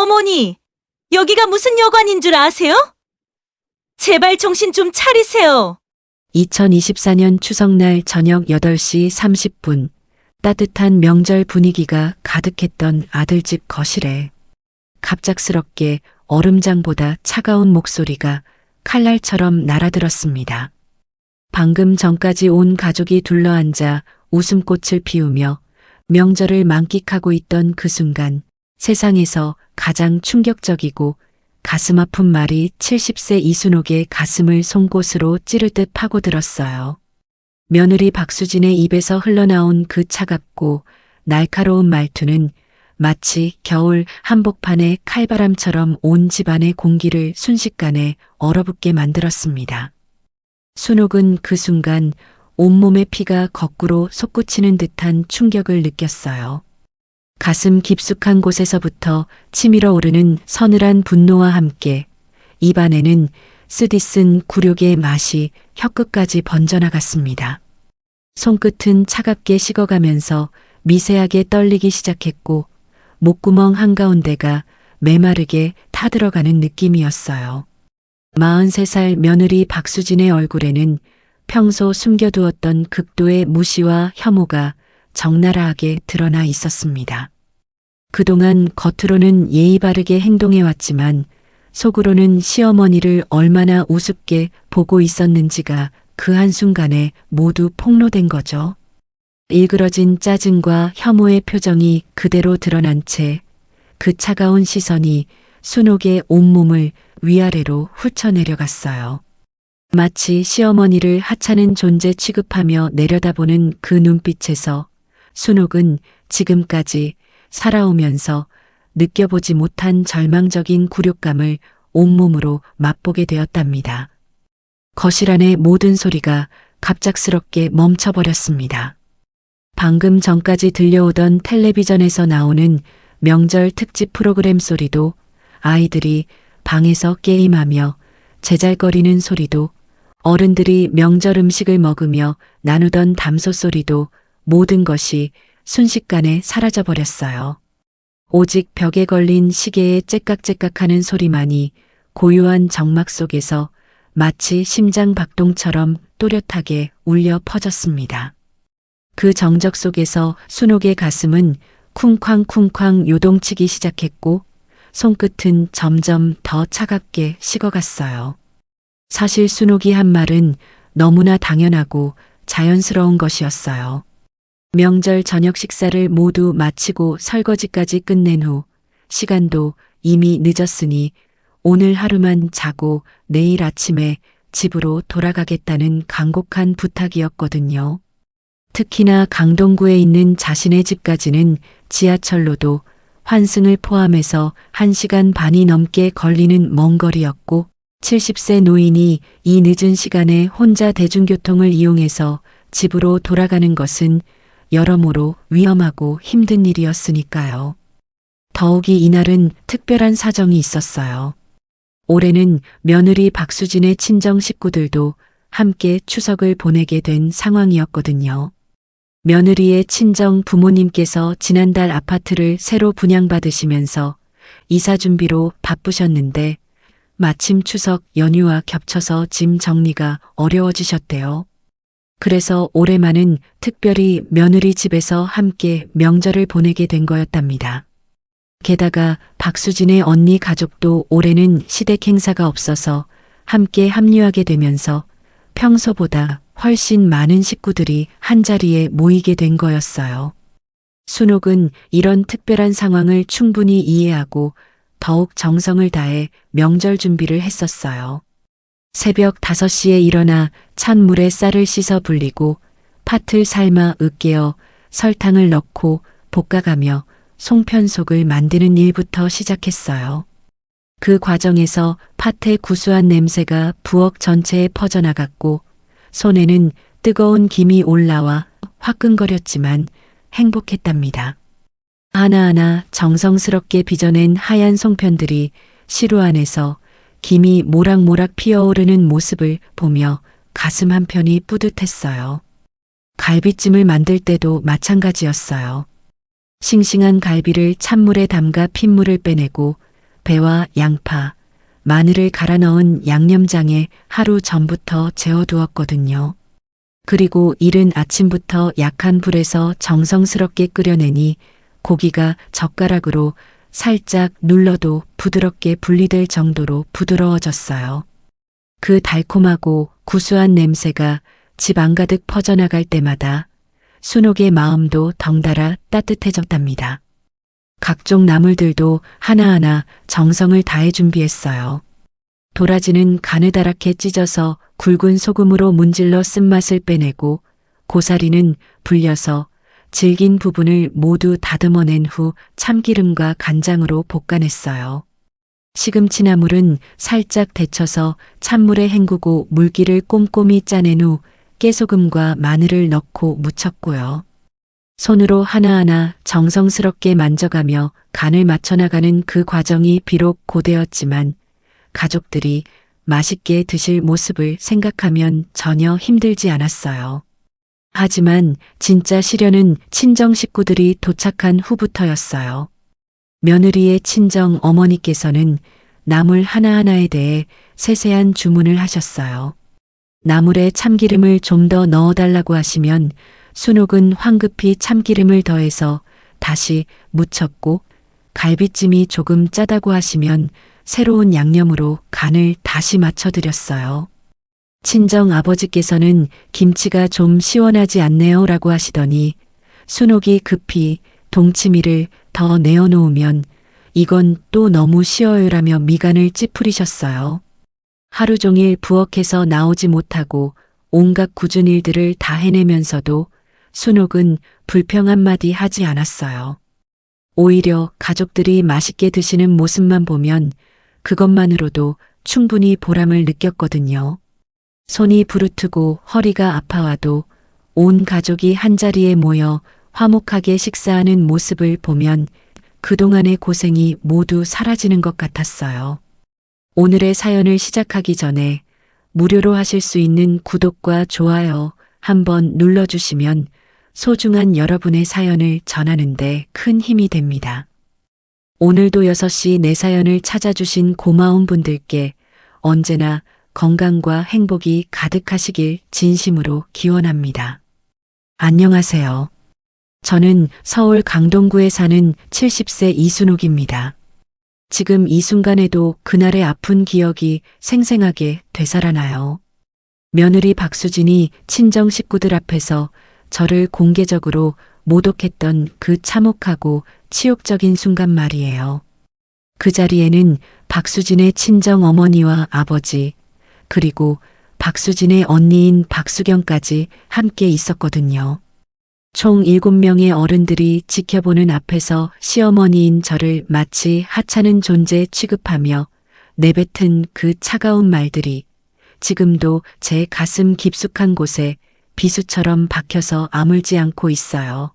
어머니, 여기가 무슨 여관인 줄 아세요? 제발 정신 좀 차리세요. 2024년 추석날 저녁 8시 30분, 따뜻한 명절 분위기가 가득했던 아들집 거실에 갑작스럽게 얼음장보다 차가운 목소리가 칼날처럼 날아들었습니다. 방금 전까지 온 가족이 둘러앉아 웃음꽃을 피우며 명절을 만끽하고 있던 그 순간 세상에서 가장 충격적이고 가슴 아픈 말이 70세 이순옥의 가슴을 송곳으로 찌르듯 파고들었어요. 며느리 박수진의 입에서 흘러나온 그 차갑고 날카로운 말투는 마치 겨울 한복판의 칼바람처럼 온 집안의 공기를 순식간에 얼어붙게 만들었습니다. 순옥은 그 순간 온몸의 피가 거꾸로 솟구치는 듯한 충격을 느꼈어요. 가슴 깊숙한 곳에서부터 치밀어 오르는 서늘한 분노와 함께 입안에는 쓰디쓴 굴욕의 맛이 혀끝까지 번져나갔습니다. 손끝은 차갑게 식어가면서 미세하게 떨리기 시작했고 목구멍 한가운데가 메마르게 타들어가는 느낌이었어요. 43살 며느리 박수진의 얼굴에는 평소 숨겨두었던 극도의 무시와 혐오가 적나라하게 드러나 있었습니다. 그동안 겉으로는 예의 바르게 행동해왔지만 속으로는 시어머니를 얼마나 우습게 보고 있었는지가 그 한순간에 모두 폭로된 거죠. 일그러진 짜증과 혐오의 표정이 그대로 드러난 채 그 차가운 시선이 순옥의 온몸을 위아래로 훑어내려갔어요. 마치 시어머니를 하찮은 존재 취급하며 내려다보는 그 눈빛에서 순옥은 지금까지 살아오면서 느껴보지 못한 절망적인 굴욕감을 온몸으로 맛보게 되었답니다. 거실 안의 모든 소리가 갑작스럽게 멈춰버렸습니다. 방금 전까지 들려오던 텔레비전에서 나오는 명절 특집 프로그램 소리도, 아이들이 방에서 게임하며 제잘거리는 소리도, 어른들이 명절 음식을 먹으며 나누던 담소 소리도 모든 것이 순식간에 사라져버렸어요. 오직 벽에 걸린 시계의 째깍째깍하는 소리만이 고요한 정막 속에서 마치 심장 박동처럼 또렷하게 울려 퍼졌습니다. 그 정적 속에서 순옥의 가슴은 쿵쾅쿵쾅 요동치기 시작했고 손끝은 점점 더 차갑게 식어갔어요. 사실 순옥이 한 말은 너무나 당연하고 자연스러운 것이었어요. 명절 저녁 식사를 모두 마치고 설거지까지 끝낸 후 시간도 이미 늦었으니 오늘 하루만 자고 내일 아침에 집으로 돌아가겠다는 간곡한 부탁이었거든요. 특히나 강동구에 있는 자신의 집까지는 지하철로도 환승을 포함해서 1시간 반이 넘게 걸리는 먼 거리였고 70세 노인이 이 늦은 시간에 혼자 대중교통을 이용해서 집으로 돌아가는 것은 여러모로 위험하고 힘든 일이었으니까요. 더욱이 이날은 특별한 사정이 있었어요. 올해는 며느리 박수진의 친정 식구들도 함께 추석을 보내게 된 상황이었거든요. 며느리의 친정 부모님께서 지난달 아파트를 새로 분양받으시면서 이사 준비로 바쁘셨는데 마침 추석 연휴와 겹쳐서 짐 정리가 어려워지셨대요. 그래서 올해만은 특별히 며느리 집에서 함께 명절을 보내게 된 거였답니다. 게다가 박수진의 언니 가족도 올해는 시댁 행사가 없어서 함께 합류하게 되면서 평소보다 훨씬 많은 식구들이 한자리에 모이게 된 거였어요. 순옥은 이런 특별한 상황을 충분히 이해하고 더욱 정성을 다해 명절 준비를 했었어요. 새벽 5시에 일어나 찬물에 쌀을 씻어 불리고 팥을 삶아 으깨어 설탕을 넣고 볶아가며 송편속을 만드는 일부터 시작했어요. 그 과정에서 팥의 구수한 냄새가 부엌 전체에 퍼져나갔고 손에는 뜨거운 김이 올라와 화끈거렸지만 행복했답니다. 하나하나 정성스럽게 빚어낸 하얀 송편들이 시루 안에서 김이 모락모락 피어오르는 모습을 보며 가슴 한편이 뿌듯했어요. 갈비찜을 만들 때도 마찬가지였어요. 싱싱한 갈비를 찬물에 담가 핏물을 빼내고 배와 양파, 마늘을 갈아 넣은 양념장에 하루 전부터 재워두었거든요. 그리고 이른 아침부터 약한 불에서 정성스럽게 끓여내니 고기가 젓가락으로 살짝 눌러도 부드럽게 분리될 정도로 부드러워졌어요. 그 달콤하고 구수한 냄새가 집 안가득 퍼져나갈 때마다 순옥의 마음도 덩달아 따뜻해졌답니다. 각종 나물들도 하나하나 정성을 다해 준비했어요. 도라지는 가느다랗게 찢어서 굵은 소금으로 문질러 쓴맛을 빼내고 고사리는 불려서 질긴 부분을 모두 다듬어낸 후 참기름과 간장으로 볶아냈어요. 시금치나물은 살짝 데쳐서 찬물에 헹구고 물기를 꼼꼼히 짜낸 후 깨소금과 마늘을 넣고 무쳤고요. 손으로 하나하나 정성스럽게 만져가며 간을 맞춰나가는 그 과정이 비록 고되었지만 가족들이 맛있게 드실 모습을 생각하면 전혀 힘들지 않았어요. 하지만 진짜 시련은 친정 식구들이 도착한 후부터였어요. 며느리의 친정 어머니께서는 나물 하나하나에 대해 세세한 주문을 하셨어요. 나물에 참기름을 좀 더 넣어달라고 하시면 순옥은 황급히 참기름을 더해서 다시 무쳤고 갈비찜이 조금 짜다고 하시면 새로운 양념으로 간을 다시 맞춰드렸어요. 친정 아버지께서는 김치가 좀 시원하지 않네요 라고 하시더니 순옥이 급히 동치미를 더 내어놓으면 이건 또 너무 쉬워요라며 미간을 찌푸리셨어요. 하루 종일 부엌에서 나오지 못하고 온갖 굳은 일들을 다 해내면서도 순옥은 불평 한마디 하지 않았어요. 오히려 가족들이 맛있게 드시는 모습만 보면 그것만으로도 충분히 보람을 느꼈거든요. 손이 부르트고 허리가 아파와도 온 가족이 한자리에 모여 화목하게 식사하는 모습을 보면 그동안의 고생이 모두 사라지는 것 같았어요. 오늘의 사연을 시작하기 전에 무료로 하실 수 있는 구독과 좋아요 한번 눌러주시면 소중한 여러분의 사연을 전하는데 큰 힘이 됩니다. 오늘도 6시 내 사연을 찾아주신 고마운 분들께 언제나 건강과 행복이 가득하시길 진심으로 기원합니다. 안녕하세요. 저는 서울 강동구에 사는 70세 이순옥입니다. 지금 이 순간에도 그날의 아픈 기억이 생생하게 되살아나요. 며느리 박수진이 친정 식구들 앞에서 저를 공개적으로 모독했던 그 참혹하고 치욕적인 순간 말이에요. 그 자리에는 박수진의 친정 어머니와 아버지, 그리고 박수진의 언니인 박수경까지 함께 있었거든요. 총 7명의 어른들이 지켜보는 앞에서 시어머니인 저를 마치 하찮은 존재 취급하며 내뱉은 그 차가운 말들이 지금도 제 가슴 깊숙한 곳에 비수처럼 박혀서 아물지 않고 있어요.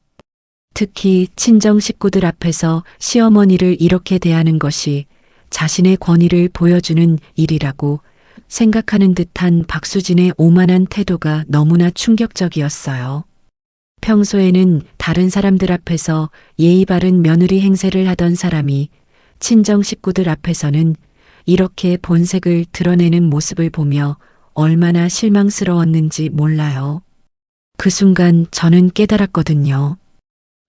특히 친정 식구들 앞에서 시어머니를 이렇게 대하는 것이 자신의 권위를 보여주는 일이라고 생각하는 듯한 박수진의 오만한 태도가 너무나 충격적이었어요. 평소에는 다른 사람들 앞에서 예의 바른 며느리 행세를 하던 사람이 친정 식구들 앞에서는 이렇게 본색을 드러내는 모습을 보며 얼마나 실망스러웠는지 몰라요. 그 순간 저는 깨달았거든요.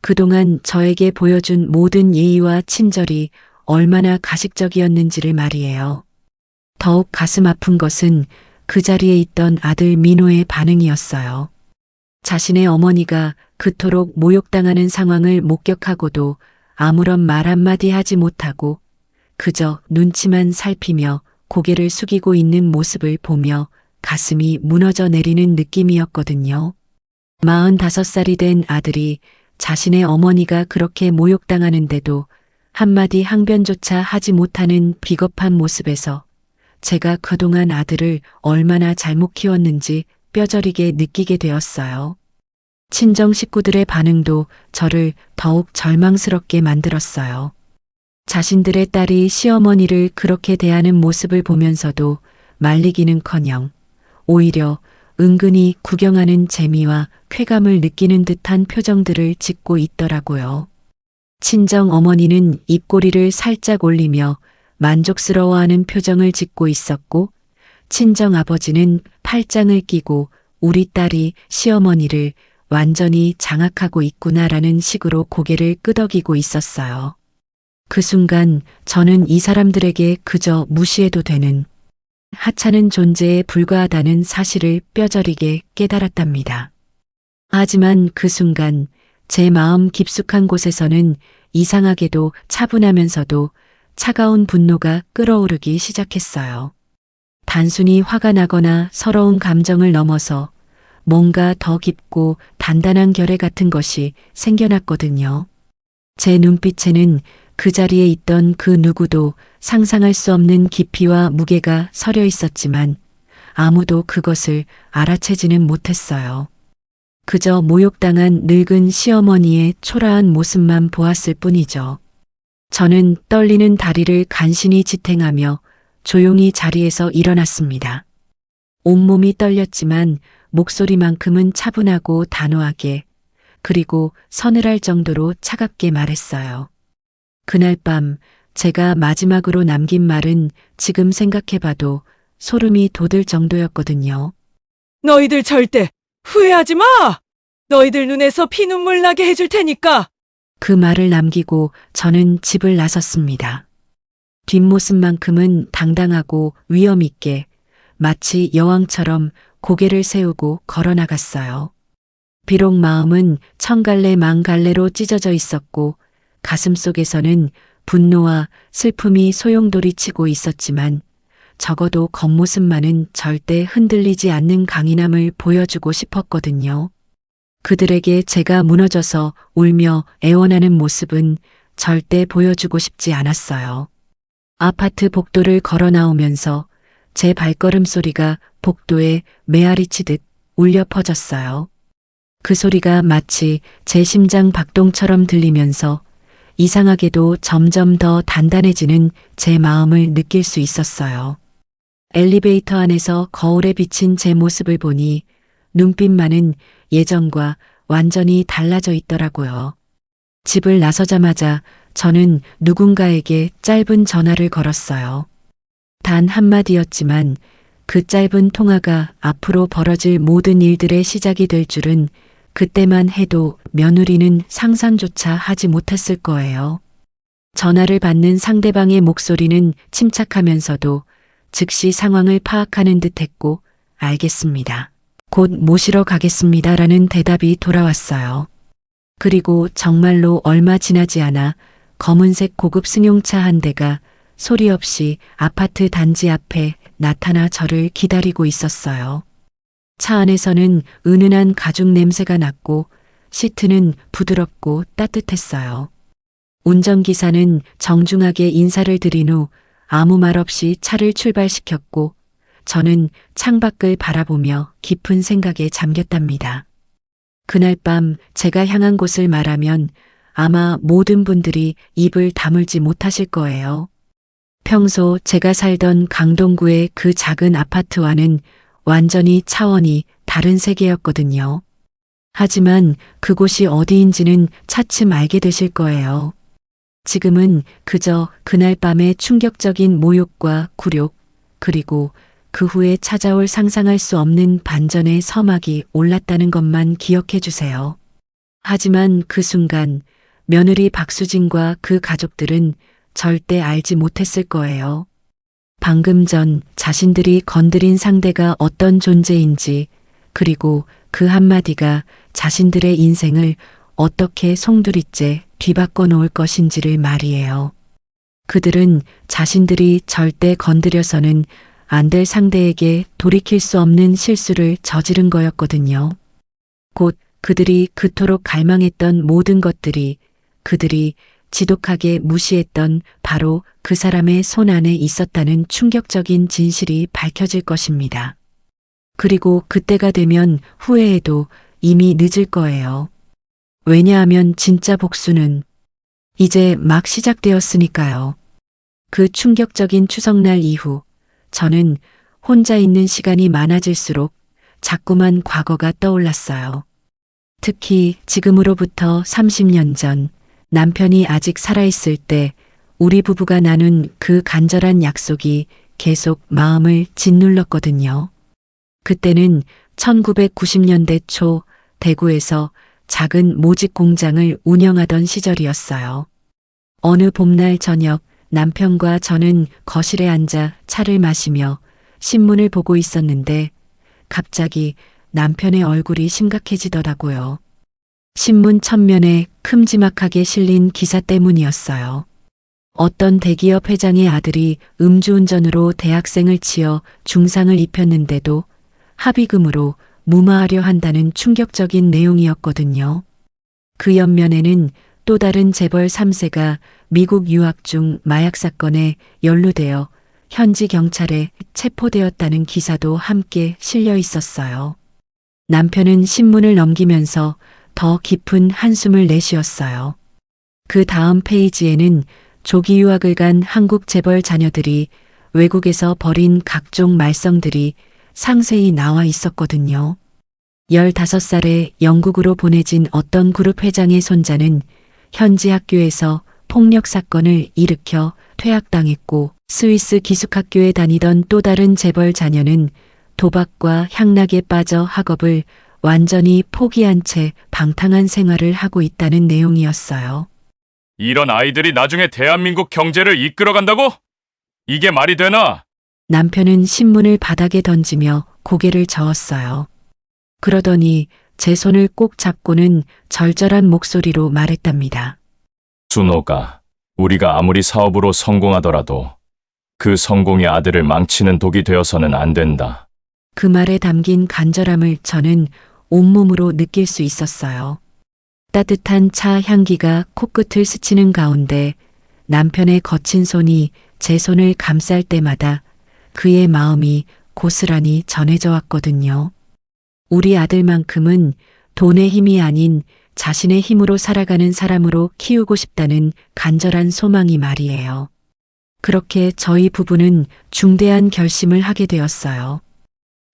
그동안 저에게 보여준 모든 예의와 친절이 얼마나 가식적이었는지를 말이에요. 더욱 가슴 아픈 것은 그 자리에 있던 아들 민호의 반응이었어요. 자신의 어머니가 그토록 모욕당하는 상황을 목격하고도 아무런 말 한마디 하지 못하고 그저 눈치만 살피며 고개를 숙이고 있는 모습을 보며 가슴이 무너져 내리는 느낌이었거든요. 45살이 된 아들이 자신의 어머니가 그렇게 모욕당하는데도 한마디 항변조차 하지 못하는 비겁한 모습에서 제가 그동안 아들을 얼마나 잘못 키웠는지 뼈저리게 느끼게 되었어요. 친정 식구들의 반응도 저를 더욱 절망스럽게 만들었어요. 자신들의 딸이 시어머니를 그렇게 대하는 모습을 보면서도 말리기는커녕 오히려 은근히 구경하는 재미와 쾌감을 느끼는 듯한 표정들을 짓고 있더라고요. 친정 어머니는 입꼬리를 살짝 올리며 만족스러워하는 표정을 짓고 있었고, 친정 아버지는 팔짱을 끼고 우리 딸이 시어머니를 완전히 장악하고 있구나라는 식으로 고개를 끄덕이고 있었어요. 그 순간 저는 이 사람들에게 그저 무시해도 되는 하찮은 존재에 불과하다는 사실을 뼈저리게 깨달았답니다. 하지만 그 순간 제 마음 깊숙한 곳에서는 이상하게도 차분하면서도 차가운 분노가 끓어오르기 시작했어요. 단순히 화가 나거나 서러운 감정을 넘어서 뭔가 더 깊고 단단한 결의 같은 것이 생겨났거든요. 제 눈빛에는 그 자리에 있던 그 누구도 상상할 수 없는 깊이와 무게가 서려 있었지만 아무도 그것을 알아채지는 못했어요. 그저 모욕당한 늙은 시어머니의 초라한 모습만 보았을 뿐이죠. 저는 떨리는 다리를 간신히 지탱하며 조용히 자리에서 일어났습니다. 온몸이 떨렸지만 목소리만큼은 차분하고 단호하게, 그리고 서늘할 정도로 차갑게 말했어요. 그날 밤 제가 마지막으로 남긴 말은 지금 생각해봐도 소름이 돋을 정도였거든요. 너희들 절대 후회하지 마! 너희들 눈에서 피눈물 나게 해줄 테니까! 그 말을 남기고 저는 집을 나섰습니다. 뒷모습만큼은 당당하고 위엄있게 마치 여왕처럼 고개를 세우고 걸어나갔어요. 비록 마음은 천갈래 만갈래로 찢어져 있었고 가슴 속에서는 분노와 슬픔이 소용돌이치고 있었지만 적어도 겉모습만은 절대 흔들리지 않는 강인함을 보여주고 싶었거든요. 그들에게 제가 무너져서 울며 애원하는 모습은 절대 보여주고 싶지 않았어요. 아파트 복도를 걸어 나오면서 제 발걸음 소리가 복도에 메아리치듯 울려 퍼졌어요. 그 소리가 마치 제 심장 박동처럼 들리면서 이상하게도 점점 더 단단해지는 제 마음을 느낄 수 있었어요. 엘리베이터 안에서 거울에 비친 제 모습을 보니 눈빛만은 예전과 완전히 달라져 있더라고요. 집을 나서자마자 저는 누군가에게 짧은 전화를 걸었어요. 단 한마디였지만 그 짧은 통화가 앞으로 벌어질 모든 일들의 시작이 될 줄은 그때만 해도 며느리는 상상조차 하지 못했을 거예요. 전화를 받는 상대방의 목소리는 침착하면서도 즉시 상황을 파악하는 듯 했고, 알겠습니다. 곧 모시러 가겠습니다라는 대답이 돌아왔어요. 그리고 정말로 얼마 지나지 않아 검은색 고급 승용차 한 대가 소리 없이 아파트 단지 앞에 나타나 저를 기다리고 있었어요. 차 안에서는 은은한 가죽 냄새가 났고 시트는 부드럽고 따뜻했어요. 운전기사는 정중하게 인사를 드린 후 아무 말 없이 차를 출발시켰고 저는 창밖을 바라보며 깊은 생각에 잠겼답니다. 그날 밤 제가 향한 곳을 말하면 아마 모든 분들이 입을 다물지 못하실 거예요. 평소 제가 살던 강동구의 그 작은 아파트와는 완전히 차원이 다른 세계였거든요. 하지만 그곳이 어디인지는 차츰 알게 되실 거예요. 지금은 그저 그날 밤의 충격적인 모욕과 굴욕, 그리고 그 후에 찾아올 상상할 수 없는 반전의 서막이 올랐다는 것만 기억해 주세요. 하지만 그 순간 며느리 박수진과 그 가족들은 절대 알지 못했을 거예요. 방금 전 자신들이 건드린 상대가 어떤 존재인지, 그리고 그 한마디가 자신들의 인생을 어떻게 송두리째 뒤바꿔 놓을 것인지를 말이에요. 그들은 자신들이 절대 건드려서는 안 될 상대에게 돌이킬 수 없는 실수를 저지른 거였거든요. 곧 그들이 그토록 갈망했던 모든 것들이, 그들이 지독하게 무시했던 바로 그 사람의 손 안에 있었다는 충격적인 진실이 밝혀질 것입니다. 그리고 그때가 되면 후회해도 이미 늦을 거예요. 왜냐하면 진짜 복수는 이제 막 시작되었으니까요. 그 충격적인 추석날 이후 저는 혼자 있는 시간이 많아질수록 자꾸만 과거가 떠올랐어요. 특히 지금으로부터 30년 전 남편이 아직 살아있을 때 우리 부부가 나눈 그 간절한 약속이 계속 마음을 짓눌렀거든요. 그때는 1990년대 초 대구에서 작은 모직 공장을 운영하던 시절이었어요. 어느 봄날 저녁 남편과 저는 거실에 앉아 차를 마시며 신문을 보고 있었는데 갑자기 남편의 얼굴이 심각해지더라고요. 신문 첫면에 큼지막하게 실린 기사 때문이었어요. 어떤 대기업 회장의 아들이 음주운전으로 대학생을 치어 중상을 입혔는데도 합의금으로 무마하려 한다는 충격적인 내용이었거든요. 그 옆면에는 또 다른 재벌 3세가 미국 유학 중 마약 사건에 연루되어 현지 경찰에 체포되었다는 기사도 함께 실려 있었어요. 남편은 신문을 넘기면서 더 깊은 한숨을 내쉬었어요. 그 다음 페이지에는 조기 유학을 간 한국 재벌 자녀들이 외국에서 벌인 각종 말썽들이 상세히 나와 있었거든요. 15살에 영국으로 보내진 어떤 그룹 회장의 손자는 현지 학교에서 폭력 사건을 일으켜 퇴학당했고 스위스 기숙학교에 다니던 또 다른 재벌 자녀는 도박과 향락에 빠져 학업을 완전히 포기한 채 방탕한 생활을 하고 있다는 내용이었어요. 이런 아이들이 나중에 대한민국 경제를 이끌어간다고? 이게 말이 되나? 남편은 신문을 바닥에 던지며 고개를 저었어요. 그러더니 제 손을 꼭 잡고는 절절한 목소리로 말했답니다. 준호가 우리가 아무리 사업으로 성공하더라도 그 성공의 아들을 망치는 독이 되어서는 안 된다. 그 말에 담긴 간절함을 저는 온몸으로 느낄 수 있었어요. 따뜻한 차 향기가 코끝을 스치는 가운데 남편의 거친 손이 제 손을 감쌀 때마다 그의 마음이 고스란히 전해져 왔거든요. 우리 아들만큼은 돈의 힘이 아닌 자신의 힘으로 살아가는 사람으로 키우고 싶다는 간절한 소망이 말이에요. 그렇게 저희 부부는 중대한 결심을 하게 되었어요.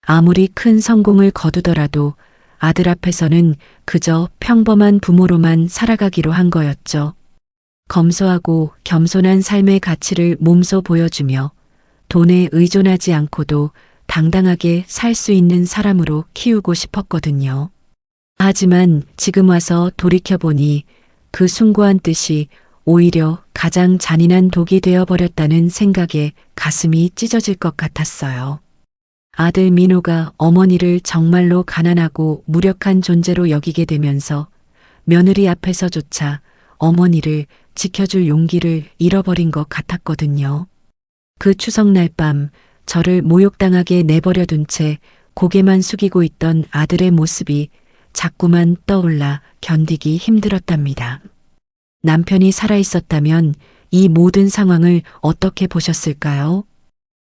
아무리 큰 성공을 거두더라도 아들 앞에서는 그저 평범한 부모로만 살아가기로 한 거였죠. 검소하고 겸손한 삶의 가치를 몸소 보여주며 돈에 의존하지 않고도 당당하게 살 수 있는 사람으로 키우고 싶었거든요. 하지만 지금 와서 돌이켜보니 그 숭고한 뜻이 오히려 가장 잔인한 독이 되어버렸다는 생각에 가슴이 찢어질 것 같았어요. 아들 민호가 어머니를 정말로 가난하고 무력한 존재로 여기게 되면서 며느리 앞에서조차 어머니를 지켜줄 용기를 잃어버린 것 같았거든요. 그 추석날 밤 저를 모욕당하게 내버려 둔 채 고개만 숙이고 있던 아들의 모습이 자꾸만 떠올라 견디기 힘들었답니다. 남편이 살아있었다면 이 모든 상황을 어떻게 보셨을까요?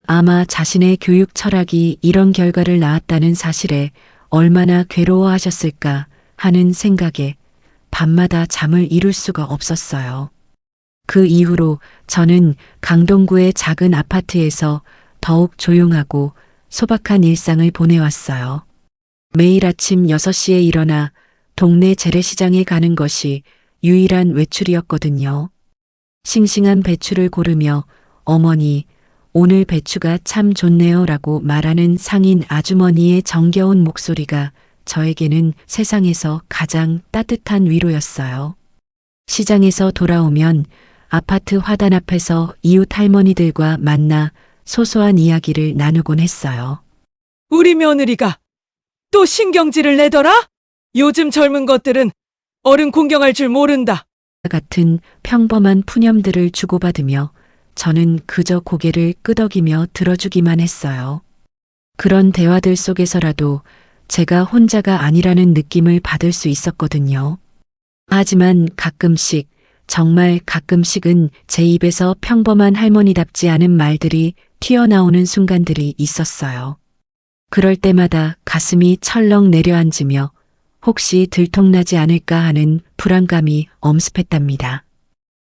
아마 자신의 교육 철학이 이런 결과를 낳았다는 사실에 얼마나 괴로워하셨을까 하는 생각에 밤마다 잠을 이룰 수가 없었어요. 그 이후로 저는 강동구의 작은 아파트에서 더욱 조용하고 소박한 일상을 보내왔어요. 매일 아침 6시에 일어나 동네 재래시장에 가는 것이 유일한 외출이었거든요. 싱싱한 배추를 고르며 어머니, 오늘 배추가 참 좋네요 라고 말하는 상인 아주머니의 정겨운 목소리가 저에게는 세상에서 가장 따뜻한 위로였어요. 시장에서 돌아오면 아파트 화단 앞에서 이웃 할머니들과 만나 소소한 이야기를 나누곤 했어요. 우리 며느리가 또 신경질을 내더라? 요즘 젊은 것들은 어른 공경할 줄 모른다. 같은 평범한 푸념들을 주고받으며 저는 그저 고개를 끄덕이며 들어주기만 했어요. 그런 대화들 속에서라도 제가 혼자가 아니라는 느낌을 받을 수 있었거든요. 하지만 가끔씩, 정말 가끔씩은 제 입에서 평범한 할머니답지 않은 말들이 튀어나오는 순간들이 있었어요. 그럴 때마다 가슴이 철렁 내려앉으며 혹시 들통나지 않을까 하는 불안감이 엄습했답니다.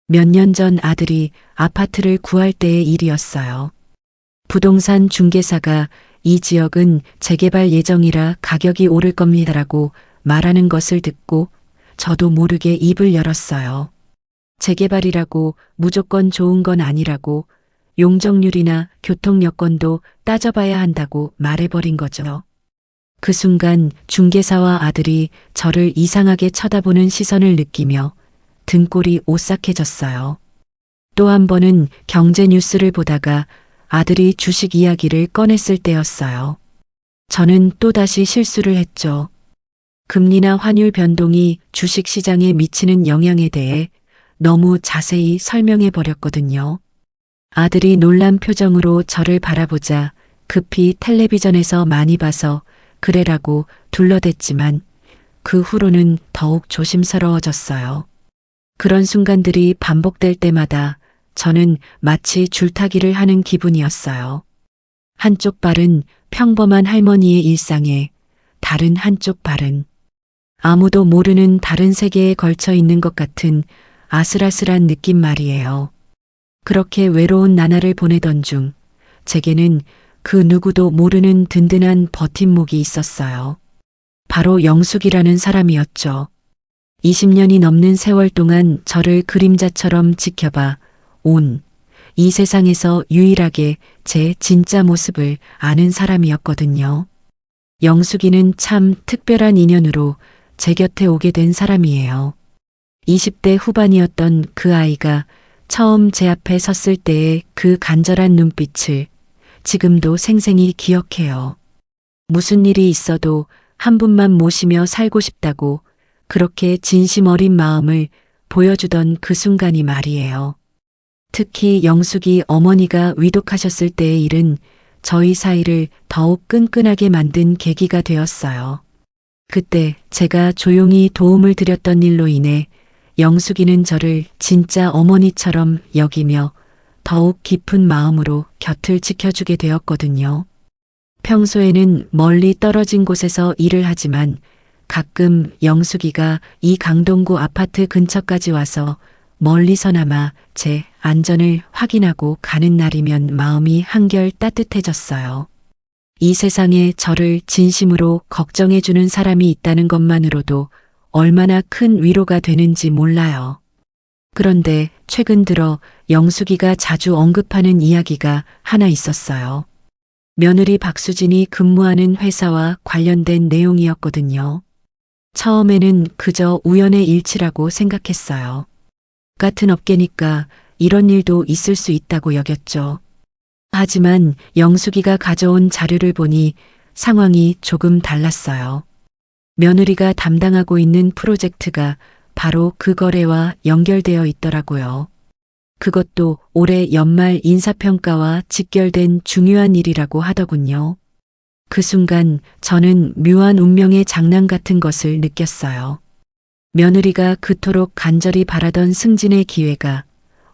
몇 년 전 아들이 아파트를 구할 때의 일이었어요. 부동산 중개사가 이 지역은 재개발 예정이라 가격이 오를 겁니다라고 말하는 것을 듣고 저도 모르게 입을 열었어요. 재개발이라고 무조건 좋은 건 아니라고, 용적률이나 교통 여건도 따져봐야 한다고 말해버린 거죠. 그 순간 중개사와 아들이 저를 이상하게 쳐다보는 시선을 느끼며 등골이 오싹해졌어요. 또 한 번은 경제 뉴스를 보다가 아들이 주식 이야기를 꺼냈을 때였어요. 저는 또다시 실수를 했죠. 금리나 환율 변동이 주식 시장에 미치는 영향에 대해 너무 자세히 설명해 버렸거든요. 아들이 놀란 표정으로 저를 바라보자 급히 텔레비전에서 많이 봐서 그래라고 둘러댔지만 그 후로는 더욱 조심스러워졌어요. 그런 순간들이 반복될 때마다 저는 마치 줄타기를 하는 기분이었어요. 한쪽 발은 평범한 할머니의 일상에, 다른 한쪽 발은 아무도 모르는 다른 세계에 걸쳐 있는 것 같은 아슬아슬한 느낌 말이에요. 그렇게 외로운 나날을 보내던 중 제게는 그 누구도 모르는 든든한 버팀목이 있었어요. 바로 영숙이라는 사람이었죠. 20년이 넘는 세월 동안 저를 그림자처럼 지켜봐 온 이 세상에서 유일하게 제 진짜 모습을 아는 사람이었거든요. 영숙이는 참 특별한 인연으로 제 곁에 오게 된 사람이에요. 20대 후반이었던 그 아이가 처음 제 앞에 섰을 때의 그 간절한 눈빛을 지금도 생생히 기억해요. 무슨 일이 있어도 한 분만 모시며 살고 싶다고 그렇게 진심 어린 마음을 보여주던 그 순간이 말이에요. 특히 영숙이 어머니가 위독하셨을 때의 일은 저희 사이를 더욱 끈끈하게 만든 계기가 되었어요. 그때 제가 조용히 도움을 드렸던 일로 인해 영숙이는 저를 진짜 어머니처럼 여기며 더욱 깊은 마음으로 곁을 지켜주게 되었거든요. 평소에는 멀리 떨어진 곳에서 일을 하지만 가끔 영숙이가 이 강동구 아파트 근처까지 와서 멀리서나마 제 안전을 확인하고 가는 날이면 마음이 한결 따뜻해졌어요. 이 세상에 저를 진심으로 걱정해주는 사람이 있다는 것만으로도 얼마나 큰 위로가 되는지 몰라요. 그런데 최근 들어 영숙이가 자주 언급하는 이야기가 하나 있었어요. 며느리 박수진이 근무하는 회사와 관련된 내용이었거든요. 처음에는 그저 우연의 일치라고 생각했어요. 같은 업계니까 이런 일도 있을 수 있다고 여겼죠. 하지만 영숙이가 가져온 자료를 보니 상황이 조금 달랐어요. 며느리가 담당하고 있는 프로젝트가 바로 그 거래와 연결되어 있더라고요. 그것도 올해 연말 인사평가와 직결된 중요한 일이라고 하더군요. 그 순간 저는 묘한 운명의 장난 같은 것을 느꼈어요. 며느리가 그토록 간절히 바라던 승진의 기회가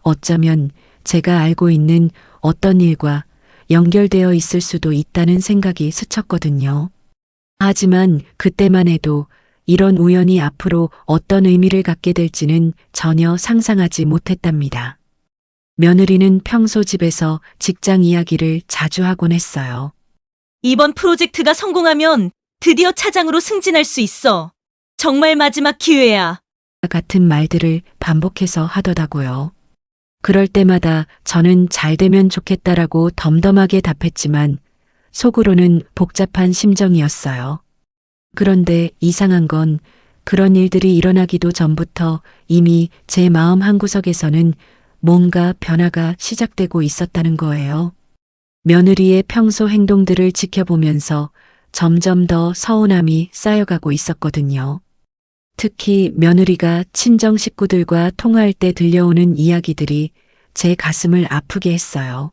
어쩌면 제가 알고 있는 어떤 일과 연결되어 있을 수도 있다는 생각이 스쳤거든요. 하지만 그때만 해도 이런 우연이 앞으로 어떤 의미를 갖게 될지는 전혀 상상하지 못했답니다. 며느리는 평소 집에서 직장 이야기를 자주 하곤 했어요. 이번 프로젝트가 성공하면 드디어 차장으로 승진할 수 있어. 정말 마지막 기회야. 같은 말들을 반복해서 하더라고요. 그럴 때마다 저는 잘 되면 좋겠다라고 덤덤하게 답했지만 속으로는 복잡한 심정이었어요. 그런데 이상한 건 그런 일들이 일어나기도 전부터 이미 제 마음 한구석에서는 뭔가 변화가 시작되고 있었다는 거예요. 며느리의 평소 행동들을 지켜보면서 점점 더 서운함이 쌓여가고 있었거든요. 특히 며느리가 친정 식구들과 통화할 때 들려오는 이야기들이 제 가슴을 아프게 했어요.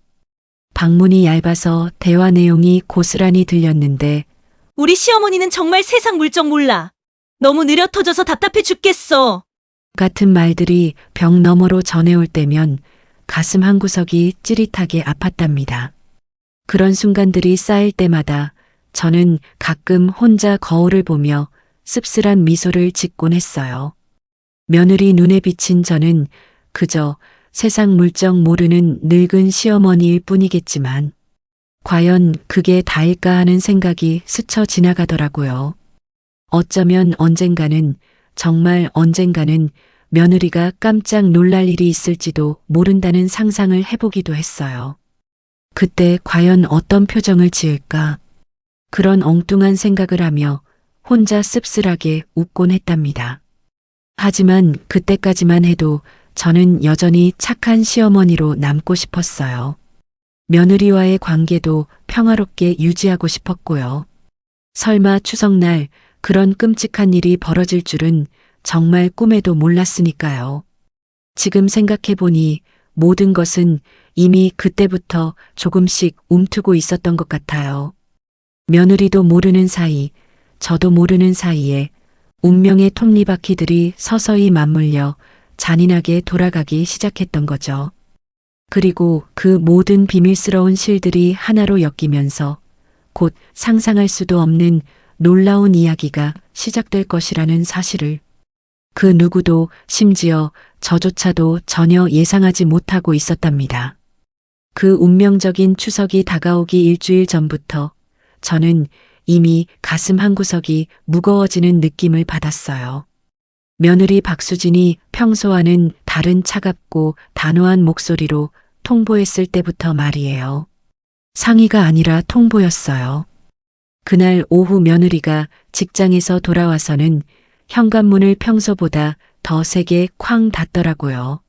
방문이 얇아서 대화 내용이 고스란히 들렸는데 우리 시어머니는 정말 세상 물정 몰라. 너무 느려 터져서 답답해 죽겠어. 같은 말들이 벽 너머로 전해올 때면 가슴 한구석이 찌릿하게 아팠답니다. 그런 순간들이 쌓일 때마다 저는 가끔 혼자 거울을 보며 씁쓸한 미소를 짓곤 했어요. 며느리 눈에 비친 저는 그저 세상 물정 모르는 늙은 시어머니일 뿐이겠지만 과연 그게 다일까 하는 생각이 스쳐 지나가더라고요. 어쩌면 언젠가는 정말 언젠가는 며느리가 깜짝 놀랄 일이 있을지도 모른다는 상상을 해보기도 했어요. 그때 과연 어떤 표정을 지을까? 그런 엉뚱한 생각을 하며 혼자 씁쓸하게 웃곤 했답니다. 하지만 그때까지만 해도 저는 여전히 착한 시어머니로 남고 싶었어요. 며느리와의 관계도 평화롭게 유지하고 싶었고요. 설마 추석날 그런 끔찍한 일이 벌어질 줄은 정말 꿈에도 몰랐으니까요. 지금 생각해보니 모든 것은 이미 그때부터 조금씩 움트고 있었던 것 같아요. 며느리도 모르는 사이, 저도 모르는 사이에 운명의 톱니바퀴들이 서서히 맞물려 잔인하게 돌아가기 시작했던 거죠. 그리고 그 모든 비밀스러운 실들이 하나로 엮이면서 곧 상상할 수도 없는 놀라운 이야기가 시작될 것이라는 사실을 그 누구도 심지어 저조차도 전혀 예상하지 못하고 있었답니다. 그 운명적인 추석이 다가오기 일주일 전부터 저는 이미 가슴 한구석이 무거워지는 느낌을 받았어요. 며느리 박수진이 평소와는 다른 차갑고 단호한 목소리로 통보했을 때부터 말이에요. 상의가 아니라 통보였어요. 그날 오후 며느리가 직장에서 돌아와서는 현관문을 평소보다 더 세게 쾅 닫더라고요.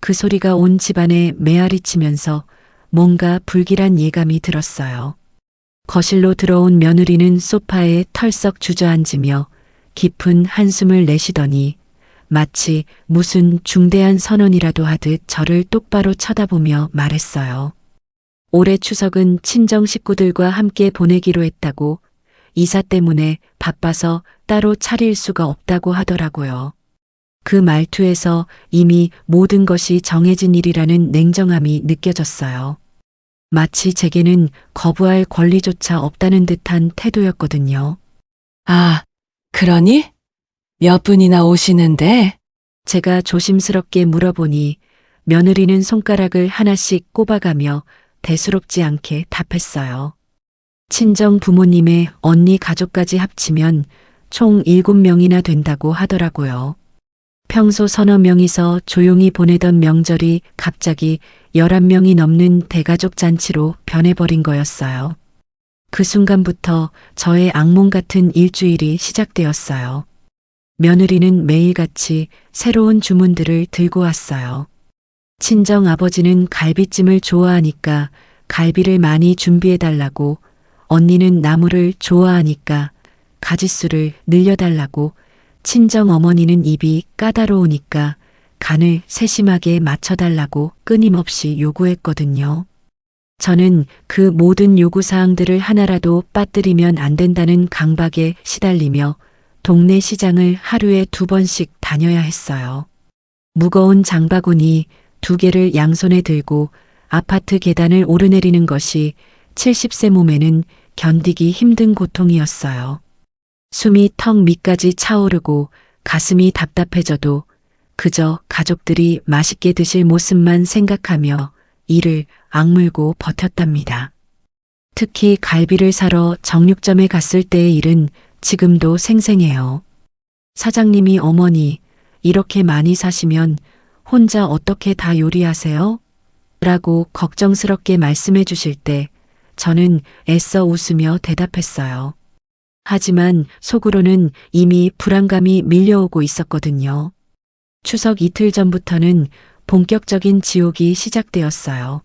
그 소리가 온 집안에 메아리치면서 뭔가 불길한 예감이 들었어요. 거실로 들어온 며느리는 소파에 털썩 주저앉으며 깊은 한숨을 내쉬더니 마치 무슨 중대한 선언이라도 하듯 저를 똑바로 쳐다보며 말했어요. 올해 추석은 친정 식구들과 함께 보내기로 했다고 이사 때문에 바빠서 따로 차릴 수가 없다고 하더라고요. 그 말투에서 이미 모든 것이 정해진 일이라는 냉정함이 느껴졌어요. 마치 제게는 거부할 권리조차 없다는 듯한 태도였거든요. 아, 그러니? 몇 분이나 오시는데? 제가 조심스럽게 물어보니 며느리는 손가락을 하나씩 꼽아가며 대수롭지 않게 답했어요. 친정 부모님의 언니 가족까지 합치면 총 7명이나 된다고 하더라고요. 평소 서너 명이서 조용히 보내던 명절이 갑자기 11명이 넘는 대가족 잔치로 변해버린 거였어요. 그 순간부터 저의 악몽 같은 일주일이 시작되었어요. 며느리는 매일같이 새로운 주문들을 들고 왔어요. 친정 아버지는 갈비찜을 좋아하니까 갈비를 많이 준비해달라고, 언니는 나물을 좋아하니까 가짓수를 늘려달라고, 친정 어머니는 입이 까다로우니까 간을 세심하게 맞춰달라고 끊임없이 요구했거든요. 저는 그 모든 요구사항들을 하나라도 빠뜨리면 안 된다는 강박에 시달리며 동네 시장을 하루에 2번씩 다녀야 했어요. 무거운 장바구니 2개를 양손에 들고 아파트 계단을 오르내리는 것이 70세 몸에는 견디기 힘든 고통이었어요. 숨이 턱 밑까지 차오르고 가슴이 답답해져도 그저 가족들이 맛있게 드실 모습만 생각하며 이를 악물고 버텼답니다. 특히 갈비를 사러 정육점에 갔을 때의 일은 지금도 생생해요. 사장님이 어머니, 이렇게 많이 사시면 혼자 어떻게 다 요리하세요? 라고 걱정스럽게 말씀해 주실 때 저는 애써 웃으며 대답했어요. 하지만 속으로는 이미 불안감이 밀려오고 있었거든요. 추석 이틀 전부터는 본격적인 지옥이 시작되었어요.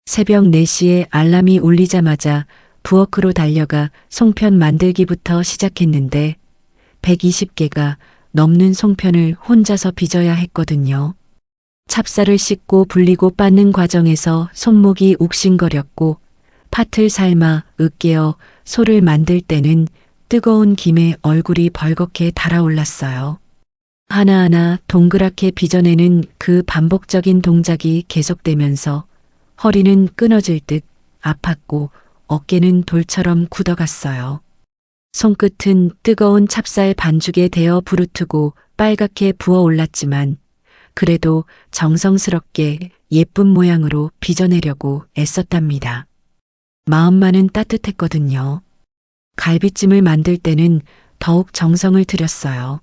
새벽 4시에 알람이 울리자마자 부엌으로 달려가 송편 만들기부터 시작했는데 120개가 넘는 송편을 혼자서 빚어야 했거든요. 찹쌀을 씻고 불리고 빻는 과정에서 손목이 욱신거렸고 팥을 삶아 으깨어 소를 만들 때는 뜨거운 김에 얼굴이 벌겋게 달아올랐어요. 하나하나 동그랗게 빚어내는 그 반복적인 동작이 계속되면서 허리는 끊어질 듯 아팠고 어깨는 돌처럼 굳어갔어요. 손끝은 뜨거운 찹쌀 반죽에 대어 부르트고 빨갛게 부어올랐지만 그래도 정성스럽게 예쁜 모양으로 빚어내려고 애썼답니다. 마음만은 따뜻했거든요. 갈비찜을 만들 때는 더욱 정성을 들였어요.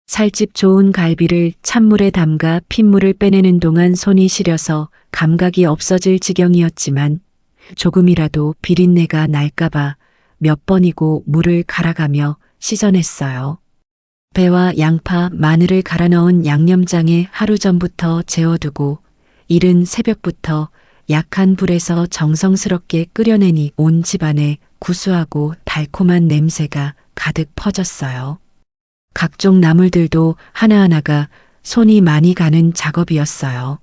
살집 좋은 갈비를 찬물에 담가 핏물을 빼내는 동안 손이 시려서 감각이 없어질 지경이었지만 조금이라도 비린내가 날까봐 몇 번이고 물을 갈아가며 씻어냈어요. 배와 양파, 마늘을 갈아 넣은 양념장에 하루 전부터 재워두고 이른 새벽부터 약한 불에서 정성스럽게 끓여내니 온 집안에 구수하고 달콤한 냄새가 가득 퍼졌어요. 각종 나물들도 하나하나가 손이 많이 가는 작업이었어요.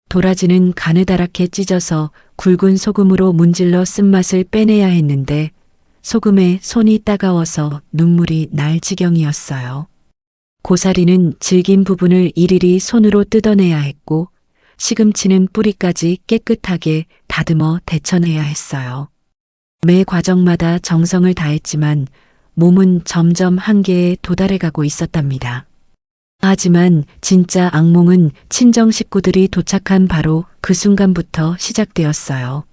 도라지는 가느다랗게 찢어서 굵은 소금으로 문질러 쓴맛을 빼내야 했는데 소금에 손이 따가워서 눈물이 날 지경이었어요. 고사리는 질긴 부분을 일일이 손으로 뜯어내야 했고 시금치는 뿌리까지 깨끗하게 다듬어 데쳐내야 했어요. 매 과정마다 정성을 다했지만 몸은 점점 한계에 도달해가고 있었답니다. 하지만 진짜 악몽은 친정 식구들이 도착한 바로 그 순간부터 시작되었어요.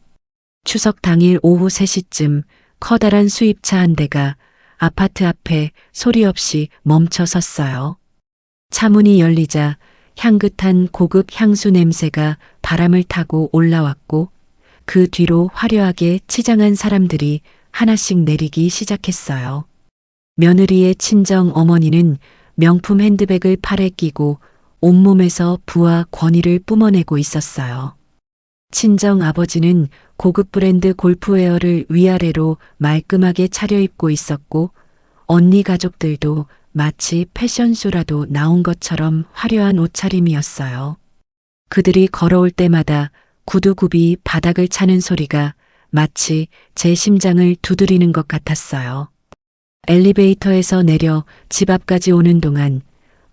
추석 당일 오후 3시쯤 커다란 수입차 한 대가 아파트 앞에 소리 없이 멈춰 섰어요. 차문이 열리자 향긋한 고급 향수 냄새가 바람을 타고 올라왔고 그 뒤로 화려하게 치장한 사람들이 하나씩 내리기 시작했어요. 며느리의 친정 어머니는 명품 핸드백을 팔에 끼고 온몸에서 부와 권위를 뿜어내고 있었어요. 친정 아버지는 고급 브랜드 골프웨어를 위아래로 말끔하게 차려입고 있었고 언니 가족들도 마치 패션쇼라도 나온 것처럼 화려한 옷차림이었어요. 그들이 걸어올 때마다 구두굽이 바닥을 차는 소리가 마치 제 심장을 두드리는 것 같았어요. 엘리베이터에서 내려 집 앞까지 오는 동안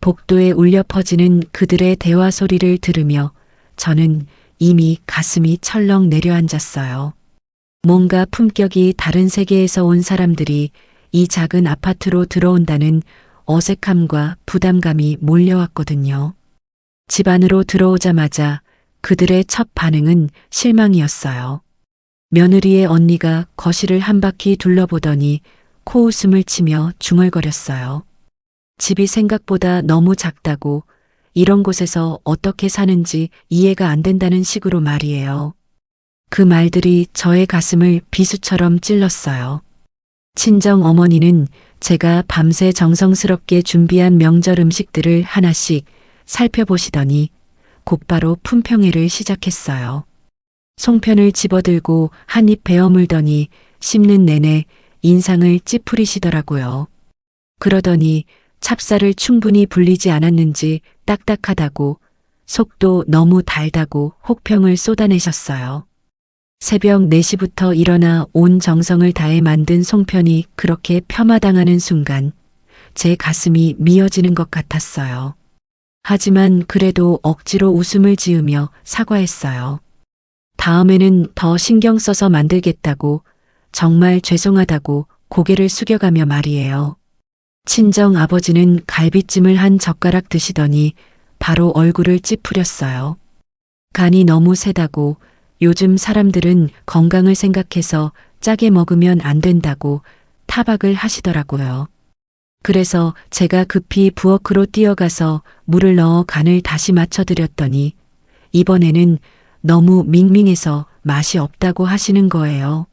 복도에 울려 퍼지는 그들의 대화 소리를 들으며 저는 이미 가슴이 철렁 내려앉았어요. 뭔가 품격이 다른 세계에서 온 사람들이 이 작은 아파트로 들어온다는 어색함과 부담감이 몰려왔거든요. 집 안으로 들어오자마자 그들의 첫 반응은 실망이었어요. 며느리의 언니가 거실을 한 바퀴 둘러보더니 코웃음을 치며 중얼거렸어요. 집이 생각보다 너무 작다고 이런 곳에서 어떻게 사는지 이해가 안 된다는 식으로 말이에요. 그 말들이 저의 가슴을 비수처럼 찔렀어요. 친정 어머니는 제가 밤새 정성스럽게 준비한 명절 음식들을 하나씩 살펴보시더니 곧바로 품평회를 시작했어요. 송편을 집어들고 한 입 베어 물더니 씹는 내내 인상을 찌푸리시더라고요. 그러더니 찹쌀을 충분히 불리지 않았는지 딱딱하다고 속도 너무 달다고 혹평을 쏟아내셨어요. 새벽 4시부터 일어나 온 정성을 다해 만든 송편이 그렇게 폄하당하는 순간 제 가슴이 미어지는 것 같았어요. 하지만 그래도 억지로 웃음을 지으며 사과했어요. 다음에는 더 신경 써서 만들겠다고 정말 죄송하다고 고개를 숙여가며 말이에요. 친정 아버지는 갈비찜을 한 젓가락 드시더니 바로 얼굴을 찌푸렸어요. 간이 너무 세다고 요즘 사람들은 건강을 생각해서 짜게 먹으면 안 된다고 타박을 하시더라고요. 그래서 제가 급히 부엌으로 뛰어가서 물을 넣어 간을 다시 맞춰드렸더니 이번에는 너무 밍밍해서 맛이 없다고 하시는 거예요.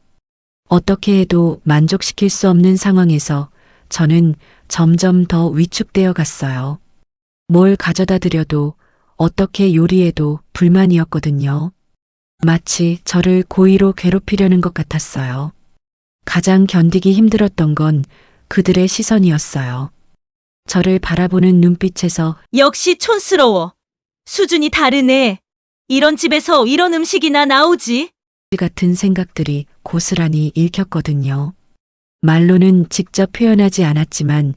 어떻게 해도 만족시킬 수 없는 상황에서 저는 점점 더 위축되어 갔어요. 뭘 가져다 드려도 어떻게 요리해도 불만이었거든요. 마치 저를 고의로 괴롭히려는 것 같았어요. 가장 견디기 힘들었던 건 그들의 시선이었어요. 저를 바라보는 눈빛에서 역시 촌스러워. 수준이 다르네. 이런 집에서 이런 음식이나 나오지. 같은 생각들이 고스란히 읽혔거든요. 말로는 직접 표현하지 않았지만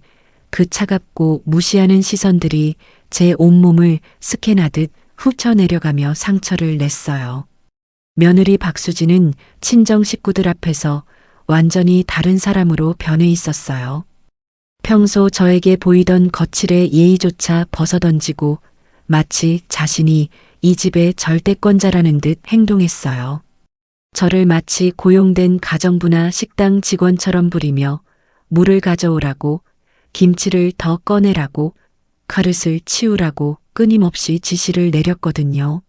그 차갑고 무시하는 시선들이 제 온몸을 스캔하듯 훑어내려가며 상처를 냈어요. 며느리 박수진은 친정 식구들 앞에서 완전히 다른 사람으로 변해 있었어요. 평소 저에게 보이던 거칠의 예의조차 벗어던지고 마치 자신이 이 집의 절대권자라는 듯 행동했어요. 저를 마치 고용된 가정부나 식당 직원처럼 부리며 물을 가져오라고, 김치를 더 꺼내라고, 그릇을 치우라고 끊임없이 지시를 내렸거든요.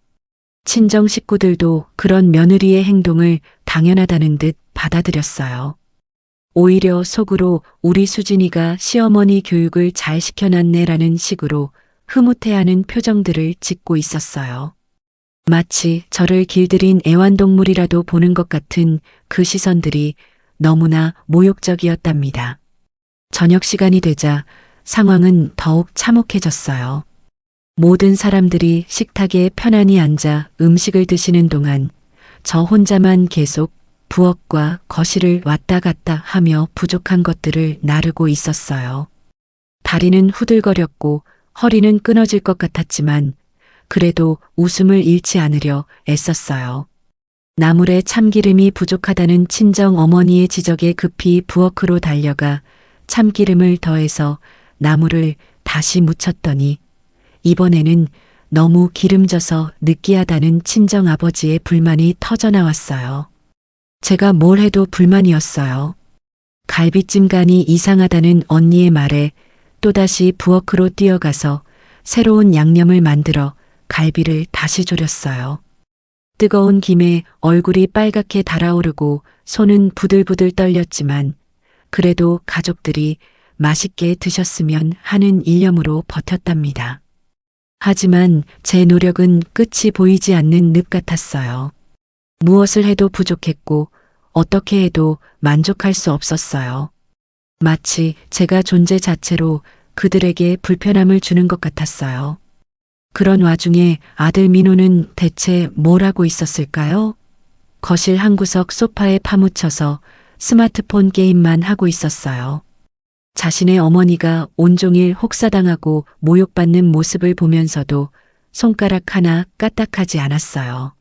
친정 식구들도 그런 며느리의 행동을 당연하다는 듯 받아들였어요. 오히려 속으로 우리 수진이가 시어머니 교육을 잘 시켜놨네라는 식으로 흐뭇해하는 표정들을 짓고 있었어요. 마치 저를 길들인 애완동물이라도 보는 것 같은 그 시선들이 너무나 모욕적이었답니다. 저녁 시간이 되자 상황은 더욱 참혹해졌어요. 모든 사람들이 식탁에 편안히 앉아 음식을 드시는 동안 저 혼자만 계속 부엌과 거실을 왔다 갔다 하며 부족한 것들을 나르고 있었어요. 다리는 후들거렸고 허리는 끊어질 것 같았지만 그래도 웃음을 잃지 않으려 애썼어요. 나물에 참기름이 부족하다는 친정 어머니의 지적에 급히 부엌으로 달려가 참기름을 더해서 나물을 다시 무쳤더니 이번에는 너무 기름져서 느끼하다는 친정 아버지의 불만이 터져나왔어요. 제가 뭘 해도 불만이었어요. 갈비찜 간이 이상하다는 언니의 말에 또다시 부엌으로 뛰어가서 새로운 양념을 만들어 갈비를 다시 졸였어요. 뜨거운 김에 얼굴이 빨갛게 달아오르고 손은 부들부들 떨렸지만 그래도 가족들이 맛있게 드셨으면 하는 일념으로 버텼답니다. 하지만 제 노력은 끝이 보이지 않는 늪 같았어요. 무엇을 해도 부족했고 어떻게 해도 만족할 수 없었어요. 마치 제가 존재 자체로 그들에게 불편함을 주는 것 같았어요. 그런 와중에 아들 민호는 대체 뭘 하고 있었을까요? 거실 한 구석 소파에 파묻혀서 스마트폰 게임만 하고 있었어요. 자신의 어머니가 온종일 혹사당하고 모욕받는 모습을 보면서도 손가락 하나 까딱하지 않았어요.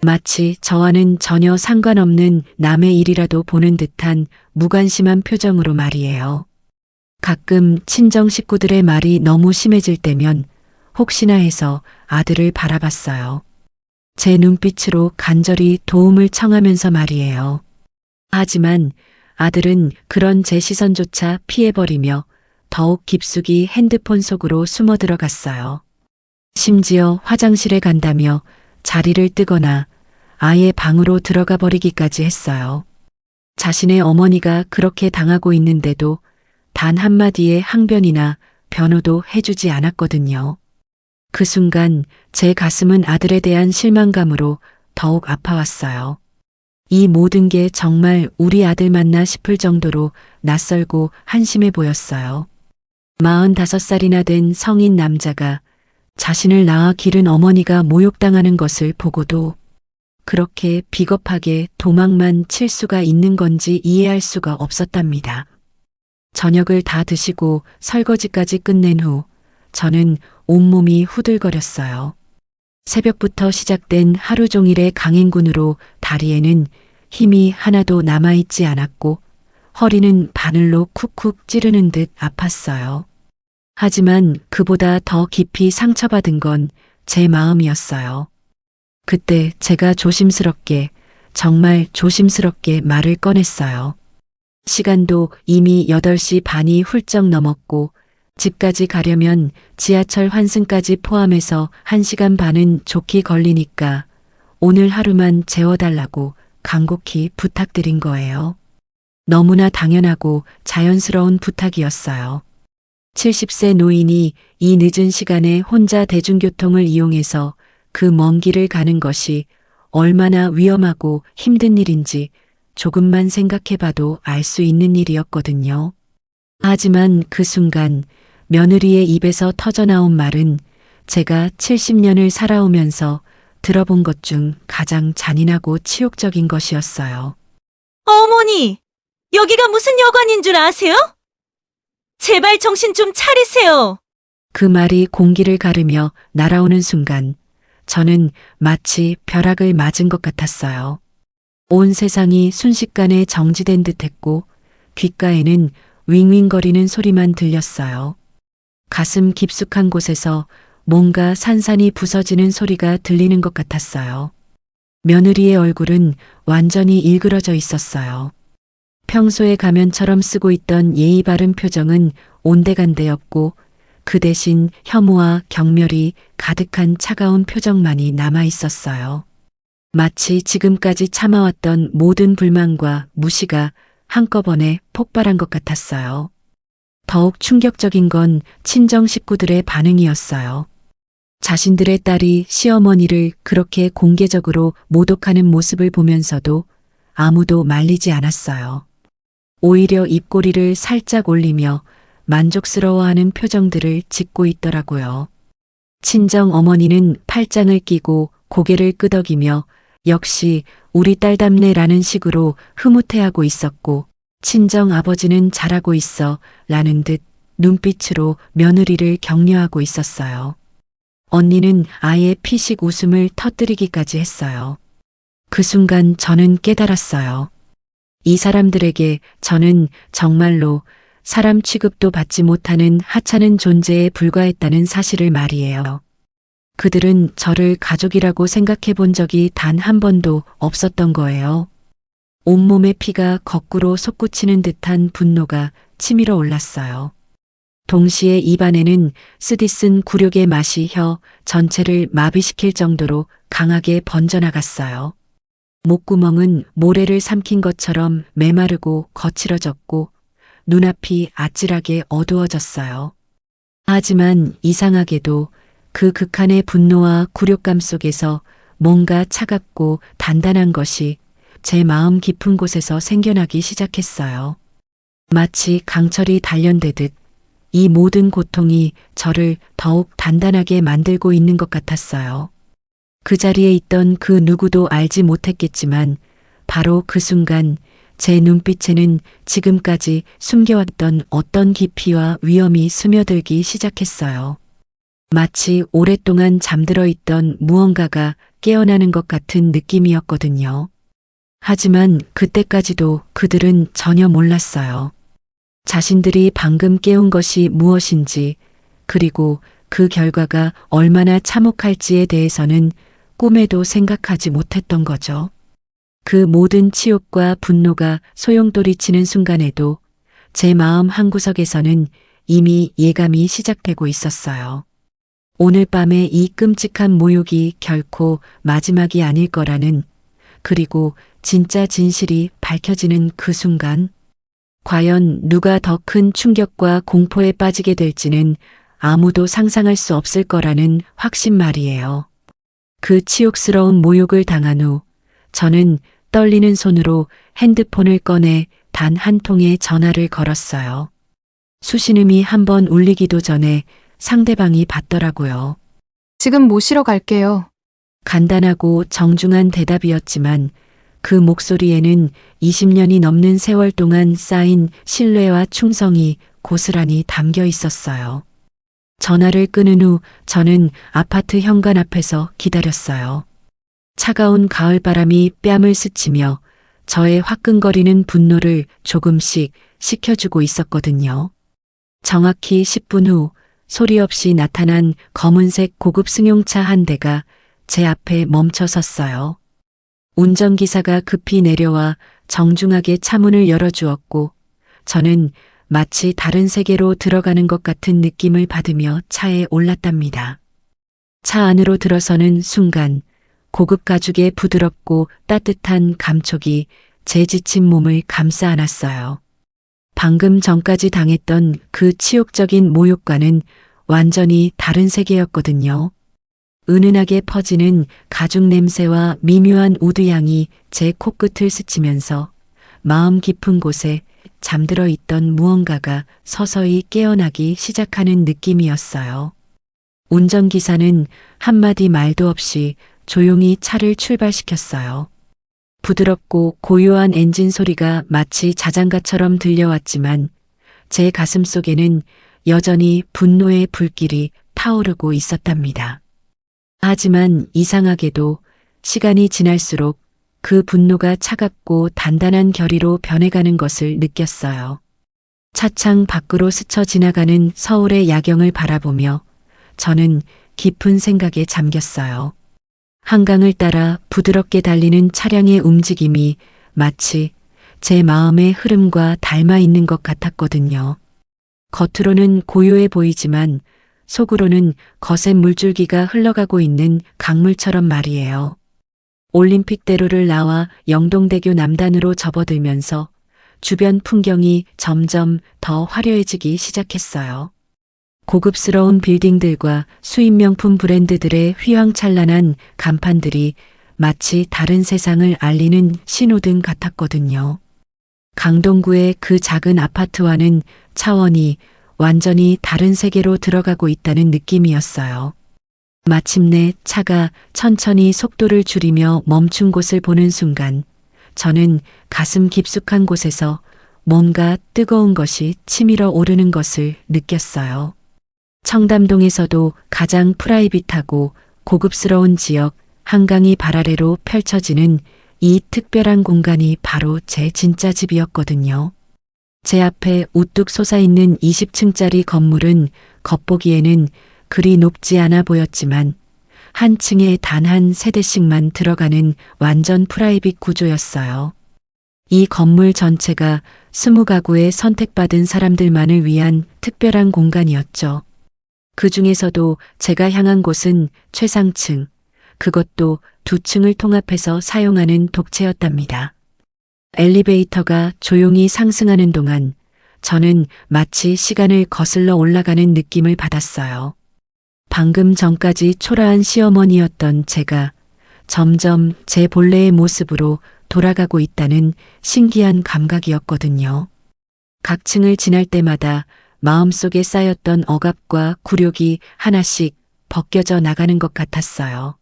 마치 저와는 전혀 상관없는 남의 일이라도 보는 듯한 무관심한 표정으로 말이에요. 가끔 친정 식구들의 말이 너무 심해질 때면 혹시나 해서 아들을 바라봤어요. 제 눈빛으로 간절히 도움을 청하면서 말이에요. 하지만 아들은 그런 제 시선조차 피해버리며 더욱 깊숙이 핸드폰 속으로 숨어 들어갔어요. 심지어 화장실에 간다며 자리를 뜨거나 아예 방으로 들어가 버리기까지 했어요. 자신의 어머니가 그렇게 당하고 있는데도 단 한마디의 항변이나 변호도 해주지 않았거든요. 그 순간 제 가슴은 아들에 대한 실망감으로 더욱 아파왔어요. 이 모든 게 정말 우리 아들 맞나 싶을 정도로 낯설고 한심해 보였어요. 45살이나 된 성인 남자가 자신을 낳아 기른 어머니가 모욕당하는 것을 보고도 그렇게 비겁하게 도망만 칠 수가 있는 건지 이해할 수가 없었답니다. 저녁을 다 드시고 설거지까지 끝낸 후 저는 온몸이 후들거렸어요. 새벽부터 시작된 하루 종일의 강행군으로 다리에는 힘이 하나도 남아있지 않았고 허리는 바늘로 쿡쿡 찌르는 듯 아팠어요. 하지만 그보다 더 깊이 상처받은 건 제 마음이었어요. 그때 제가 조심스럽게, 정말 조심스럽게 말을 꺼냈어요. 시간도 이미 8시 반이 훌쩍 넘었고 집까지 가려면 지하철 환승까지 포함해서 1시간 반은 좋게 걸리니까 오늘 하루만 재워달라고 간곡히 부탁드린 거예요. 너무나 당연하고 자연스러운 부탁이었어요. 70세 노인이 이 늦은 시간에 혼자 대중교통을 이용해서 그 먼 길을 가는 것이 얼마나 위험하고 힘든 일인지 조금만 생각해봐도 알 수 있는 일이었거든요. 하지만 그 순간 며느리의 입에서 터져나온 말은 제가 70년을 살아오면서 들어본 것 중 가장 잔인하고 치욕적인 것이었어요. 어머니, 여기가 무슨 여관인 줄 아세요? 제발 정신 좀 차리세요. 그 말이 공기를 가르며 날아오는 순간 저는 마치 벼락을 맞은 것 같았어요. 온 세상이 순식간에 정지된 듯했고 귓가에는 윙윙거리는 소리만 들렸어요. 가슴 깊숙한 곳에서 뭔가 산산이 부서지는 소리가 들리는 것 같았어요. 며느리의 얼굴은 완전히 일그러져 있었어요. 평소에 가면처럼 쓰고 있던 예의 바른 표정은 온데간데였고 그 대신 혐오와 경멸이 가득한 차가운 표정만이 남아 있었어요. 마치 지금까지 참아왔던 모든 불만과 무시가 한꺼번에 폭발한 것 같았어요. 더욱 충격적인 건 친정 식구들의 반응이었어요. 자신들의 딸이 시어머니를 그렇게 공개적으로 모독하는 모습을 보면서도 아무도 말리지 않았어요. 오히려 입꼬리를 살짝 올리며 만족스러워하는 표정들을 짓고 있더라고요. 친정 어머니는 팔짱을 끼고 고개를 끄덕이며 역시 우리 딸답네라는 식으로 흐뭇해하고 있었고, 친정 아버지는 잘하고 있어 라는 듯 눈빛으로 며느리를 격려하고 있었어요. 언니는 아예 피식 웃음을 터뜨리기까지 했어요. 그 순간 저는 깨달았어요. 이 사람들에게 저는 정말로 사람 취급도 받지 못하는 하찮은 존재에 불과했다는 사실을 말이에요. 그들은 저를 가족이라고 생각해 본 적이 단 한 번도 없었던 거예요. 온몸의 피가 거꾸로 솟구치는 듯한 분노가 치밀어 올랐어요. 동시에 입안에는 쓰디쓴 굴욕의 맛이 혀 전체를 마비시킬 정도로 강하게 번져나갔어요. 목구멍은 모래를 삼킨 것처럼 메마르고 거칠어졌고 눈앞이 아찔하게 어두워졌어요. 하지만 이상하게도 그 극한의 분노와 굴욕감 속에서 뭔가 차갑고 단단한 것이 제 마음 깊은 곳에서 생겨나기 시작했어요. 마치 강철이 단련되듯 이 모든 고통이 저를 더욱 단단하게 만들고 있는 것 같았어요. 그 자리에 있던 그 누구도 알지 못했겠지만 바로 그 순간 제 눈빛에는 지금까지 숨겨왔던 어떤 깊이와 위험이 스며들기 시작했어요. 마치 오랫동안 잠들어 있던 무언가가 깨어나는 것 같은 느낌이었거든요. 하지만 그때까지도 그들은 전혀 몰랐어요. 자신들이 방금 깨운 것이 무엇인지, 그리고 그 결과가 얼마나 참혹할지에 대해서는 꿈에도 생각하지 못했던 거죠. 그 모든 치욕과 분노가 소용돌이치는 순간에도 제 마음 한구석에서는 이미 예감이 시작되고 있었어요. 오늘 밤의 이 끔찍한 모욕이 결코 마지막이 아닐 거라는, 그리고 진짜 진실이 밝혀지는 그 순간, 과연 누가 더 큰 충격과 공포에 빠지게 될지는 아무도 상상할 수 없을 거라는 확신 말이에요. 그 치욕스러운 모욕을 당한 후 저는 떨리는 손으로 핸드폰을 꺼내 단 한 통의 전화를 걸었어요. 수신음이 한번 울리기도 전에 상대방이 받더라고요. 지금 모시러 갈게요. 간단하고 정중한 대답이었지만 그 목소리에는 20년이 넘는 세월 동안 쌓인 신뢰와 충성이 고스란히 담겨 있었어요. 전화를 끊은 후 저는 아파트 현관 앞에서 기다렸어요. 차가운 가을바람이 뺨을 스치며 저의 화끈거리는 분노를 조금씩 식혀주고 있었거든요. 정확히 10분 후 소리 없이 나타난 검은색 고급 승용차 한 대가 제 앞에 멈춰 섰어요. 운전기사가 급히 내려와 정중하게 차문을 열어주었고 저는 마치 다른 세계로 들어가는 것 같은 느낌을 받으며 차에 올랐답니다. 차 안으로 들어서는 순간 고급 가죽의 부드럽고 따뜻한 감촉이 제 지친 몸을 감싸 안았어요. 방금 전까지 당했던 그 치욕적인 모욕과는 완전히 다른 세계였거든요. 은은하게 퍼지는 가죽 냄새와 미묘한 우드향이 제 코끝을 스치면서 마음 깊은 곳에 잠들어 있던 무언가가 서서히 깨어나기 시작하는 느낌이었어요. 운전기사는 한마디 말도 없이 조용히 차를 출발시켰어요. 부드럽고 고요한 엔진 소리가 마치 자장가처럼 들려왔지만 제 가슴 속에는 여전히 분노의 불길이 타오르고 있었답니다. 하지만 이상하게도 시간이 지날수록 그 분노가 차갑고 단단한 결의로 변해가는 것을 느꼈어요. 차창 밖으로 스쳐 지나가는 서울의 야경을 바라보며 저는 깊은 생각에 잠겼어요. 한강을 따라 부드럽게 달리는 차량의 움직임이 마치 제 마음의 흐름과 닮아 있는 것 같았거든요. 겉으로는 고요해 보이지만 속으로는 거센 물줄기가 흘러가고 있는 강물처럼 말이에요. 올림픽대로를 나와 영동대교 남단으로 접어들면서 주변 풍경이 점점 더 화려해지기 시작했어요. 고급스러운 빌딩들과 수입 명품 브랜드들의 휘황찬란한 간판들이 마치 다른 세상을 알리는 신호등 같았거든요. 강동구의 그 작은 아파트와는 차원이 완전히 다른 세계로 들어가고 있다는 느낌이었어요. 마침내 차가 천천히 속도를 줄이며 멈춘 곳을 보는 순간 저는 가슴 깊숙한 곳에서 뭔가 뜨거운 것이 치밀어 오르는 것을 느꼈어요. 청담동에서도 가장 프라이빗하고 고급스러운 지역 한강이 발 아래로 펼쳐지는 이 특별한 공간이 바로 제 진짜 집이었거든요. 제 앞에 우뚝 솟아있는 20층짜리 건물은 겉보기에는 그리 높지 않아 보였지만 한 층에 단 한 세대씩만 들어가는 완전 프라이빗 구조였어요. 이 건물 전체가 20가구의 선택받은 사람들만을 위한 특별한 공간이었죠. 그 중에서도 제가 향한 곳은 최상층, 그것도 2층을 통합해서 사용하는 독채였답니다. 엘리베이터가 조용히 상승하는 동안 저는 마치 시간을 거슬러 올라가는 느낌을 받았어요. 방금 전까지 초라한 시어머니였던 제가 점점 제 본래의 모습으로 돌아가고 있다는 신기한 감각이었거든요. 각 층을 지날 때마다 마음속에 쌓였던 억압과 굴욕이 하나씩 벗겨져 나가는 것 같았어요.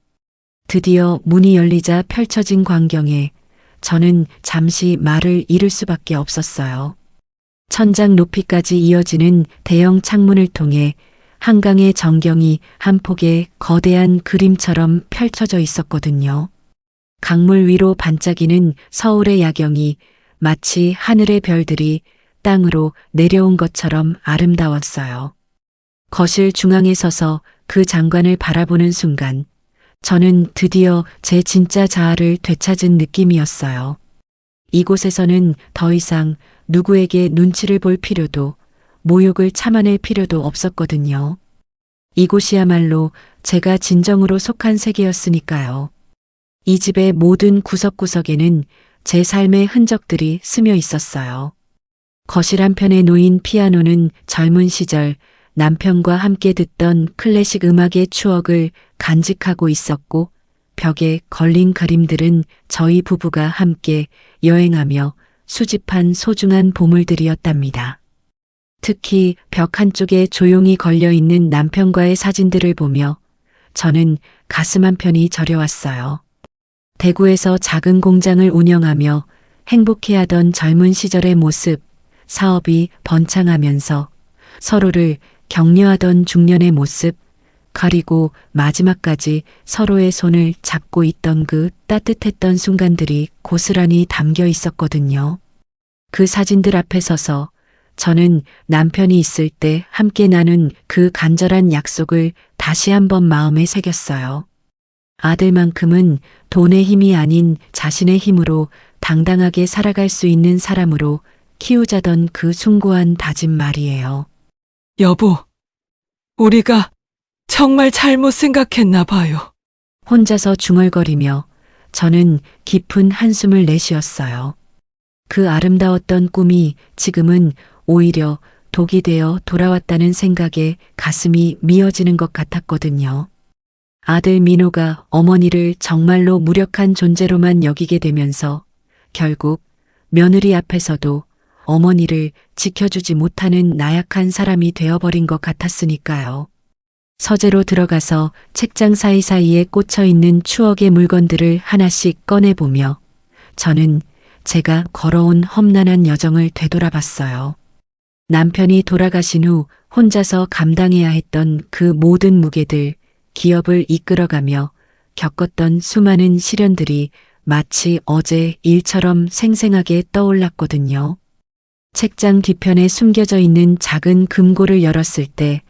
드디어 문이 열리자 펼쳐진 광경에 저는 잠시 말을 잃을 수밖에 없었어요. 천장 높이까지 이어지는 대형 창문을 통해 한강의 전경이 한 폭의 거대한 그림처럼 펼쳐져 있었거든요. 강물 위로 반짝이는 서울의 야경이 마치 하늘의 별들이 땅으로 내려온 것처럼 아름다웠어요. 거실 중앙에 서서 그 장관을 바라보는 순간 저는 드디어 제 진짜 자아를 되찾은 느낌이었어요. 이곳에서는 더 이상 누구에게 눈치를 볼 필요도 모욕을 참아낼 필요도 없었거든요. 이곳이야말로 제가 진정으로 속한 세계였으니까요. 이 집의 모든 구석구석에는 제 삶의 흔적들이 스며 있었어요. 거실 한편에 놓인 피아노는 젊은 시절 남편과 함께 듣던 클래식 음악의 추억을 간직하고 있었고, 벽에 걸린 그림들은 저희 부부가 함께 여행하며 수집한 소중한 보물들이었답니다. 특히 벽 한쪽에 조용히 걸려있는 남편과의 사진들을 보며 저는 가슴 한편이 저려왔어요. 대구에서 작은 공장을 운영하며 행복해하던 젊은 시절의 모습, 사업이 번창하면서 서로를 격려하던 중년의 모습, 그리고 마지막까지 서로의 손을 잡고 있던 그 따뜻했던 순간들이 고스란히 담겨 있었거든요. 그 사진들 앞에 서서 저는 남편이 있을 때 함께 나눈 그 간절한 약속을 다시 한번 마음에 새겼어요. 아들만큼은 돈의 힘이 아닌 자신의 힘으로 당당하게 살아갈 수 있는 사람으로 키우자던 그 숭고한 다짐 말이에요. 여보, 우리가 정말 잘못 생각했나 봐요. 혼자서 중얼거리며 저는 깊은 한숨을 내쉬었어요. 그 아름다웠던 꿈이 지금은 오히려 독이 되어 돌아왔다는 생각에 가슴이 미어지는 것 같았거든요. 아들 민호가 어머니를 정말로 무력한 존재로만 여기게 되면서 결국 며느리 앞에서도 어머니를 지켜주지 못하는 나약한 사람이 되어버린 것 같았으니까요. 서재로 들어가서 책장 사이사이에 꽂혀있는 추억의 물건들을 하나씩 꺼내보며 저는 제가 걸어온 험난한 여정을 되돌아봤어요. 남편이 돌아가신 후 혼자서 감당해야 했던 그 모든 무게들, 기업을 이끌어가며 겪었던 수많은 시련들이 마치 어제 일처럼 생생하게 떠올랐거든요. 책장 뒤편에 숨겨져 있는 작은 금고를 열었을 때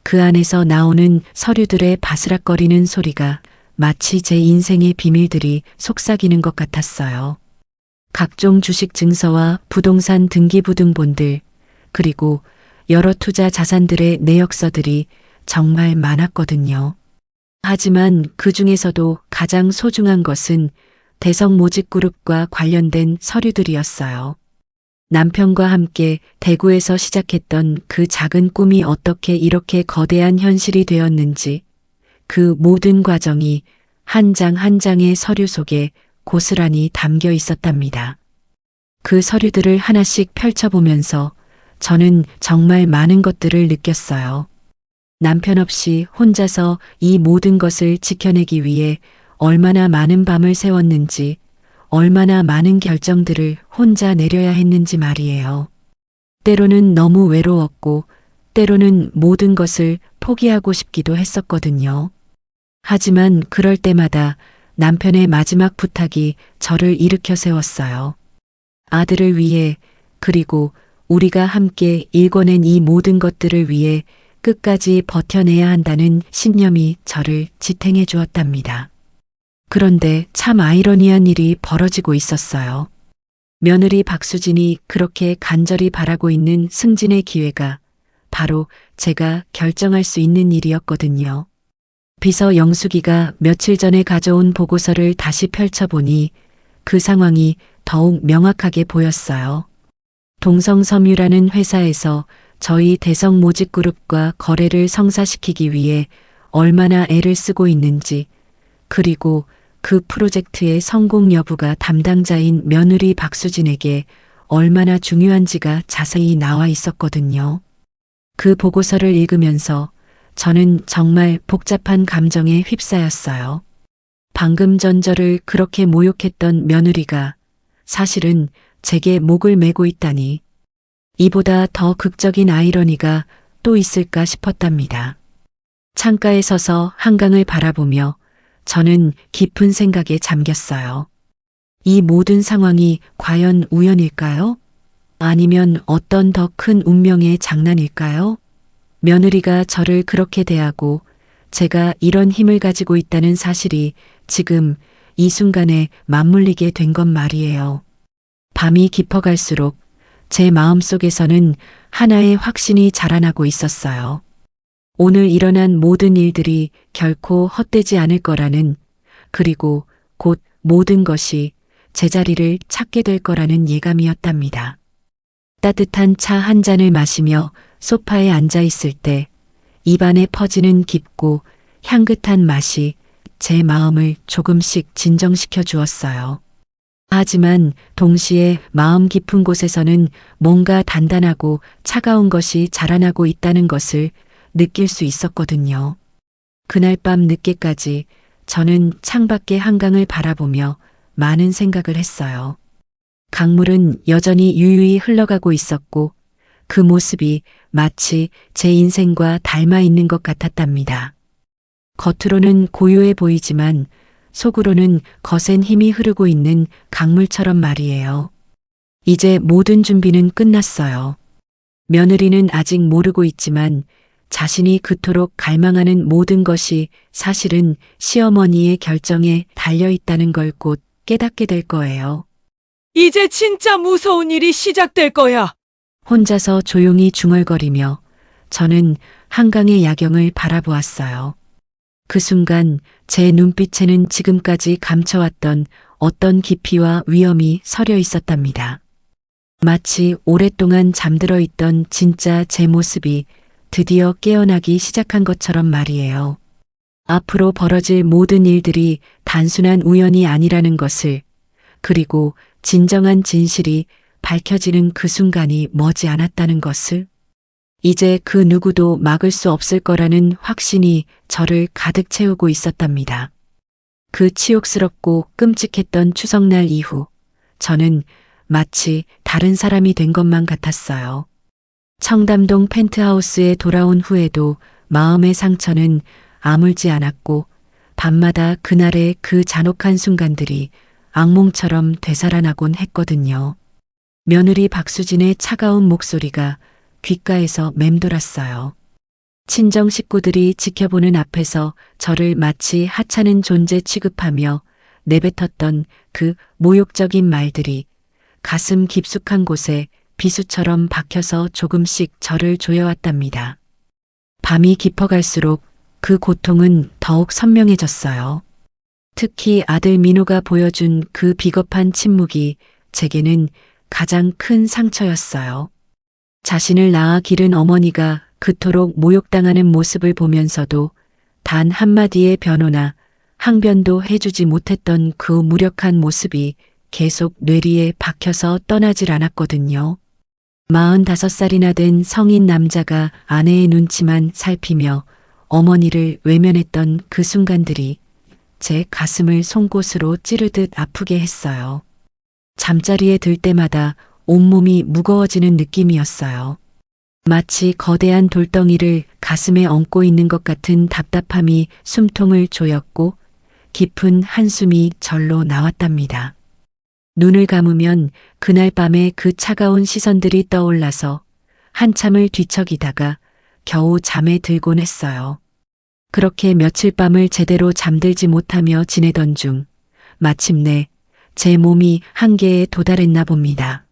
그 안에서 나오는 서류들의 바스락거리는 소리가 마치 제 인생의 비밀들이 속삭이는 것 같았어요. 각종 주식 증서와 부동산 등기부등본들, 그리고 여러 투자 자산들의 내역서들이 정말 많았거든요. 하지만 그 중에서도 가장 소중한 것은 대성 모직그룹과 관련된 서류들이었어요. 남편과 함께 대구에서 시작했던 그 작은 꿈이 어떻게 이렇게 거대한 현실이 되었는지 그 모든 과정이 한 장 한 장의 서류 속에 고스란히 담겨 있었답니다. 그 서류들을 하나씩 펼쳐보면서 저는 정말 많은 것들을 느꼈어요. 남편 없이 혼자서 이 모든 것을 지켜내기 위해 얼마나 많은 밤을 새웠는지, 얼마나 많은 결정들을 혼자 내려야 했는지 말이에요. 때로는 너무 외로웠고, 때로는 모든 것을 포기하고 싶기도 했었거든요. 하지만 그럴 때마다 남편의 마지막 부탁이 저를 일으켜 세웠어요. 아들을 위해, 그리고 우리가 함께 일궈낸 이 모든 것들을 위해 끝까지 버텨내야 한다는 신념이 저를 지탱해 주었답니다. 그런데 참 아이러니한 일이 벌어지고 있었어요. 며느리 박수진이 그렇게 간절히 바라고 있는 승진의 기회가 바로 제가 결정할 수 있는 일이었거든요. 비서 영숙이가 며칠 전에 가져온 보고서를 다시 펼쳐보니 그 상황이 더욱 명확하게 보였어요. 동성섬유라는 회사에서 저희 대성 모직그룹과 거래를 성사시키기 위해 얼마나 애를 쓰고 있는지, 그리고 그 프로젝트의 성공 여부가 담당자인 며느리 박수진에게 얼마나 중요한지가 자세히 나와 있었거든요. 그 보고서를 읽으면서 저는 정말 복잡한 감정에 휩싸였어요. 방금 전 저를 그렇게 모욕했던 며느리가 사실은 제게 목을 메고 있다니, 이보다 더 극적인 아이러니가 또 있을까 싶었답니다. 창가에 서서 한강을 바라보며 저는 깊은 생각에 잠겼어요. 이 모든 상황이 과연 우연일까요? 아니면 어떤 더 큰 운명의 장난일까요? 며느리가 저를 그렇게 대하고 제가 이런 힘을 가지고 있다는 사실이 지금 이 순간에 맞물리게 된 건 말이에요. 밤이 깊어갈수록 제 마음속에서는 하나의 확신이 자라나고 있었어요. 오늘 일어난 모든 일들이 결코 헛되지 않을 거라는, 그리고 곧 모든 것이 제자리를 찾게 될 거라는 예감이었답니다. 따뜻한 차 한 잔을 마시며 소파에 앉아 있을 때 입안에 퍼지는 깊고 향긋한 맛이 제 마음을 조금씩 진정시켜 주었어요. 하지만 동시에 마음 깊은 곳에서는 뭔가 단단하고 차가운 것이 자라나고 있다는 것을 느낄 수 있었거든요. 그날 밤 늦게까지 저는 창밖의 한강을 바라보며 많은 생각을 했어요. 강물은 여전히 유유히 흘러가고 있었고 그 모습이 마치 제 인생과 닮아 있는 것 같았답니다. 겉으로는 고요해 보이지만 속으로는 거센 힘이 흐르고 있는 강물처럼 말이에요. 이제 모든 준비는 끝났어요. 며느리는 아직 모르고 있지만 자신이 그토록 갈망하는 모든 것이 사실은 시어머니의 결정에 달려 있다는 걸 곧 깨닫게 될 거예요. 이제 진짜 무서운 일이 시작될 거야. 혼자서 조용히 중얼거리며 저는 한강의 야경을 바라보았어요. 그 순간 제 눈빛에는 지금까지 감춰왔던 어떤 깊이와 위험이 서려 있었답니다. 마치 오랫동안 잠들어 있던 진짜 제 모습이 드디어 깨어나기 시작한 것처럼 말이에요. 앞으로 벌어질 모든 일들이 단순한 우연이 아니라는 것을, 그리고 진정한 진실이 밝혀지는 그 순간이 머지 않았다는 것을, 이제 그 누구도 막을 수 없을 거라는 확신이 저를 가득 채우고 있었답니다. 그 치욕스럽고 끔찍했던 추석날 이후 저는 마치 다른 사람이 된 것만 같았어요. 청담동 펜트하우스에 돌아온 후에도 마음의 상처는 아물지 않았고 밤마다 그날의 그 잔혹한 순간들이 악몽처럼 되살아나곤 했거든요. 며느리 박수진의 차가운 목소리가 귓가에서 맴돌았어요. 친정 식구들이 지켜보는 앞에서 저를 마치 하찮은 존재 취급하며 내뱉었던 그 모욕적인 말들이 가슴 깊숙한 곳에 비수처럼 박혀서 조금씩 저를 조여왔답니다. 밤이 깊어갈수록 그 고통은 더욱 선명해졌어요. 특히 아들 민호가 보여준 그 비겁한 침묵이 제게는 가장 큰 상처였어요. 자신을 낳아 기른 어머니가 그토록 모욕당하는 모습을 보면서도 단 한마디의 변호나 항변도 해주지 못했던 그 무력한 모습이 계속 뇌리에 박혀서 떠나질 않았거든요. 45살이나 된 성인 남자가 아내의 눈치만 살피며 어머니를 외면했던 그 순간들이 제 가슴을 송곳으로 찌르듯 아프게 했어요. 잠자리에 들 때마다 온몸이 무거워지는 느낌이었어요. 마치 거대한 돌덩이를 가슴에 얹고 있는 것 같은 답답함이 숨통을 조였고 깊은 한숨이 절로 나왔답니다. 눈을 감으면 그날 밤에 그 차가운 시선들이 떠올라서 한참을 뒤척이다가 겨우 잠에 들곤 했어요. 그렇게 며칠 밤을 제대로 잠들지 못하며 지내던 중 마침내 제 몸이 한계에 도달했나 봅니다.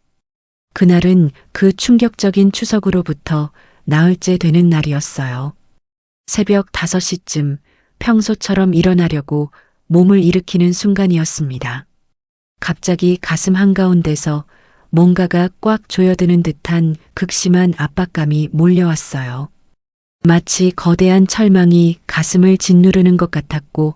그날은 그 충격적인 추석으로부터 나흘째 되는 날이었어요. 새벽 5시쯤 평소처럼 일어나려고 몸을 일으키는 순간이었습니다. 갑자기 가슴 한가운데서 뭔가가 꽉 조여드는 듯한 극심한 압박감이 몰려왔어요. 마치 거대한 철망이 가슴을 짓누르는 것 같았고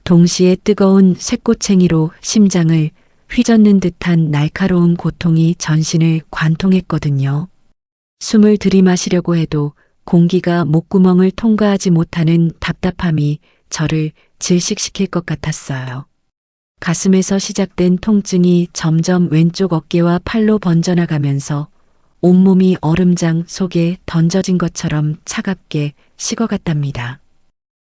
동시에 뜨거운 쇠꼬챙이로 심장을 휘젓는 듯한 날카로운 고통이 전신을 관통했거든요. 숨을 들이마시려고 해도 공기가 목구멍을 통과하지 못하는 답답함이 저를 질식시킬 것 같았어요. 가슴에서 시작된 통증이 점점 왼쪽 어깨와 팔로 번져나가면서 온몸이 얼음장 속에 던져진 것처럼 차갑게 식어갔답니다.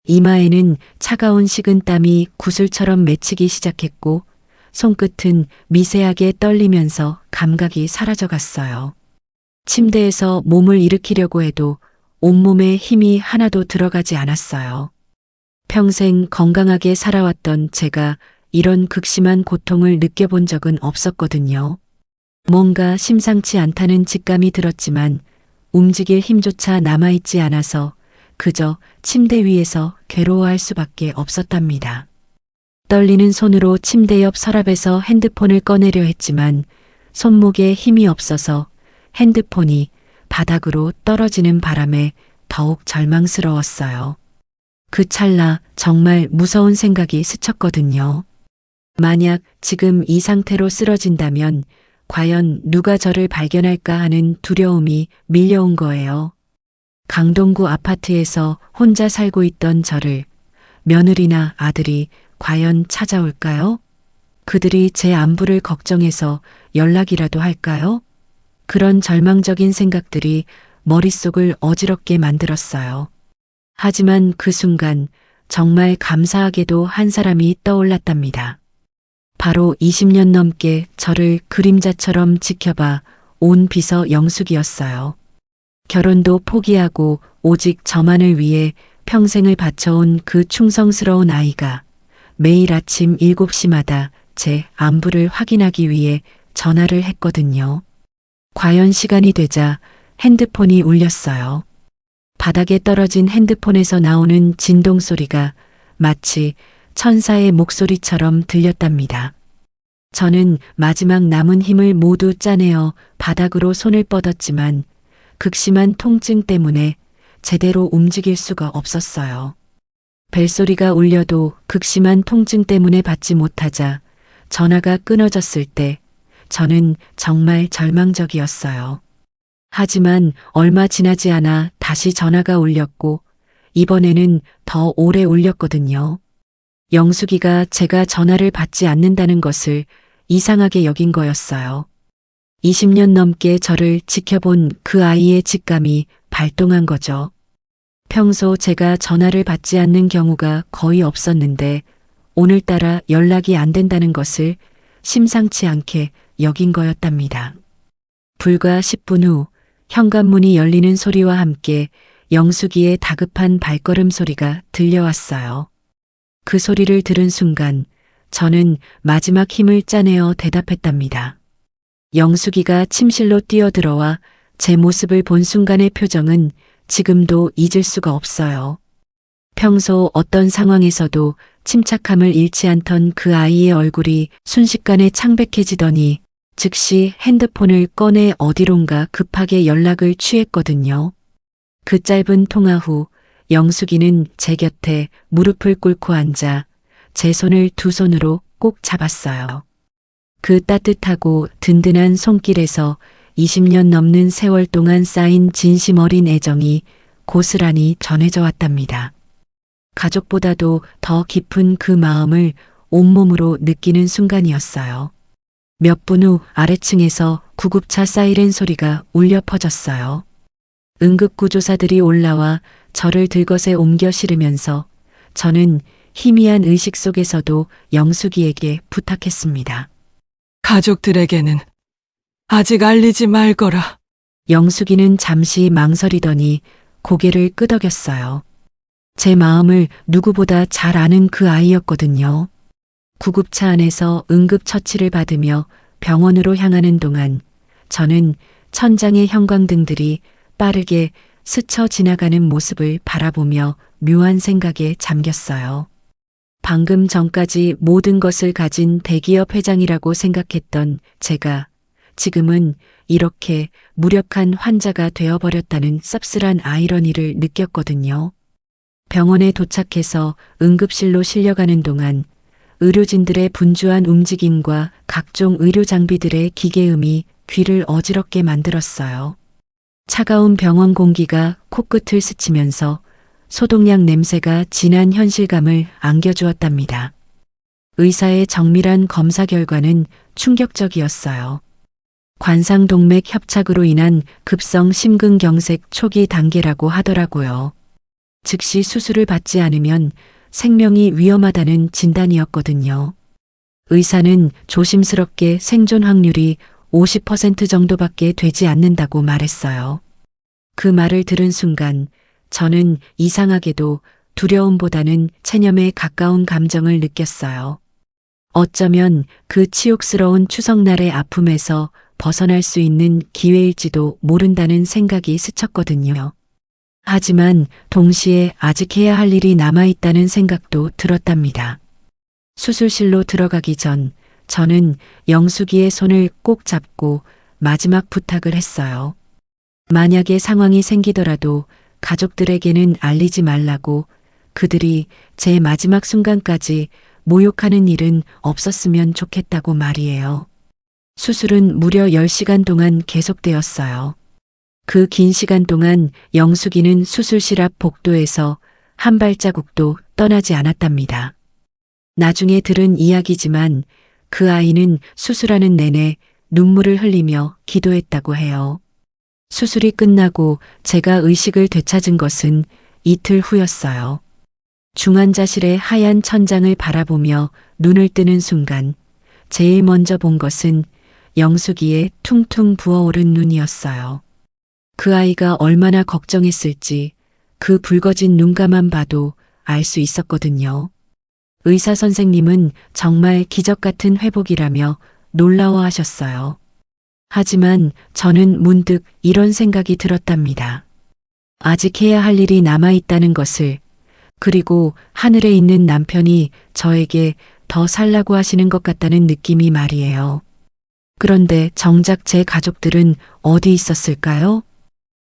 이마에는 차가운 식은땀이 구슬처럼 맺히기 시작했고 손끝은 미세하게 떨리면서 감각이 사라져갔어요. 침대에서 몸을 일으키려고 해도 온몸에 힘이 하나도 들어가지 않았어요. 평생 건강하게 살아왔던 제가 이런 극심한 고통을 느껴본 적은 없었거든요. 뭔가 심상치 않다는 직감이 들었지만 움직일 힘조차 남아있지 않아서 그저 침대 위에서 괴로워할 수밖에 없었답니다. 떨리는 손으로 침대 옆 서랍에서 핸드폰을 꺼내려 했지만 손목에 힘이 없어서 핸드폰이 바닥으로 떨어지는 바람에 더욱 절망스러웠어요. 그 찰나 정말 무서운 생각이 스쳤거든요. 만약 지금 이 상태로 쓰러진다면 과연 누가 저를 발견할까 하는 두려움이 밀려온 거예요. 강동구 아파트에서 혼자 살고 있던 저를 며느리나 아들이 과연 찾아올까요? 그들이 제 안부를 걱정해서 연락이라도 할까요? 그런 절망적인 생각들이 머릿속을 어지럽게 만들었어요. 하지만 그 순간 정말 감사하게도 한 사람이 떠올랐답니다. 바로 20년 넘게 저를 그림자처럼 지켜봐 온 비서 영숙이었어요. 결혼도 포기하고 오직 저만을 위해 평생을 바쳐온 그 충성스러운 아이가 매일 아침 7시마다 제 안부를 확인하기 위해 전화를 했거든요. 과연 시간이 되자 핸드폰이 울렸어요. 바닥에 떨어진 핸드폰에서 나오는 진동 소리가 마치 천사의 목소리처럼 들렸답니다. 저는 마지막 남은 힘을 모두 짜내어 바닥으로 손을 뻗었지만 극심한 통증 때문에 제대로 움직일 수가 없었어요. 벨소리가 울려도 극심한 통증 때문에 받지 못하자 전화가 끊어졌을 때 저는 정말 절망적이었어요. 하지만 얼마 지나지 않아 다시 전화가 울렸고 이번에는 더 오래 울렸거든요. 영숙이가 제가 전화를 받지 않는다는 것을 이상하게 여긴 거였어요. 20년 넘게 저를 지켜본 그 아이의 직감이 발동한 거죠. 평소 제가 전화를 받지 않는 경우가 거의 없었는데 오늘따라 연락이 안 된다는 것을 심상치 않게 여긴 거였답니다. 불과 10분 후 현관문이 열리는 소리와 함께 영숙이의 다급한 발걸음 소리가 들려왔어요. 그 소리를 들은 순간 저는 마지막 힘을 짜내어 대답했답니다. 영숙이가 침실로 뛰어들어와 제 모습을 본 순간의 표정은 지금도 잊을 수가 없어요. 평소 어떤 상황에서도 침착함을 잃지 않던 그 아이의 얼굴이 순식간에 창백해지더니 즉시 핸드폰을 꺼내 어디론가 급하게 연락을 취했거든요. 그 짧은 통화 후 영숙이는 제 곁에 무릎을 꿇고 앉아 제 손을 두 손으로 꼭 잡았어요. 그 따뜻하고 든든한 손길에서 20년 넘는 세월 동안 쌓인 진심 어린 애정이 고스란히 전해져 왔답니다. 가족보다도 더 깊은 그 마음을 온몸으로 느끼는 순간이었어요. 몇 분 후 아래층에서 구급차 사이렌 소리가 울려 퍼졌어요. 응급구조사들이 올라와 저를 들것에 옮겨 실으면서 저는 희미한 의식 속에서도 영숙이에게 부탁했습니다. 가족들에게는 아직 알리지 말거라. 영숙이는 잠시 망설이더니 고개를 끄덕였어요. 제 마음을 누구보다 잘 아는 그 아이였거든요. 구급차 안에서 응급처치를 받으며 병원으로 향하는 동안 저는 천장의 형광등들이 빠르게 스쳐 지나가는 모습을 바라보며 묘한 생각에 잠겼어요. 방금 전까지 모든 것을 가진 대기업 회장이라고 생각했던 제가 지금은 이렇게 무력한 환자가 되어버렸다는 씁쓸한 아이러니를 느꼈거든요. 병원에 도착해서 응급실로 실려가는 동안 의료진들의 분주한 움직임과 각종 의료 장비들의 기계음이 귀를 어지럽게 만들었어요. 차가운 병원 공기가 코끝을 스치면서 소독약 냄새가 진한 현실감을 안겨주었답니다. 의사의 정밀한 검사 결과는 충격적이었어요. 관상동맥 협착으로 인한 급성 심근경색 초기 단계라고 하더라고요. 즉시 수술을 받지 않으면 생명이 위험하다는 진단이었거든요. 의사는 조심스럽게 생존 확률이 50% 정도밖에 되지 않는다고 말했어요. 그 말을 들은 순간 저는 이상하게도 두려움보다는 체념에 가까운 감정을 느꼈어요. 어쩌면 그 치욕스러운 추석날의 아픔에서 벗어날 수 있는 기회일지도 모른다는 생각이 스쳤거든요. 하지만 동시에 아직 해야 할 일이 남아있다는 생각도 들었답니다. 수술실로 들어가기 전 저는 영숙이의 손을 꼭 잡고 마지막 부탁을 했어요. 만약에 상황이 생기더라도 가족들에게는 알리지 말라고, 그들이 제 마지막 순간까지 모욕하는 일은 없었으면 좋겠다고 말이에요. 수술은 무려 10시간 동안 계속되었어요. 그 긴 시간 동안 영숙이는 수술실 앞 복도에서 한 발자국도 떠나지 않았답니다. 나중에 들은 이야기지만 그 아이는 수술하는 내내 눈물을 흘리며 기도했다고 해요. 수술이 끝나고 제가 의식을 되찾은 것은 이틀 후였어요. 중환자실의 하얀 천장을 바라보며 눈을 뜨는 순간 제일 먼저 본 것은 영숙이의 퉁퉁 부어오른 눈이었어요. 그 아이가 얼마나 걱정했을지 그 붉어진 눈가만 봐도 알 수 있었거든요. 의사 선생님은 정말 기적 같은 회복이라며 놀라워하셨어요. 하지만 저는 문득 이런 생각이 들었답니다. 아직 해야 할 일이 남아있다는 것을, 그리고 하늘에 있는 남편이 저에게 더 살라고 하시는 것 같다는 느낌이 말이에요. 그런데 정작 제 가족들은 어디 있었을까요?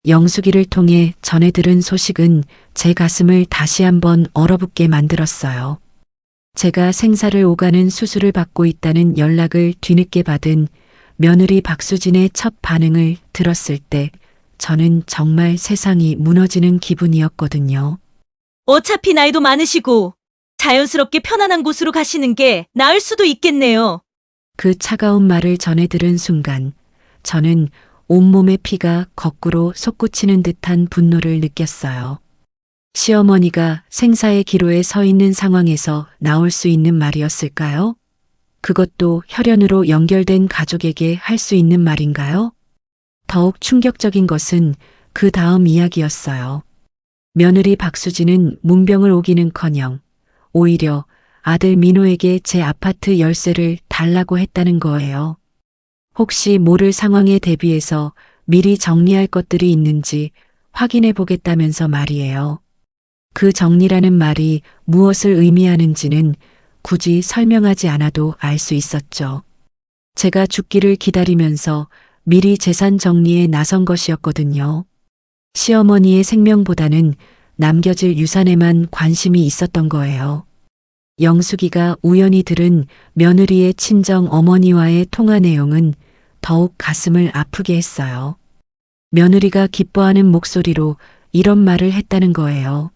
영숙이를 통해 전해 들은 소식은 제 가슴을 다시 한번 얼어붙게 만들었어요. 제가 생사를 오가는 수술을 받고 있다는 연락을 뒤늦게 받은 며느리 박수진의 첫 반응을 들었을 때 저는 정말 세상이 무너지는 기분이었거든요. 어차피 나이도 많으시고 자연스럽게 편안한 곳으로 가시는 게 나을 수도 있겠네요. 그 차가운 말을 전해 들은 순간 저는 온몸의 피가 거꾸로 솟구치는 듯한 분노를 느꼈어요. 시어머니가 생사의 기로에 서 있는 상황에서 나올 수 있는 말이었을까요? 그것도 혈연으로 연결된 가족에게 할 수 있는 말인가요? 더욱 충격적인 것은 그 다음 이야기였어요. 며느리 박수진은 문병을 오기는커녕 오히려 아들 민호에게 제 아파트 열쇠를 달라고 했다는 거예요. 혹시 모를 상황에 대비해서 미리 정리할 것들이 있는지, 확인해 보겠다면서 말이에요. 그 정리라는 말이 무엇을 의미하는지는 굳이 설명하지 않아도 알 수 있었죠. 제가 죽기를 기다리면서 미리 재산 정리에 나선 것이었거든요. 시어머니의 생명보다는 남겨질 유산에만 관심이 있었던 거예요. 영숙이가 우연히 들은 며느리의 친정 어머니와의 통화 내용은 더욱 가슴을 아프게 했어요. 며느리가 기뻐하는 목소리로 이런 말을 했다는 거예요.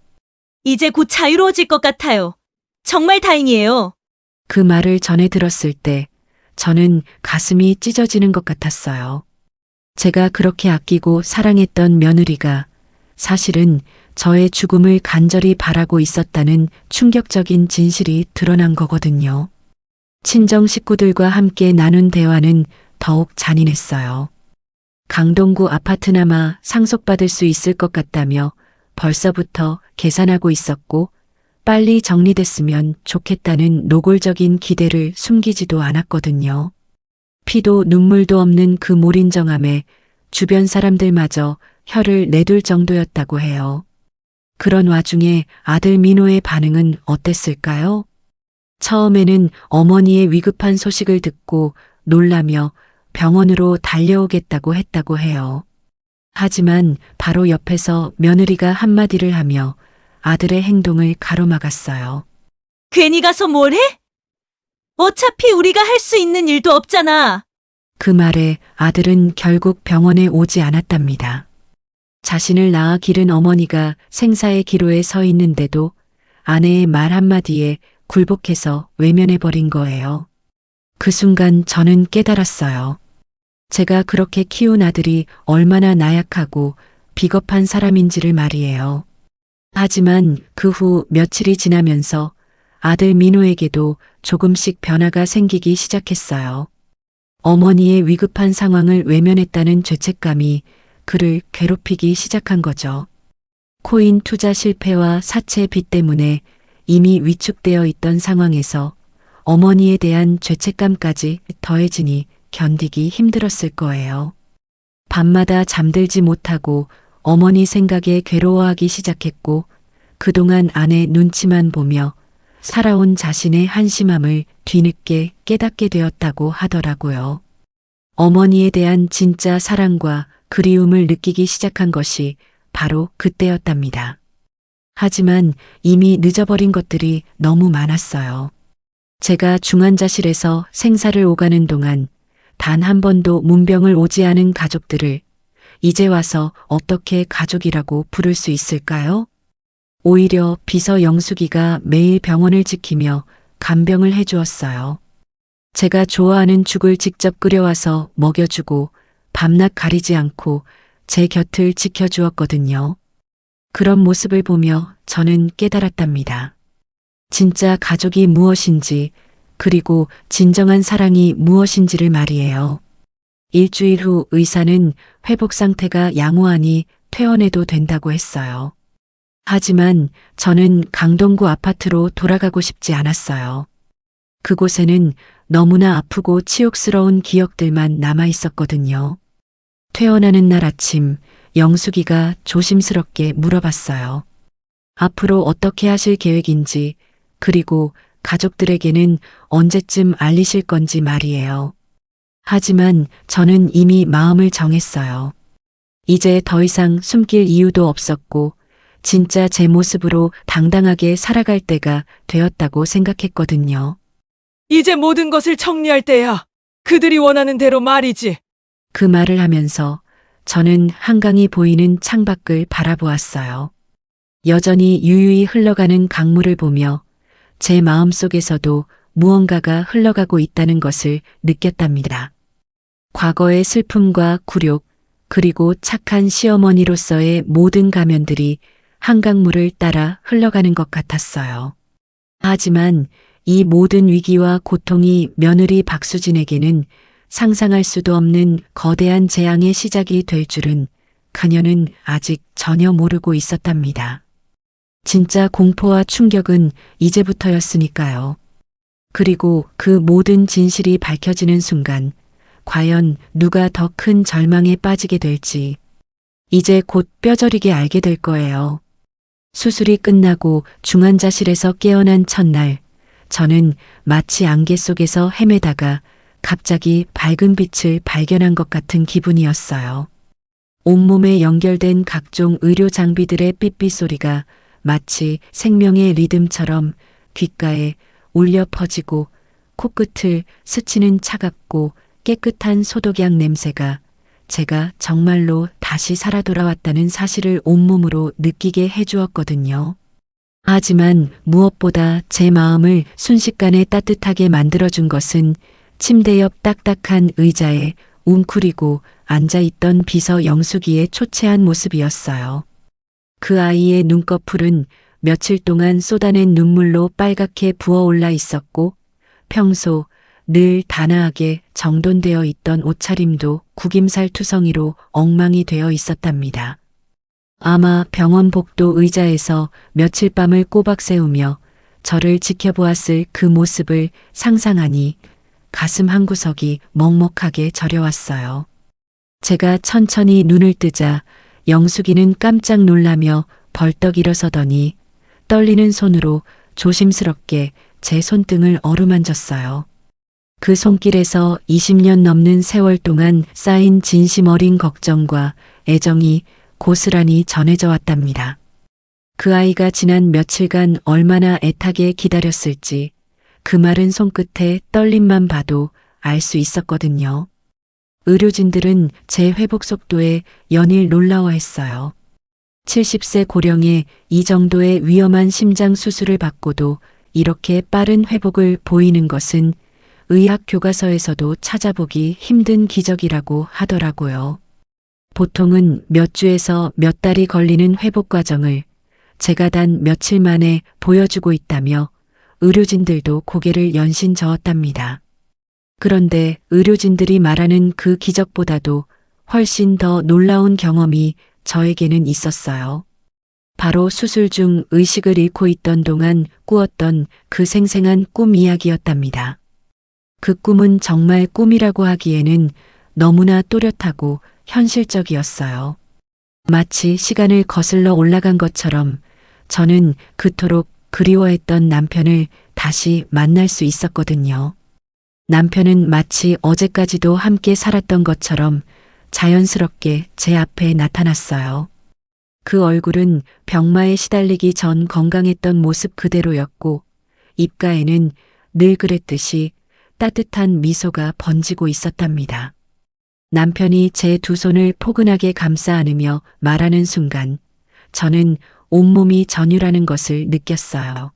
이제 곧 자유로워질 것 같아요. 정말 다행이에요. 그 말을 전해 들었을 때 저는 가슴이 찢어지는 것 같았어요. 제가 그렇게 아끼고 사랑했던 며느리가 사실은 저의 죽음을 간절히 바라고 있었다는 충격적인 진실이 드러난 거거든요. 친정 식구들과 함께 나눈 대화는 더욱 잔인했어요. 강동구 아파트나마 상속받을 수 있을 것 같다며 벌써부터 계산하고 있었고 빨리 정리됐으면 좋겠다는 노골적인 기대를 숨기지도 않았거든요. 피도 눈물도 없는 그 몰인정함에 주변 사람들마저 혀를 내둘 정도였다고 해요. 그런 와중에 아들 민호의 반응은 어땠을까요? 처음에는 어머니의 위급한 소식을 듣고 놀라며 병원으로 달려오겠다고 했다고 해요. 하지만 바로 옆에서 며느리가 한마디를 하며 아들의 행동을 가로막았어요. 괜히 가서 뭘 해? 어차피 우리가 할 수 있는 일도 없잖아. 그 말에 아들은 결국 병원에 오지 않았답니다. 자신을 낳아 기른 어머니가 생사의 기로에 서 있는데도 아내의 말 한마디에 굴복해서 외면해버린 거예요. 그 순간 저는 깨달았어요. 제가 그렇게 키운 아들이 얼마나 나약하고 비겁한 사람인지를 말이에요. 하지만 그 후 며칠이 지나면서 아들 민호에게도 조금씩 변화가 생기기 시작했어요. 어머니의 위급한 상황을 외면했다는 죄책감이 그를 괴롭히기 시작한 거죠. 코인 투자 실패와 사채 빚 때문에 이미 위축되어 있던 상황에서 어머니에 대한 죄책감까지 더해지니 견디기 힘들었을 거예요. 밤마다 잠들지 못하고 어머니 생각에 괴로워하기 시작했고 그동안 아내 눈치만 보며 살아온 자신의 한심함을 뒤늦게 깨닫게 되었다고 하더라고요. 어머니에 대한 진짜 사랑과 그리움을 느끼기 시작한 것이 바로 그때였답니다. 하지만 이미 늦어버린 것들이 너무 많았어요. 제가 중환자실에서 생사를 오가는 동안 단 한 번도 문병을 오지 않은 가족들을 이제 와서 어떻게 가족이라고 부를 수 있을까요? 오히려 비서 영숙이가 매일 병원을 지키며 간병을 해주었어요. 제가 좋아하는 죽을 직접 끓여와서 먹여주고 밤낮 가리지 않고 제 곁을 지켜주었거든요. 그런 모습을 보며 저는 깨달았답니다. 진짜 가족이 무엇인지 그리고 진정한 사랑이 무엇인지를 말이에요. 일주일 후 의사는 회복 상태가 양호하니 퇴원해도 된다고 했어요. 하지만 저는 강동구 아파트로 돌아가고 싶지 않았어요. 그곳에는 너무나 아프고 치욕스러운 기억들만 남아 있었거든요. 퇴원하는 날 아침 영숙이가 조심스럽게 물어봤어요. 앞으로 어떻게 하실 계획인지 그리고 가족들에게는 언제쯤 알리실 건지 말이에요. 하지만 저는 이미 마음을 정했어요. 이제 더 이상 숨길 이유도 없었고 진짜 제 모습으로 당당하게 살아갈 때가 되었다고 생각했거든요. 이제 모든 것을 정리할 때야. 그들이 원하는 대로 말이지. 그 말을 하면서 저는 한강이 보이는 창밖을 바라보았어요. 여전히 유유히 흘러가는 강물을 보며 제 마음속에서도 무언가가 흘러가고 있다는 것을 느꼈답니다. 과거의 슬픔과 굴욕, 그리고 착한 시어머니로서의 모든 가면들이 한강물을 따라 흘러가는 것 같았어요. 하지만 이 모든 위기와 고통이 며느리 박수진에게는 상상할 수도 없는 거대한 재앙의 시작이 될 줄은 그녀는 아직 전혀 모르고 있었답니다. 진짜 공포와 충격은 이제부터였으니까요. 그리고 그 모든 진실이 밝혀지는 순간 과연 누가 더 큰 절망에 빠지게 될지 이제 곧 뼈저리게 알게 될 거예요. 수술이 끝나고 중환자실에서 깨어난 첫날, 저는 마치 안개 속에서 헤매다가 갑자기 밝은 빛을 발견한 것 같은 기분이었어요. 온몸에 연결된 각종 의료 장비들의 삐삐 소리가 마치 생명의 리듬처럼 귓가에 울려 퍼지고 코끝을 스치는 차갑고 깨끗한 소독약 냄새가 제가 정말로 다시 살아 돌아왔다는 사실을 온몸으로 느끼게 해주었거든요. 하지만 무엇보다 제 마음을 순식간에 따뜻하게 만들어준 것은 침대 옆 딱딱한 의자에 웅크리고 앉아있던 비서 영숙이의 초췌한 모습이었어요. 그 아이의 눈꺼풀은 며칠 동안 쏟아낸 눈물로 빨갛게 부어올라 있었고 평소 늘 단아하게 정돈되어 있던 옷차림도 구김살 투성이로 엉망이 되어 있었답니다. 아마 병원 복도 의자에서 며칠 밤을 꼬박 세우며 저를 지켜보았을 그 모습을 상상하니 가슴 한구석이 먹먹하게 저려왔어요. 제가 천천히 눈을 뜨자 영숙이는 깜짝 놀라며 벌떡 일어서더니 떨리는 손으로 조심스럽게 제 손등을 어루만졌어요. 그 손길에서 20년 넘는 세월 동안 쌓인 진심 어린 걱정과 애정이 고스란히 전해져 왔답니다. 그 아이가 지난 며칠간 얼마나 애타게 기다렸을지 그 마른 손끝에 떨림만 봐도 알 수 있었거든요. 의료진들은 제 회복 속도에 연일 놀라워했어요. 70세 고령에 이 정도의 위험한 심장 수술을 받고도 이렇게 빠른 회복을 보이는 것은 의학 교과서에서도 찾아보기 힘든 기적이라고 하더라고요. 보통은 몇 주에서 몇 달이 걸리는 회복 과정을 제가 단 며칠 만에 보여주고 있다며 의료진들도 고개를 연신 저었답니다. 그런데 의료진들이 말하는 그 기적보다도 훨씬 더 놀라운 경험이 저에게는 있었어요. 바로 수술 중 의식을 잃고 있던 동안 꾸었던 그 생생한 꿈 이야기였답니다. 그 꿈은 정말 꿈이라고 하기에는 너무나 또렷하고 현실적이었어요. 마치 시간을 거슬러 올라간 것처럼 저는 그토록 그리워했던 남편을 다시 만날 수 있었거든요. 남편은 마치 어제까지도 함께 살았던 것처럼 자연스럽게 제 앞에 나타났어요. 그 얼굴은 병마에 시달리기 전 건강했던 모습 그대로였고 입가에는 늘 그랬듯이 따뜻한 미소가 번지고 있었답니다. 남편이 제 두 손을 포근하게 감싸 안으며 말하는 순간 저는 온몸이 전율하는 것을 느꼈어요.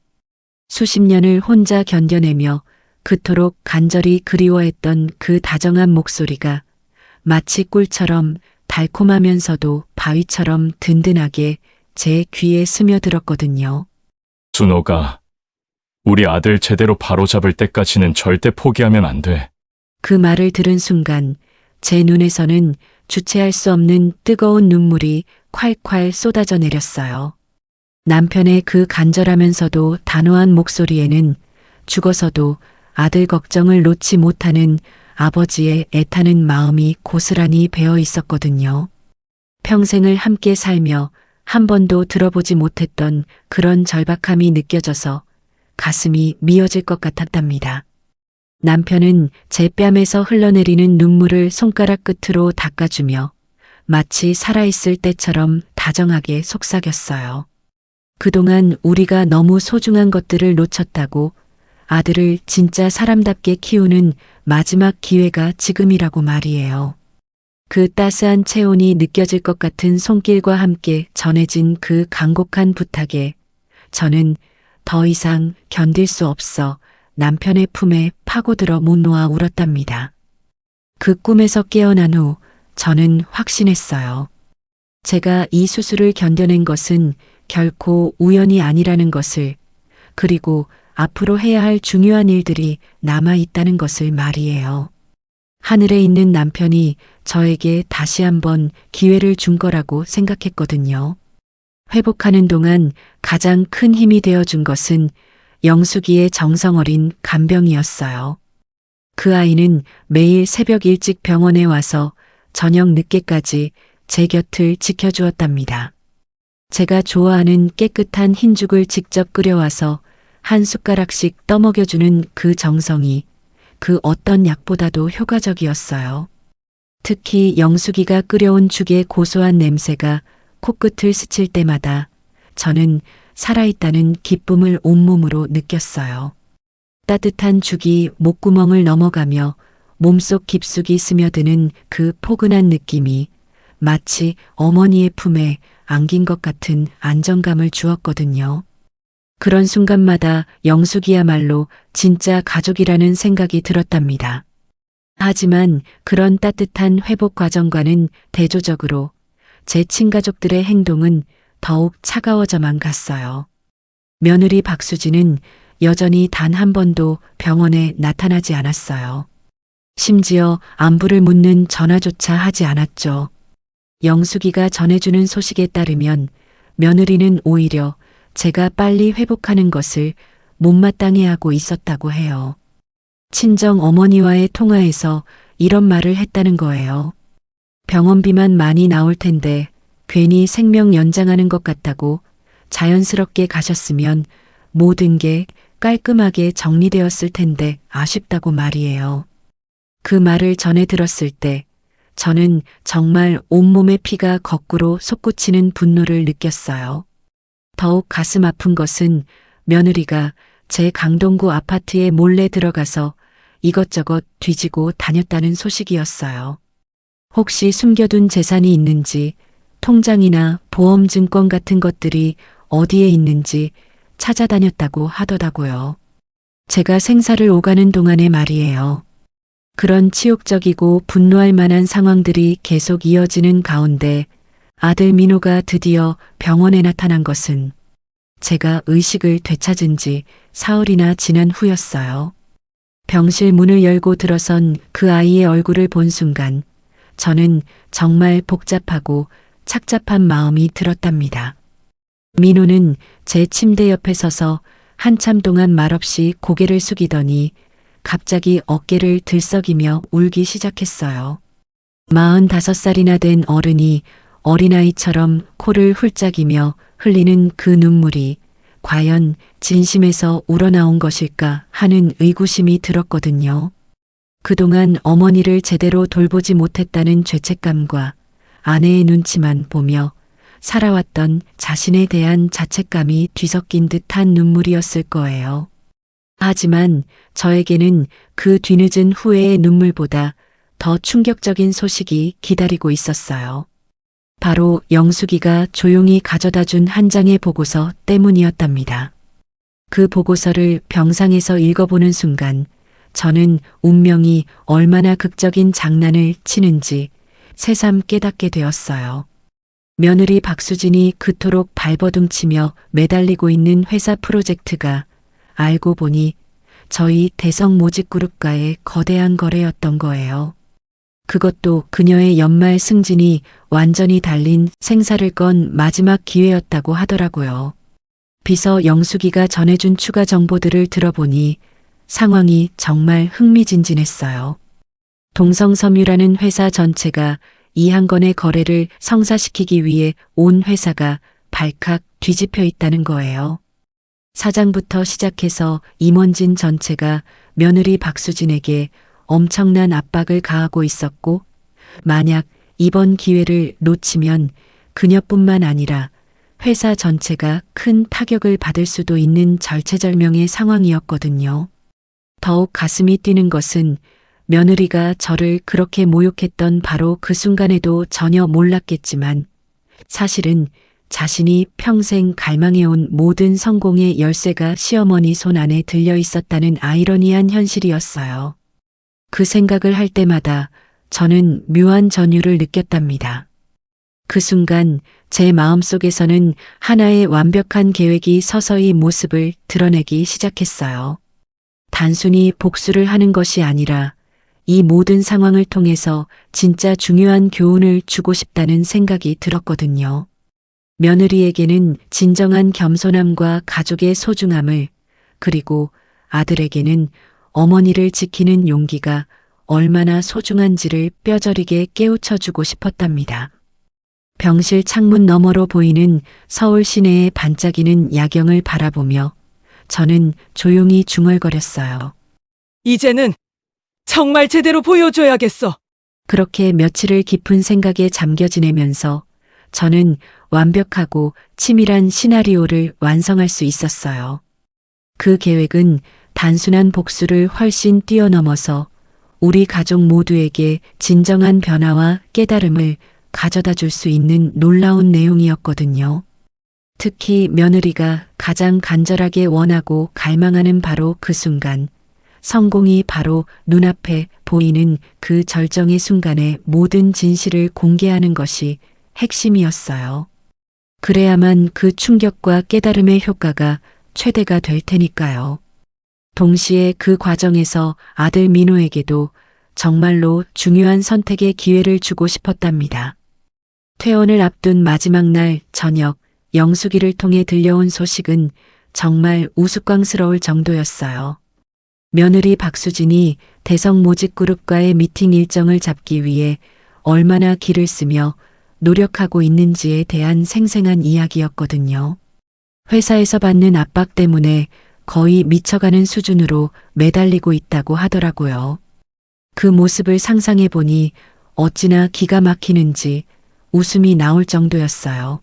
수십 년을 혼자 견뎌내며 그토록 간절히 그리워했던 그 다정한 목소리가 마치 꿀처럼 달콤하면서도 바위처럼 든든하게 제 귀에 스며들었거든요. 준호가 우리 아들 제대로 바로잡을 때까지는 절대 포기하면 안 돼. 그 말을 들은 순간 제 눈에서는 주체할 수 없는 뜨거운 눈물이 콸콸 쏟아져 내렸어요. 남편의 그 간절하면서도 단호한 목소리에는 죽어서도 아들 걱정을 놓지 못하는 아버지의 애타는 마음이 고스란히 배어 있었거든요. 평생을 함께 살며 한 번도 들어보지 못했던 그런 절박함이 느껴져서 가슴이 미어질 것 같았답니다. 남편은 제 뺨에서 흘러내리는 눈물을 손가락 끝으로 닦아주며 마치 살아있을 때처럼 다정하게 속삭였어요. 그동안 우리가 너무 소중한 것들을 놓쳤다고 아들을 진짜 사람답게 키우는 마지막 기회가 지금이라고 말이에요. 그 따스한 체온이 느껴질 것 같은 손길과 함께 전해진 그 간곡한 부탁에 저는 더 이상 견딜 수 없어 남편의 품에 파고들어 못 놓아 울었답니다. 그 꿈에서 깨어난 후 저는 확신했어요. 제가 이 수술을 견뎌낸 것은 결코 우연이 아니라는 것을, 그리고 앞으로 해야 할 중요한 일들이 남아 있다는 것을 말이에요. 하늘에 있는 남편이 저에게 다시 한번 기회를 준 거라고 생각했거든요. 회복하는 동안 가장 큰 힘이 되어준 것은 영숙이의 정성 어린 간병이었어요. 그 아이는 매일 새벽 일찍 병원에 와서 저녁 늦게까지 제 곁을 지켜주었답니다. 제가 좋아하는 깨끗한 흰죽을 직접 끓여와서 한 숟가락씩 떠먹여주는 그 정성이 그 어떤 약보다도 효과적이었어요. 특히 영숙이가 끓여온 죽의 고소한 냄새가 코끝을 스칠 때마다 저는 살아있다는 기쁨을 온몸으로 느꼈어요. 따뜻한 죽이 목구멍을 넘어가며 몸속 깊숙이 스며드는 그 포근한 느낌이 마치 어머니의 품에 안긴 것 같은 안정감을 주었거든요. 그런 순간마다 영숙이야말로 진짜 가족이라는 생각이 들었답니다. 하지만 그런 따뜻한 회복 과정과는 대조적으로 제 친가족들의 행동은 더욱 차가워져만 갔어요. 며느리 박수진은 여전히 단 한 번도 병원에 나타나지 않았어요. 심지어 안부를 묻는 전화조차 하지 않았죠. 영숙이가 전해주는 소식에 따르면 며느리는 오히려 제가 빨리 회복하는 것을 못마땅해 하고 있었다고 해요. 친정 어머니와의 통화에서 이런 말을 했다는 거예요. 병원비만 많이 나올 텐데 괜히 생명 연장하는 것 같다고 자연스럽게 가셨으면 모든 게 깔끔하게 정리되었을 텐데 아쉽다고 말이에요. 그 말을 전해 들었을 때 저는 정말 온몸의 피가 거꾸로 솟구치는 분노를 느꼈어요. 더욱 가슴 아픈 것은 며느리가 제 강동구 아파트에 몰래 들어가서 이것저것 뒤지고 다녔다는 소식이었어요. 혹시 숨겨둔 재산이 있는지, 통장이나 보험증권 같은 것들이 어디에 있는지 찾아다녔다고 하더라고요. 제가 생사를 오가는 동안의 말이에요. 그런 치욕적이고 분노할 만한 상황들이 계속 이어지는 가운데 아들 민호가 드디어 병원에 나타난 것은 제가 의식을 되찾은 지 사흘이나 지난 후였어요. 병실 문을 열고 들어선 그 아이의 얼굴을 본 순간 저는 정말 복잡하고 착잡한 마음이 들었답니다. 민호는 제 침대 옆에 서서 한참 동안 말없이 고개를 숙이더니 갑자기 어깨를 들썩이며 울기 시작했어요. 45살이나 된 어른이 어린아이처럼 코를 훌쩍이며 흘리는 그 눈물이 과연 진심에서 우러나온 것일까 하는 의구심이 들었거든요. 그동안 어머니를 제대로 돌보지 못했다는 죄책감과 아내의 눈치만 보며 살아왔던 자신에 대한 자책감이 뒤섞인 듯한 눈물이었을 거예요. 하지만 저에게는 그 뒤늦은 후회의 눈물보다 더 충격적인 소식이 기다리고 있었어요. 바로 영숙이가 조용히 가져다 준 한 장의 보고서 때문이었답니다. 그 보고서를 병상에서 읽어보는 순간 저는 운명이 얼마나 극적인 장난을 치는지 새삼 깨닫게 되었어요. 며느리 박수진이 그토록 발버둥치며 매달리고 있는 회사 프로젝트가 알고 보니 저희 대성모직그룹과의 거대한 거래였던 거예요. 그것도 그녀의 연말 승진이 완전히 달린 생사를 건 마지막 기회였다고 하더라고요. 비서 영숙이가 전해준 추가 정보들을 들어보니 상황이 정말 흥미진진했어요. 동성섬유라는 회사 전체가 이 한 건의 거래를 성사시키기 위해 온 회사가 발칵 뒤집혀 있다는 거예요. 사장부터 시작해서 임원진 전체가 며느리 박수진에게 엄청난 압박을 가하고 있었고, 만약 이번 기회를 놓치면 그녀뿐만 아니라 회사 전체가 큰 타격을 받을 수도 있는 절체절명의 상황이었거든요. 더욱 가슴이 뛰는 것은 며느리가 저를 그렇게 모욕했던 바로 그 순간에도 전혀 몰랐겠지만 사실은 자신이 평생 갈망해온 모든 성공의 열쇠가 시어머니 손 안에 들려 있었다는 아이러니한 현실이었어요. 그 생각을 할 때마다 저는 묘한 전율을 느꼈답니다. 그 순간 제 마음속에서는 하나의 완벽한 계획이 서서히 모습을 드러내기 시작했어요. 단순히 복수를 하는 것이 아니라 이 모든 상황을 통해서 진짜 중요한 교훈을 주고 싶다는 생각이 들었거든요. 며느리에게는 진정한 겸손함과 가족의 소중함을, 그리고 아들에게는 어머니를 지키는 용기가 얼마나 소중한지를 뼈저리게 깨우쳐 주고 싶었답니다. 병실 창문 너머로 보이는 서울 시내의 반짝이는 야경을 바라보며 저는 조용히 중얼거렸어요. 이제는 정말 제대로 보여줘야겠어. 그렇게 며칠을 깊은 생각에 잠겨 지내면서 저는 완벽하고 치밀한 시나리오를 완성할 수 있었어요. 그 계획은 단순한 복수를 훨씬 뛰어넘어서 우리 가족 모두에게 진정한 변화와 깨달음을 가져다 줄 수 있는 놀라운 내용이었거든요. 특히 며느리가 가장 간절하게 원하고 갈망하는 바로 그 순간, 성공이 바로 눈앞에 보이는 그 절정의 순간에 모든 진실을 공개하는 것이 핵심이었어요. 그래야만 그 충격과 깨달음의 효과가 최대가 될 테니까요. 동시에 그 과정에서 아들 민호에게도 정말로 중요한 선택의 기회를 주고 싶었답니다. 퇴원을 앞둔 마지막 날 저녁, 영숙이를 통해 들려온 소식은 정말 우스꽝스러울 정도였어요. 며느리 박수진이 대성 모직그룹과의 미팅 일정을 잡기 위해 얼마나 기를 쓰며 노력하고 있는지에 대한 생생한 이야기였거든요. 회사에서 받는 압박 때문에 거의 미쳐가는 수준으로 매달리고 있다고 하더라고요. 그 모습을 상상해 보니 어찌나 기가 막히는지 웃음이 나올 정도였어요.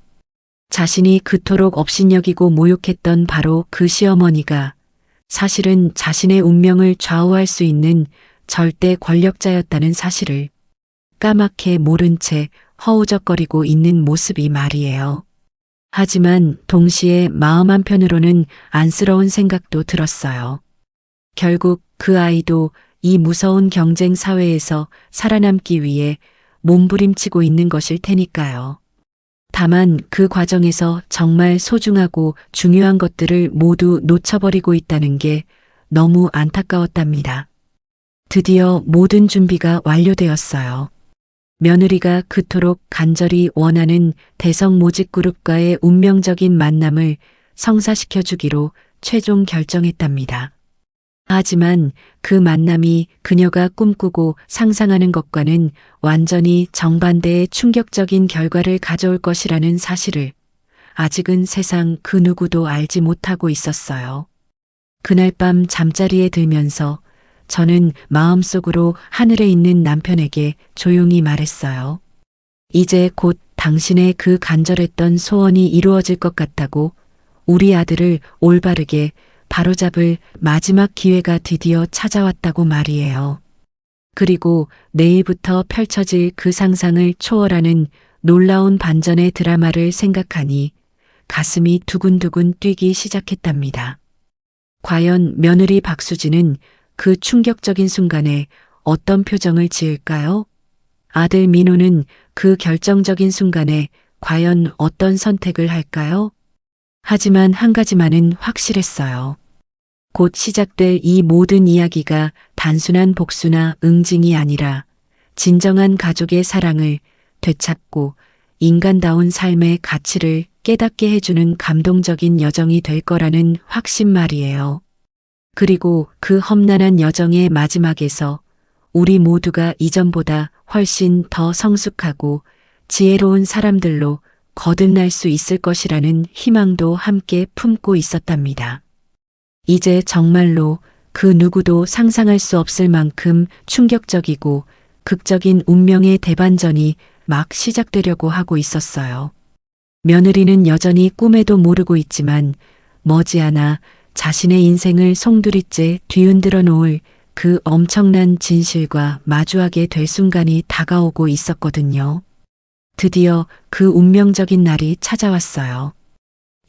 자신이 그토록 업신여기고 모욕했던 바로 그 시어머니가 사실은 자신의 운명을 좌우할 수 있는 절대 권력자였다는 사실을 까맣게 모른 채 허우적거리고 있는 모습이 말이에요. 하지만 동시에 마음 한편으로는 안쓰러운 생각도 들었어요. 결국 그 아이도 이 무서운 경쟁 사회에서 살아남기 위해 몸부림치고 있는 것일 테니까요. 다만 그 과정에서 정말 소중하고 중요한 것들을 모두 놓쳐버리고 있다는 게 너무 안타까웠답니다. 드디어 모든 준비가 완료되었어요. 며느리가 그토록 간절히 원하는 대성 모직그룹과의 운명적인 만남을 성사시켜주기로 최종 결정했답니다. 하지만 그 만남이 그녀가 꿈꾸고 상상하는 것과는 완전히 정반대의 충격적인 결과를 가져올 것이라는 사실을 아직은 세상 그 누구도 알지 못하고 있었어요. 그날 밤 잠자리에 들면서 저는 마음속으로 하늘에 있는 남편에게 조용히 말했어요. 이제 곧 당신의 그 간절했던 소원이 이루어질 것 같다고, 우리 아들을 올바르게 바로잡을 마지막 기회가 드디어 찾아왔다고 말이에요. 그리고 내일부터 펼쳐질 그 상상을 초월하는 놀라운 반전의 드라마를 생각하니 가슴이 두근두근 뛰기 시작했답니다. 과연 며느리 박수진은 그 충격적인 순간에 어떤 표정을 지을까요? 아들 민호는 그 결정적인 순간에 과연 어떤 선택을 할까요? 하지만 한 가지만은 확실했어요. 곧 시작될 이 모든 이야기가 단순한 복수나 응징이 아니라 진정한 가족의 사랑을 되찾고 인간다운 삶의 가치를 깨닫게 해주는 감동적인 여정이 될 거라는 확신 말이에요. 그리고 그 험난한 여정의 마지막에서 우리 모두가 이전보다 훨씬 더 성숙하고 지혜로운 사람들로 거듭날 수 있을 것이라는 희망도 함께 품고 있었답니다. 이제 정말로 그 누구도 상상할 수 없을 만큼 충격적이고 극적인 운명의 대반전이 막 시작되려고 하고 있었어요. 며느리는 여전히 꿈에도 모르고 있지만 머지않아 자신의 인생을 송두리째 뒤흔들어 놓을 그 엄청난 진실과 마주하게 될 순간이 다가오고 있었거든요. 드디어 그 운명적인 날이 찾아왔어요.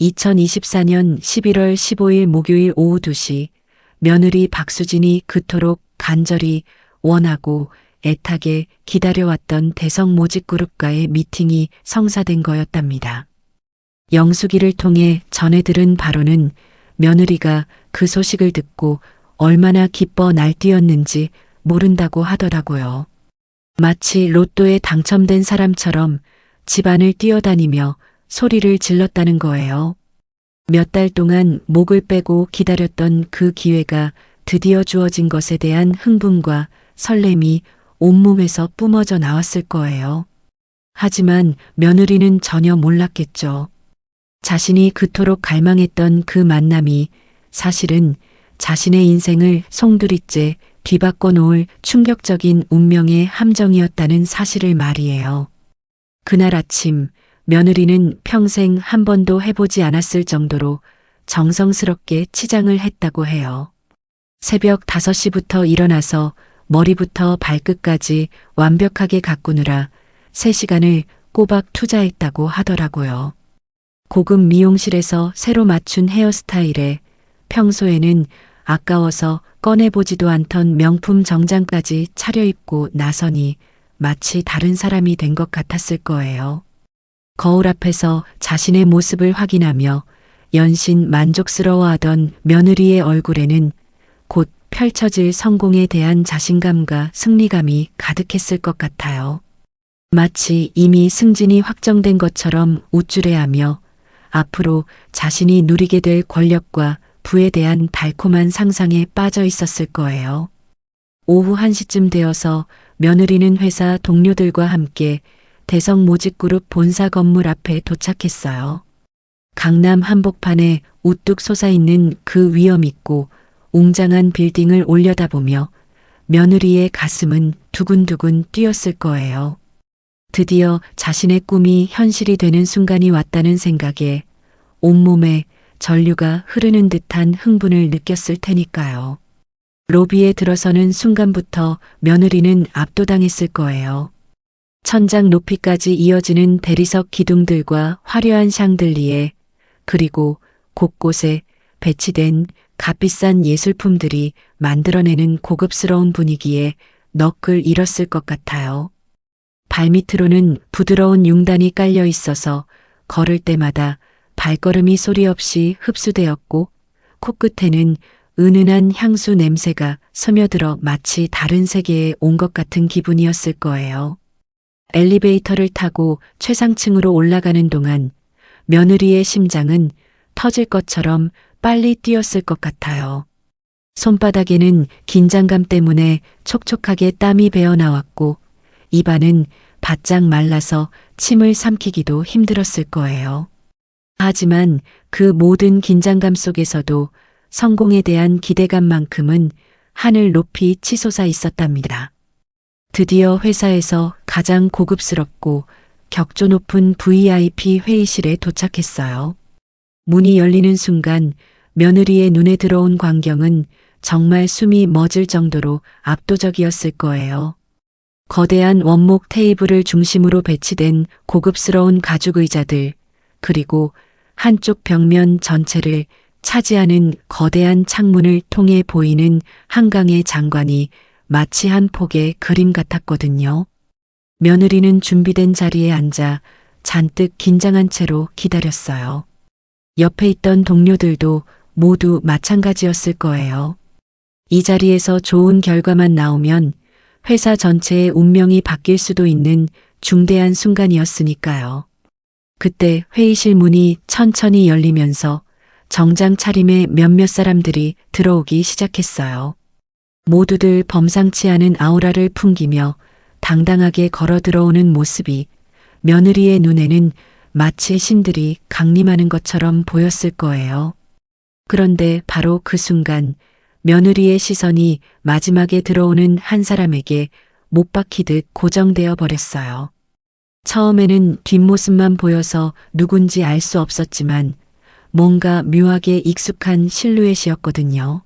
2024년 11월 15일 목요일 오후 2시, 며느리 박수진이 그토록 간절히 원하고 애타게 기다려왔던 대성 모직그룹과의 미팅이 성사된 거였답니다. 영숙이를 통해 전해 들은 바로는 며느리가 그 소식을 듣고 얼마나 기뻐 날뛰었는지 모른다고 하더라고요. 마치 로또에 당첨된 사람처럼 집안을 뛰어다니며 소리를 질렀다는 거예요. 몇 달 동안 목을 빼고 기다렸던 그 기회가 드디어 주어진 것에 대한 흥분과 설렘이 온몸에서 뿜어져 나왔을 거예요. 하지만 며느리는 전혀 몰랐겠죠. 자신이 그토록 갈망했던 그 만남이 사실은 자신의 인생을 송두리째 뒤바꿔 놓을 충격적인 운명의 함정이었다는 사실을 말이에요. 그날 아침 며느리는 평생 한 번도 해보지 않았을 정도로 정성스럽게 치장을 했다고 해요. 새벽 5시부터 일어나서 머리부터 발끝까지 완벽하게 가꾸느라 3시간을 꼬박 투자했다고 하더라고요. 고급 미용실에서 새로 맞춘 헤어스타일에 평소에는 아까워서 꺼내보지도 않던 명품 정장까지 차려입고 나서니 마치 다른 사람이 된 것 같았을 거예요. 거울 앞에서 자신의 모습을 확인하며 연신 만족스러워하던 며느리의 얼굴에는 곧 펼쳐질 성공에 대한 자신감과 승리감이 가득했을 것 같아요. 마치 이미 승진이 확정된 것처럼 우쭐해하며 앞으로 자신이 누리게 될 권력과 부에 대한 달콤한 상상에 빠져 있었을 거예요. 오후 1시쯤 되어서 며느리는 회사 동료들과 함께 대성 모직그룹 본사 건물 앞에 도착했어요. 강남 한복판에 우뚝 솟아있는 그 위엄 있고 웅장한 빌딩을 올려다보며 며느리의 가슴은 두근두근 뛰었을 거예요. 드디어 자신의 꿈이 현실이 되는 순간이 왔다는 생각에 온몸에 전류가 흐르는 듯한 흥분을 느꼈을 테니까요. 로비에 들어서는 순간부터 며느리는 압도당했을 거예요. 천장 높이까지 이어지는 대리석 기둥들과 화려한 샹들리에 그리고 곳곳에 배치된 값비싼 예술품들이 만들어내는 고급스러운 분위기에 넋을 잃었을 것 같아요. 발밑으로는 부드러운 융단이 깔려 있어서 걸을 때마다 발걸음이 소리 없이 흡수되었고 코끝에는 은은한 향수 냄새가 스며들어 마치 다른 세계에 온 것 같은 기분이었을 거예요. 엘리베이터를 타고 최상층으로 올라가는 동안 며느리의 심장은 터질 것처럼 빨리 뛰었을 것 같아요. 손바닥에는 긴장감 때문에 촉촉하게 땀이 배어 나왔고 입안은 바짝 말라서 침을 삼키기도 힘들었을 거예요. 하지만 그 모든 긴장감 속에서도 성공에 대한 기대감만큼은 하늘 높이 치솟아 있었답니다. 드디어 회사에서 가장 고급스럽고 격조 높은 VIP 회의실에 도착했어요. 문이 열리는 순간 며느리의 눈에 들어온 광경은 정말 숨이 멎을 정도로 압도적이었을 거예요. 거대한 원목 테이블을 중심으로 배치된 고급스러운 가죽 의자들, 그리고 한쪽 벽면 전체를 차지하는 거대한 창문을 통해 보이는 한강의 장관이 마치 한 폭의 그림 같았거든요. 며느리는 준비된 자리에 앉아 잔뜩 긴장한 채로 기다렸어요. 옆에 있던 동료들도 모두 마찬가지였을 거예요. 이 자리에서 좋은 결과만 나오면 회사 전체의 운명이 바뀔 수도 있는 중대한 순간이었으니까요. 그때 회의실 문이 천천히 열리면서 정장 차림의 몇몇 사람들이 들어오기 시작했어요. 모두들 범상치 않은 아우라를 풍기며 당당하게 걸어 들어오는 모습이 며느리의 눈에는 마치 신들이 강림하는 것처럼 보였을 거예요. 그런데 바로 그 순간 며느리의 시선이 마지막에 들어오는 한 사람에게 못 박히듯 고정되어 버렸어요. 처음에는 뒷모습만 보여서 누군지 알 수 없었지만 뭔가 묘하게 익숙한 실루엣이었거든요.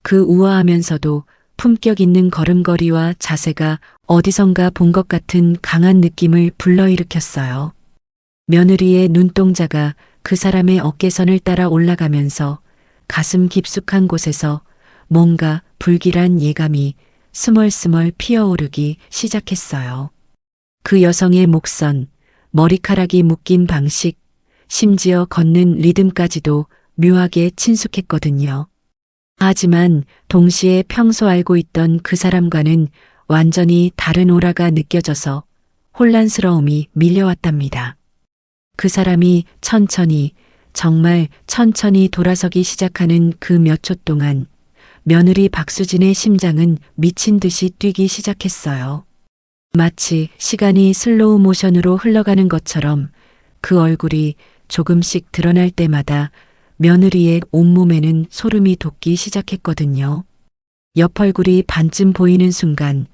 그 우아하면서도 품격 있는 걸음걸이와 자세가 어디선가 본 것 같은 강한 느낌을 불러일으켰어요. 며느리의 눈동자가 그 사람의 어깨선을 따라 올라가면서 가슴 깊숙한 곳에서 뭔가 불길한 예감이 스멀스멀 피어오르기 시작했어요. 그 여성의 목선, 머리카락이 묶인 방식, 심지어 걷는 리듬까지도 묘하게 친숙했거든요. 하지만 동시에 평소 알고 있던 그 사람과는 완전히 다른 오라가 느껴져서 혼란스러움이 밀려왔답니다. 그 사람이 천천히, 정말 천천히 돌아서기 시작하는 그 몇 초 동안 며느리 박수진의 심장은 미친 듯이 뛰기 시작했어요. 마치 시간이 슬로우 모션으로 흘러가는 것처럼 그 얼굴이 조금씩 드러날 때마다 며느리의 온몸에는 소름이 돋기 시작했거든요. 옆 얼굴이 반쯤 보이는 순간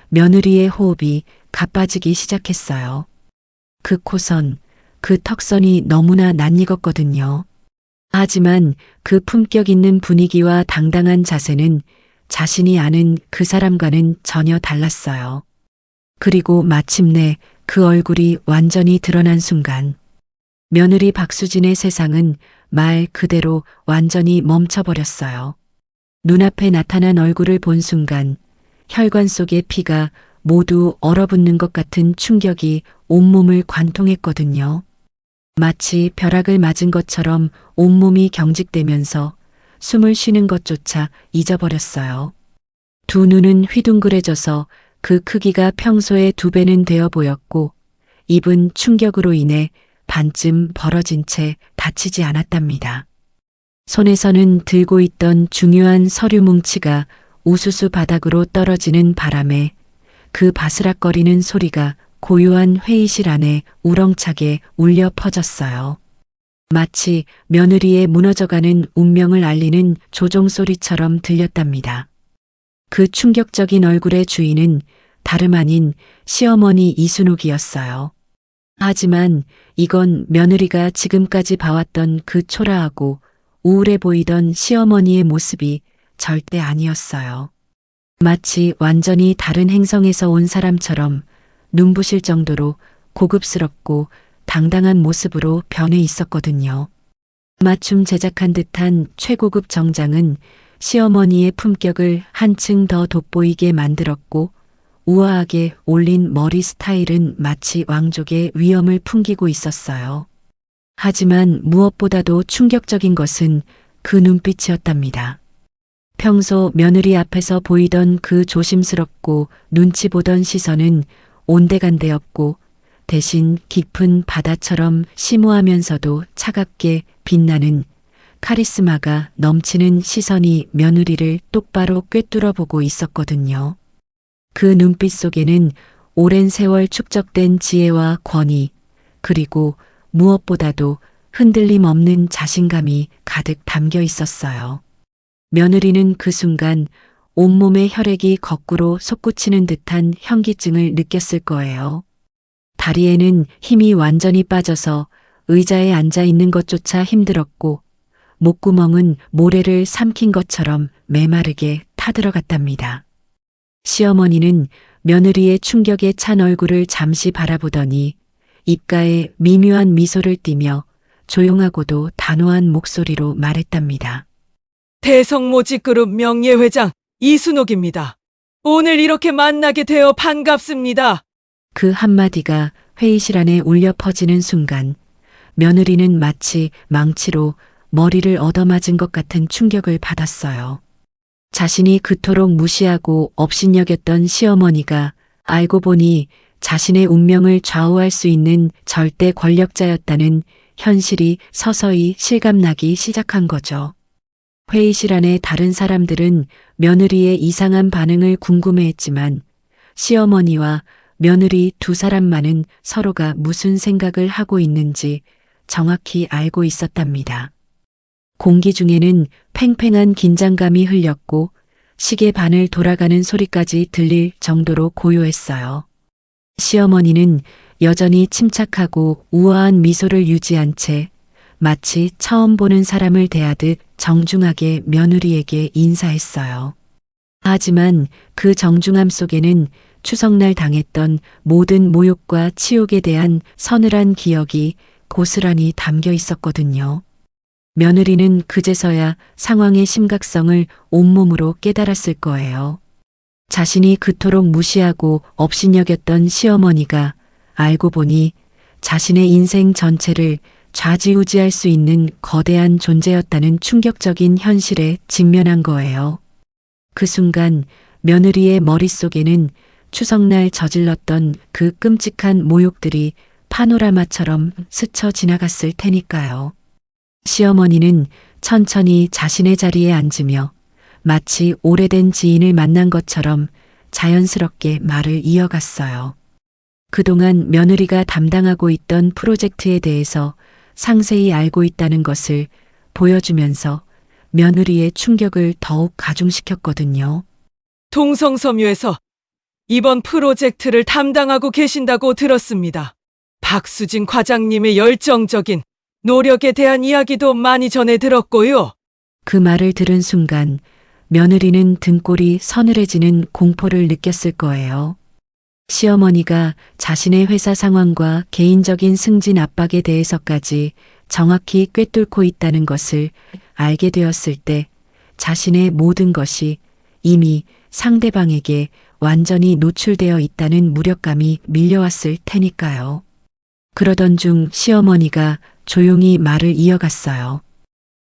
며느리의 호흡이 가빠지기 시작했어요. 그 코선, 그 턱선이 너무나 낯익었거든요. 하지만 그 품격 있는 분위기와 당당한 자세는 자신이 아는 그 사람과는 전혀 달랐어요. 그리고 마침내 그 얼굴이 완전히 드러난 순간 며느리 박수진의 세상은 말 그대로 완전히 멈춰버렸어요. 눈앞에 나타난 얼굴을 본 순간 혈관 속의 피가 모두 얼어붙는 것 같은 충격이 온몸을 관통했거든요. 마치 벼락을 맞은 것처럼 온몸이 경직되면서 숨을 쉬는 것조차 잊어버렸어요. 두 눈은 휘둥그레져서 그 크기가 평소의 2배는 되어 보였고 입은 충격으로 인해 반쯤 벌어진 채 닫히지 않았답니다. 손에서는 들고 있던 중요한 서류 뭉치가 우수수 바닥으로 떨어지는 바람에 그 바스락거리는 소리가 고요한 회의실 안에 우렁차게 울려 퍼졌어요. 마치 며느리의 무너져가는 운명을 알리는 조종소리처럼 들렸답니다. 그 충격적인 얼굴의 주인은 다름 아닌 시어머니 이순옥이었어요. 하지만 이건 며느리가 지금까지 봐왔던 그 초라하고 우울해 보이던 시어머니의 모습이 절대 아니었어요. 마치 완전히 다른 행성에서 온 사람처럼 눈부실 정도로 고급스럽고 당당한 모습으로 변해 있었거든요. 맞춤 제작한 듯한 최고급 정장은 시어머니의 품격을 한층 더 돋보이게 만들었고 우아하게 올린 머리 스타일은 마치 왕족의 위엄을 풍기고 있었어요. 하지만 무엇보다도 충격적인 것은 그 눈빛이었답니다. 평소 며느리 앞에서 보이던 그 조심스럽고 눈치 보던 시선은 온데간데 없고 대신 깊은 바다처럼 심오하면서도 차갑게 빛나는 카리스마가 넘치는 시선이 며느리를 똑바로 꿰뚫어 보고 있었거든요. 그 눈빛 속에는 오랜 세월 축적된 지혜와 권위, 그리고 무엇보다도 흔들림 없는 자신감이 가득 담겨 있었어요. 며느리는 그 순간 온몸의 혈액이 거꾸로 솟구치는 듯한 현기증을 느꼈을 거예요. 다리에는 힘이 완전히 빠져서 의자에 앉아 있는 것조차 힘들었고 목구멍은 모래를 삼킨 것처럼 메마르게 타들어갔답니다. 시어머니는 며느리의 충격에 찬 얼굴을 잠시 바라보더니 입가에 미묘한 미소를 띠며 조용하고도 단호한 목소리로 말했답니다. 대성모직그룹 명예회장 이순옥입니다. 오늘 이렇게 만나게 되어 반갑습니다. 그 한마디가 회의실 안에 울려 퍼지는 순간 며느리는 마치 망치로 머리를 얻어맞은 것 같은 충격을 받았어요. 자신이 그토록 무시하고 업신여겼던 시어머니가 알고 보니 자신의 운명을 좌우할 수 있는 절대 권력자였다는 현실이 서서히 실감나기 시작한 거죠. 회의실 안의 다른 사람들은 며느리의 이상한 반응을 궁금해했지만 시어머니와 며느리 두 사람만은 서로가 무슨 생각을 하고 있는지 정확히 알고 있었답니다. 공기 중에는 팽팽한 긴장감이 흘렸고 시계 반을 돌아가는 소리까지 들릴 정도로 고요했어요. 시어머니는 여전히 침착하고 우아한 미소를 유지한 채 마치 처음 보는 사람을 대하듯 정중하게 며느리에게 인사했어요. 하지만 그 정중함 속에는 추석날 당했던 모든 모욕과 치욕에 대한 서늘한 기억이 고스란히 담겨 있었거든요. 며느리는 그제서야 상황의 심각성을 온몸으로 깨달았을 거예요. 자신이 그토록 무시하고 업신여겼던 시어머니가 알고 보니 자신의 인생 전체를 좌지우지할 수 있는 거대한 존재였다는 충격적인 현실에 직면한 거예요. 그 순간 며느리의 머릿속에는 추석날 저질렀던 그 끔찍한 모욕들이 파노라마처럼 스쳐 지나갔을 테니까요. 시어머니는 천천히 자신의 자리에 앉으며 마치 오래된 지인을 만난 것처럼 자연스럽게 말을 이어갔어요. 그동안 며느리가 담당하고 있던 프로젝트에 대해서 상세히 알고 있다는 것을 보여주면서 며느리의 충격을 더욱 가중시켰거든요. 동성섬유에서 이번 프로젝트를 담당하고 계신다고 들었습니다. 박수진 과장님의 열정적인 노력에 대한 이야기도 많이 전해 들었고요. 그 말을 들은 순간 며느리는 등골이 서늘해지는 공포를 느꼈을 거예요. 시어머니가 자신의 회사 상황과 개인적인 승진 압박에 대해서까지 정확히 꿰뚫고 있다는 것을 알게 되었을 때 자신의 모든 것이 이미 상대방에게 완전히 노출되어 있다는 무력감이 밀려왔을 테니까요. 그러던 중 시어머니가 조용히 말을 이어갔어요.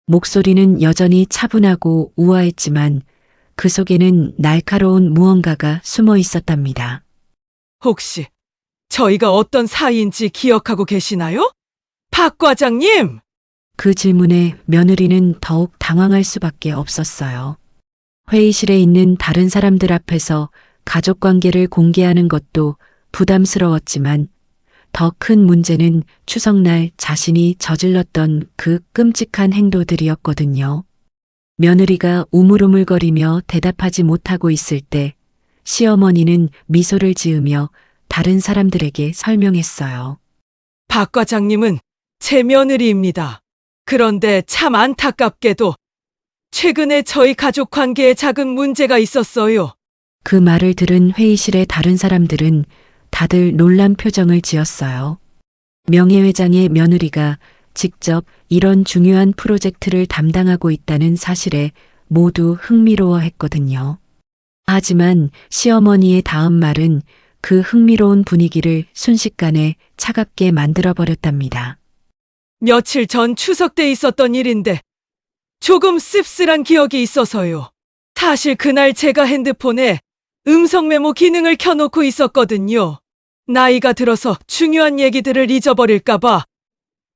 목소리는 여전히 차분하고 우아했지만 그 속에는 날카로운 무언가가 숨어 있었답니다. 혹시 저희가 어떤 사이인지 기억하고 계시나요? 박 과장님! 그 질문에 며느리는 더욱 당황할 수밖에 없었어요. 회의실에 있는 다른 사람들 앞에서 가족 관계를 공개하는 것도 부담스러웠지만 더 큰 문제는 추석날 자신이 저질렀던 그 끔찍한 행동들이었거든요. 며느리가 우물우물거리며 대답하지 못하고 있을 때 시어머니는 미소를 지으며 다른 사람들에게 설명했어요. 박 과장님은 제 며느리입니다. 그런데 참 안타깝게도 최근에 저희 가족 관계에 작은 문제가 있었어요. 그 말을 들은 회의실의 다른 사람들은 다들 놀란 표정을 지었어요. 명예회장의 며느리가 직접 이런 중요한 프로젝트를 담당하고 있다는 사실에 모두 흥미로워했거든요. 하지만 시어머니의 다음 말은 그 흥미로운 분위기를 순식간에 차갑게 만들어버렸답니다. 며칠 전 추석 때 있었던 일인데 조금 씁쓸한 기억이 있어서요. 사실 그날 제가 핸드폰에 음성 메모 기능을 켜놓고 있었거든요. 나이가 들어서 중요한 얘기들을 잊어버릴까봐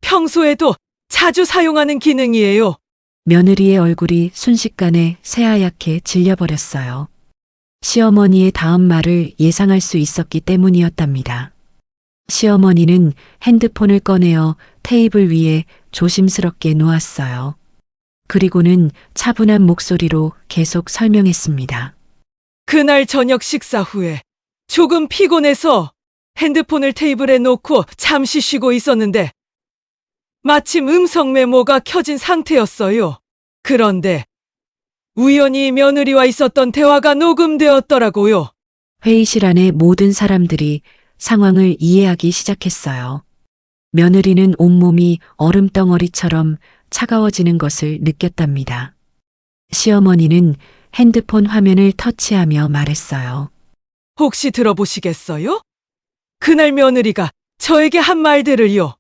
평소에도 자주 사용하는 기능이에요. 며느리의 얼굴이 순식간에 새하얗게 질려버렸어요. 시어머니의 다음 말을 예상할 수 있었기 때문이었답니다. 시어머니는 핸드폰을 꺼내어 테이블 위에 조심스럽게 놓았어요. 그리고는 차분한 목소리로 계속 설명했습니다. 그날 저녁 식사 후에 조금 피곤해서 핸드폰을 테이블에 놓고 잠시 쉬고 있었는데 마침 음성 메모가 켜진 상태였어요. 그런데 우연히 며느리와 있었던 대화가 녹음되었더라고요. 회의실 안의 모든 사람들이 상황을 이해하기 시작했어요. 며느리는 온몸이 얼음덩어리처럼 차가워지는 것을 느꼈답니다. 시어머니는 핸드폰 화면을 터치하며 말했어요. 혹시 들어보시겠어요? 그날 며느리가 저에게 한 말들을요.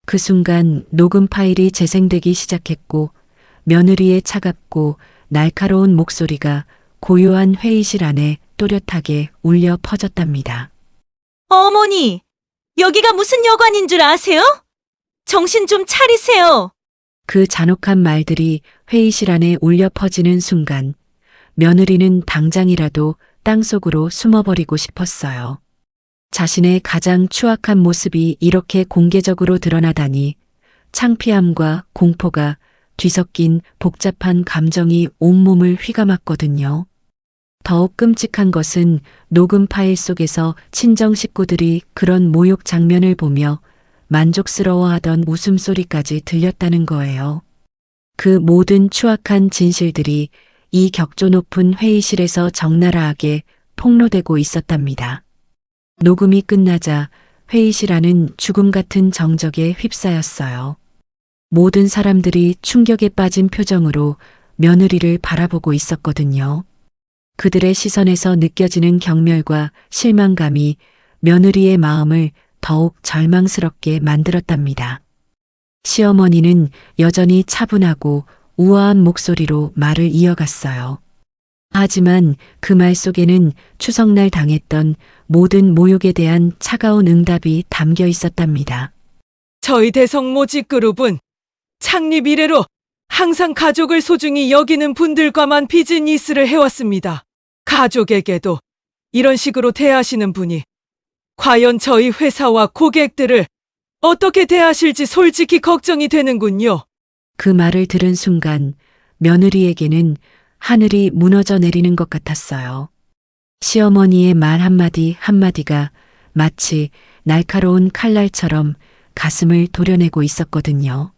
그 순간 녹음 파일이 재생되기 시작했고 며느리의 차갑고 날카로운 목소리가 고요한 회의실 안에 또렷하게 울려 퍼졌답니다. 어머니, 여기가 무슨 여관인 줄 아세요? 정신 좀 차리세요. 그 잔혹한 말들이 회의실 안에 울려 퍼지는 순간 며느리는 당장이라도 땅속으로 숨어버리고 싶었어요. 자신의 가장 추악한 모습이 이렇게 공개적으로 드러나다니 창피함과 공포가 뒤섞인 복잡한 감정이 온몸을 휘감았거든요. 더욱 끔찍한 것은 녹음 파일 속에서 친정 식구들이 그런 모욕 장면을 보며 만족스러워하던 웃음소리까지 들렸다는 거예요. 그 모든 추악한 진실들이 이 격조 높은 회의실에서 적나라하게 폭로되고 있었답니다. 녹음이 끝나자 회의실 안은 죽음 같은 정적에 휩싸였어요. 모든 사람들이 충격에 빠진 표정으로 며느리를 바라보고 있었거든요. 그들의 시선에서 느껴지는 경멸과 실망감이 며느리의 마음을 더욱 절망스럽게 만들었답니다. 시어머니는 여전히 차분하고 우아한 목소리로 말을 이어갔어요. 하지만 그 말 속에는 추석날 당했던 모든 모욕에 대한 차가운 응답이 담겨 있었답니다. 저희 대성모직그룹은 창립 이래로 항상 가족을 소중히 여기는 분들과만 비즈니스를 해왔습니다. 가족에게도 이런 식으로 대하시는 분이 과연 저희 회사와 고객들을 어떻게 대하실지 솔직히 걱정이 되는군요. 그 말을 들은 순간 며느리에게는 하늘이 무너져 내리는 것 같았어요. 시어머니의 말 한마디 한마디가 마치 날카로운 칼날처럼 가슴을 도려내고 있었거든요.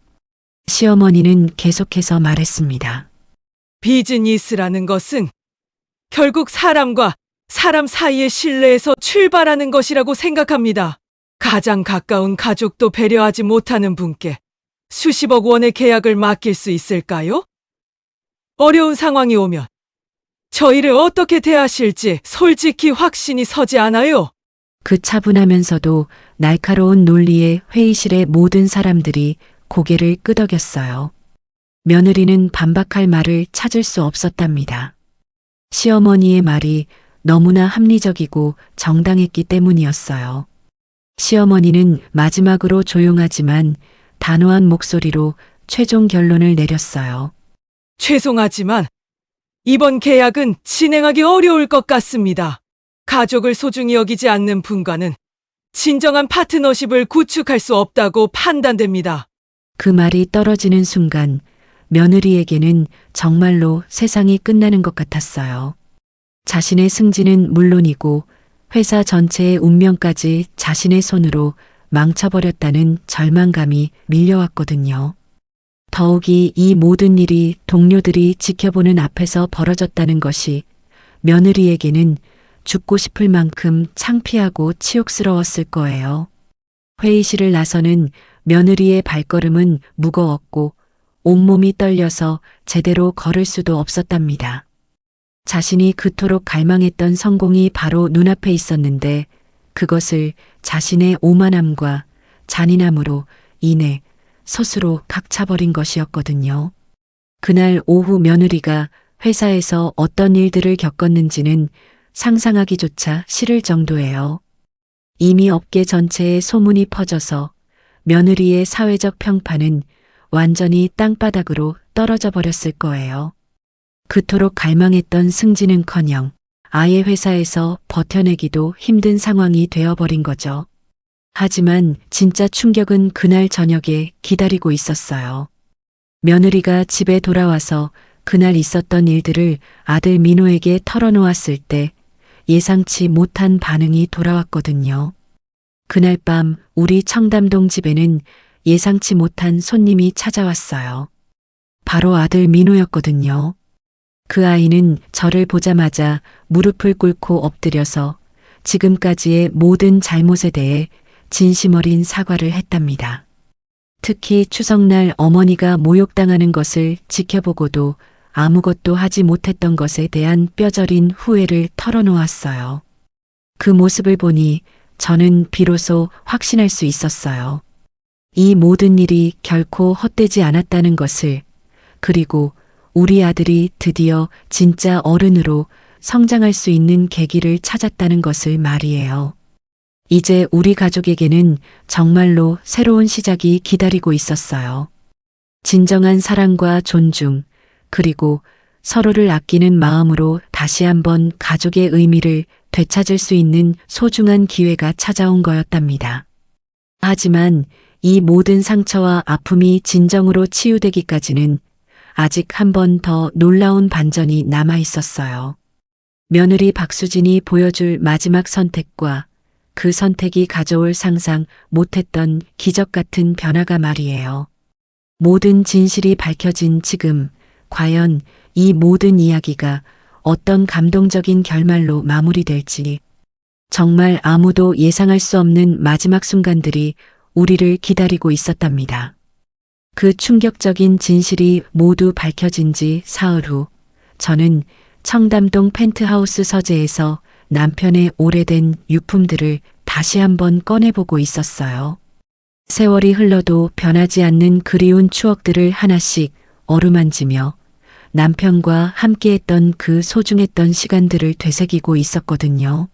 시어머니는 계속해서 말했습니다. 비즈니스라는 것은 결국 사람과 사람 사이의 신뢰에서 출발하는 것이라고 생각합니다. 가장 가까운 가족도 배려하지 못하는 분께 수십억 원의 계약을 맡길 수 있을까요? 어려운 상황이 오면 저희를 어떻게 대하실지 솔직히 확신이 서지 않아요. 그 차분하면서도 날카로운 논리에 회의실의 모든 사람들이 고개를 끄덕였어요. 며느리는 반박할 말을 찾을 수 없었답니다. 시어머니의 말이 너무나 합리적이고 정당했기 때문이었어요. 시어머니는 마지막으로 조용하지만 단호한 목소리로 최종 결론을 내렸어요. 죄송하지만 이번 계약은 진행하기 어려울 것 같습니다. 가족을 소중히 여기지 않는 분과는 진정한 파트너십을 구축할 수 없다고 판단됩니다. 그 말이 떨어지는 순간 며느리에게는 정말로 세상이 끝나는 것 같았어요. 자신의 승진은 물론이고 회사 전체의 운명까지 자신의 손으로 망쳐버렸다는 절망감이 밀려왔거든요. 더욱이 이 모든 일이 동료들이 지켜보는 앞에서 벌어졌다는 것이 며느리에게는 죽고 싶을 만큼 창피하고 치욕스러웠을 거예요. 회의실을 나서는 며느리의 발걸음은 무거웠고 온몸이 떨려서 제대로 걸을 수도 없었답니다. 자신이 그토록 갈망했던 성공이 바로 눈앞에 있었는데 그것을 자신의 오만함과 잔인함으로 인해 스스로 각차버린 것이었거든요. 그날 오후 며느리가 회사에서 어떤 일들을 겪었는지는 상상하기조차 싫을 정도예요. 이미 업계 전체에 소문이 퍼져서 며느리의 사회적 평판은 완전히 땅바닥으로 떨어져 버렸을 거예요. 그토록 갈망했던 승진은커녕 아예 회사에서 버텨내기도 힘든 상황이 되어버린 거죠. 하지만 진짜 충격은 그날 저녁에 기다리고 있었어요. 며느리가 집에 돌아와서 그날 있었던 일들을 아들 민호에게 털어놓았을 때 예상치 못한 반응이 돌아왔거든요. 그날 밤 우리 청담동 집에는 예상치 못한 손님이 찾아왔어요. 바로 아들 민호였거든요. 그 아이는 저를 보자마자 무릎을 꿇고 엎드려서 지금까지의 모든 잘못에 대해 진심 어린 사과를 했답니다. 특히 추석날 어머니가 모욕당하는 것을 지켜보고도 아무것도 하지 못했던 것에 대한 뼈저린 후회를 털어놓았어요. 그 모습을 보니 저는 비로소 확신할 수 있었어요. 이 모든 일이 결코 헛되지 않았다는 것을, 그리고 우리 아들이 드디어 진짜 어른으로 성장할 수 있는 계기를 찾았다는 것을 말이에요. 이제 우리 가족에게는 정말로 새로운 시작이 기다리고 있었어요. 진정한 사랑과 존중, 그리고 서로를 아끼는 마음으로 다시 한번 가족의 의미를 되찾을 수 있는 소중한 기회가 찾아온 거였답니다. 하지만 이 모든 상처와 아픔이 진정으로 치유되기까지는 아직 한 번 더 놀라운 반전이 남아 있었어요. 며느리 박수진이 보여줄 마지막 선택과 그 선택이 가져올 상상 못했던 기적 같은 변화가 말이에요. 모든 진실이 밝혀진 지금, 과연 이 모든 이야기가 어떤 감동적인 결말로 마무리될지, 정말 아무도 예상할 수 없는 마지막 순간들이 우리를 기다리고 있었답니다. 그 충격적인 진실이 모두 밝혀진 지 사흘 후, 저는 청담동 펜트하우스 서재에서 남편의 오래된 유품들을 다시 한번 꺼내보고 있었어요. 세월이 흘러도 변하지 않는 그리운 추억들을 하나씩 어루만지며 남편과 함께했던 그 소중했던 시간들을 되새기고 있었거든요.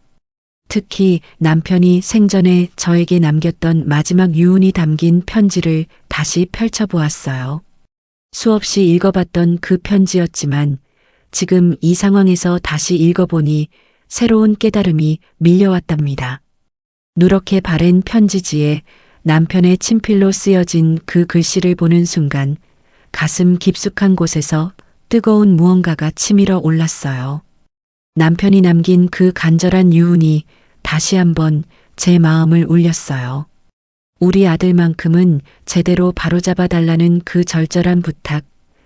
특히 남편이 생전에 저에게 남겼던 마지막 유언이 담긴 편지를 다시 펼쳐보았어요. 수없이 읽어봤던 그 편지였지만 지금 이 상황에서 다시 읽어보니 새로운 깨달음이 밀려왔답니다. 누렇게 바랜 편지지에 남편의 친필로 쓰여진 그 글씨를 보는 순간 가슴 깊숙한 곳에서 뜨거운 무언가가 치밀어 올랐어요. 남편이 남긴 그 간절한 유언이 다시 한번 제 마음을 울렸어요. 우리 아들만큼은 제대로 바로잡아 달라는 그 절절한 부탁,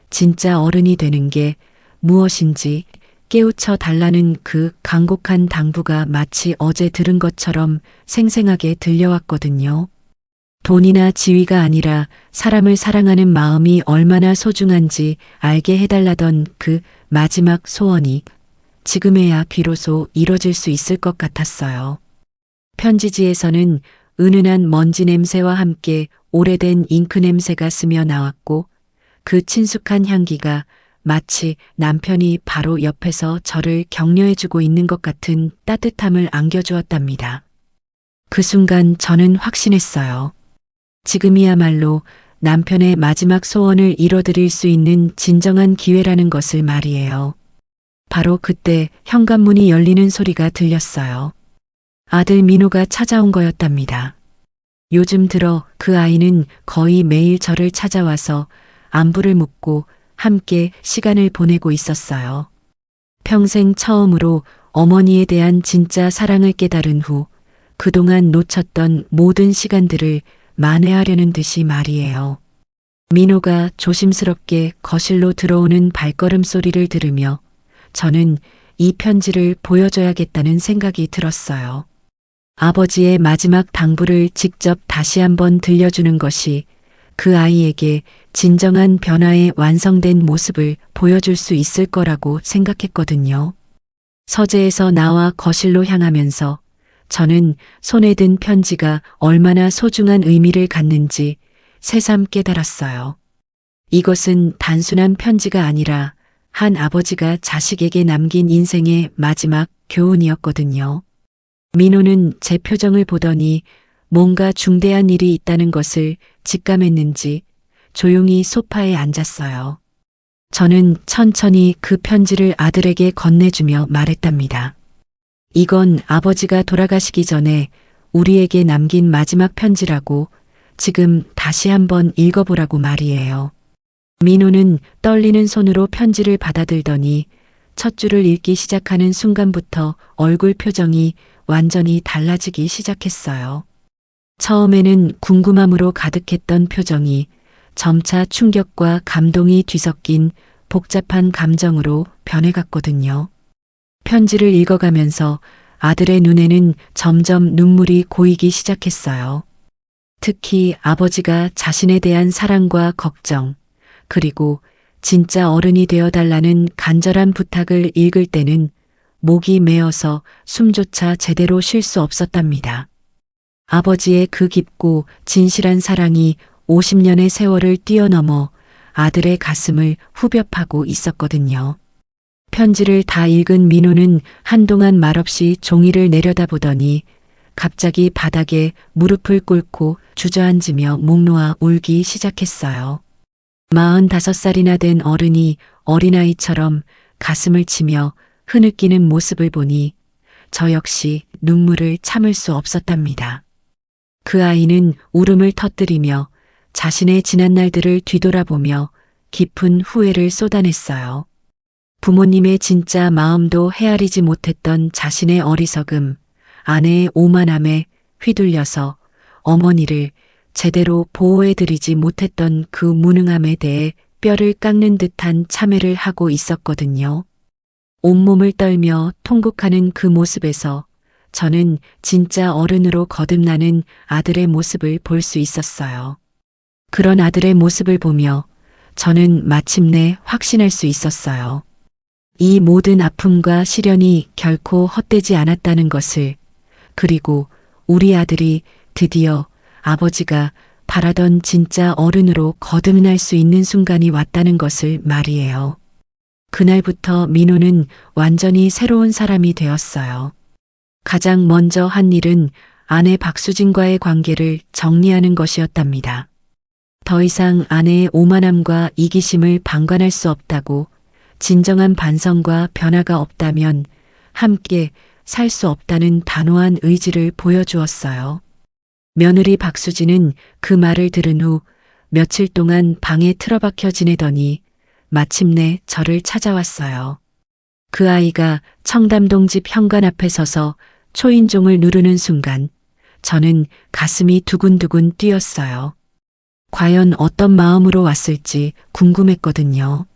진짜 어른이 되는 게 무엇인지 깨우쳐 달라는 그 간곡한 당부가 마치 어제 들은 것처럼 생생하게 들려왔거든요. 돈이나 지위가 아니라 사람을 사랑하는 마음이 얼마나 소중한지 알게 해달라던 그 마지막 소원이 지금에야 비로소 이뤄질 수 있을 것 같았어요. 편지지에서는 은은한 먼지 냄새와 함께 오래된 잉크 냄새가 스며 나왔고 그 친숙한 향기가 마치 남편이 바로 옆에서 저를 격려해주고 있는 것 같은 따뜻함을 안겨주었답니다. 그 순간 저는 확신했어요. 지금이야말로 남편의 마지막 소원을 이뤄드릴 수 있는 진정한 기회라는 것을 말이에요. 바로 그때 현관문이 열리는 소리가 들렸어요. 아들 민호가 찾아온 거였답니다. 요즘 들어 그 아이는 거의 매일 저를 찾아와서 안부를 묻고 함께 시간을 보내고 있었어요. 평생 처음으로 어머니에 대한 진짜 사랑을 깨달은 후 그동안 놓쳤던 모든 시간들을 만회하려는 듯이 말이에요. 민호가 조심스럽게 거실로 들어오는 발걸음 소리를 들으며 저는 이 편지를 보여줘야겠다는 생각이 들었어요. 아버지의 마지막 당부를 직접 다시 한번 들려주는 것이 그 아이에게 진정한 변화의 완성된 모습을 보여줄 수 있을 거라고 생각했거든요. 서재에서 나와 거실로 향하면서 저는 손에 든 편지가 얼마나 소중한 의미를 갖는지 새삼 깨달았어요. 이것은 단순한 편지가 아니라 한 아버지가 자식에게 남긴 인생의 마지막 교훈이었거든요. 민호는 제 표정을 보더니 뭔가 중대한 일이 있다는 것을 직감했는지 조용히 소파에 앉았어요. 저는 천천히 그 편지를 아들에게 건네주며 말했답니다. 이건 아버지가 돌아가시기 전에 우리에게 남긴 마지막 편지라고 지금 다시 한번 읽어보라고 말이에요. 민호는 떨리는 손으로 편지를 받아들더니 첫 줄을 읽기 시작하는 순간부터 얼굴 표정이 완전히 달라지기 시작했어요. 처음에는 궁금함으로 가득했던 표정이 점차 충격과 감동이 뒤섞인 복잡한 감정으로 변해갔거든요. 편지를 읽어가면서 아들의 눈에는 점점 눈물이 고이기 시작했어요. 특히 아버지가 자신에 대한 사랑과 걱정, 그리고 진짜 어른이 되어달라는 간절한 부탁을 읽을 때는 목이 메어서 숨조차 제대로 쉴 수 없었답니다. 아버지의 그 깊고 진실한 사랑이 50년의 세월을 뛰어넘어 아들의 가슴을 후벼 파고 있었거든요. 편지를 다 읽은 민호는 한동안 말없이 종이를 내려다보더니 갑자기 바닥에 무릎을 꿇고 주저앉으며 목 놓아 울기 시작했어요. 45살이나 된 어른이 어린아이처럼 가슴을 치며 흐느끼는 모습을 보니 저 역시 눈물을 참을 수 없었답니다. 그 아이는 울음을 터뜨리며 자신의 지난 날들을 뒤돌아보며 깊은 후회를 쏟아냈어요. 부모님의 진짜 마음도 헤아리지 못했던 자신의 어리석음, 아내의 오만함에 휘둘려서 어머니를 제대로 보호해드리지 못했던 그 무능함에 대해 뼈를 깎는 듯한 참회를 하고 있었거든요. 온몸을 떨며 통곡하는 그 모습에서 저는 진짜 어른으로 거듭나는 아들의 모습을 볼 수 있었어요. 그런 아들의 모습을 보며 저는 마침내 확신할 수 있었어요. 이 모든 아픔과 시련이 결코 헛되지 않았다는 것을, 그리고 우리 아들이 드디어 아버지가 바라던 진짜 어른으로 거듭날 수 있는 순간이 왔다는 것을 말이에요. 그날부터 민호는 완전히 새로운 사람이 되었어요. 가장 먼저 한 일은 아내 박수진과의 관계를 정리하는 것이었답니다. 더 이상 아내의 오만함과 이기심을 방관할 수 없다고, 진정한 반성과 변화가 없다면 함께 살 수 없다는 단호한 의지를 보여주었어요. 며느리 박수진은 그 말을 들은 후 며칠 동안 방에 틀어박혀 지내더니 마침내 저를 찾아왔어요. 그 아이가 청담동 집 현관 앞에 서서 초인종을 누르는 순간 저는 가슴이 두근두근 뛰었어요. 과연 어떤 마음으로 왔을지 궁금했거든요.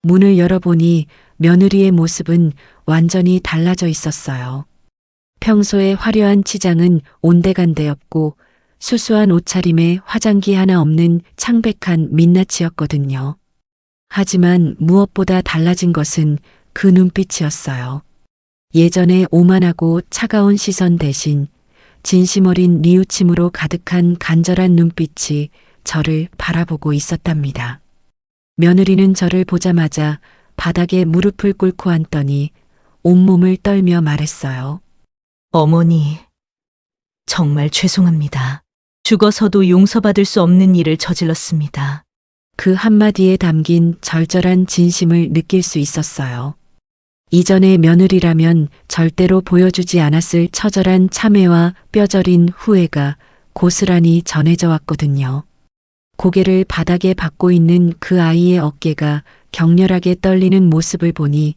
문을 열어보니 며느리의 모습은 완전히 달라져 있었어요. 평소에 화려한 치장은 온데간데였고 수수한 옷차림에 화장기 하나 없는 창백한 민낯이었거든요. 하지만 무엇보다 달라진 것은 그 눈빛이었어요. 예전에 오만하고 차가운 시선 대신 진심 어린 뉘우침으로 가득한 간절한 눈빛이 저를 바라보고 있었답니다. 며느리는 저를 보자마자 바닥에 무릎을 꿇고 앉더니 온몸을 떨며 말했어요. 어머니, 정말 죄송합니다. 죽어서도 용서받을 수 없는 일을 저질렀습니다. 그 한마디에 담긴 절절한 진심을 느낄 수 있었어요. 이전의 며느리라면 절대로 보여주지 않았을 처절한 참회와 뼈저린 후회가 고스란히 전해져 왔거든요. 고개를 바닥에 박고 있는 그 아이의 어깨가 격렬하게 떨리는 모습을 보니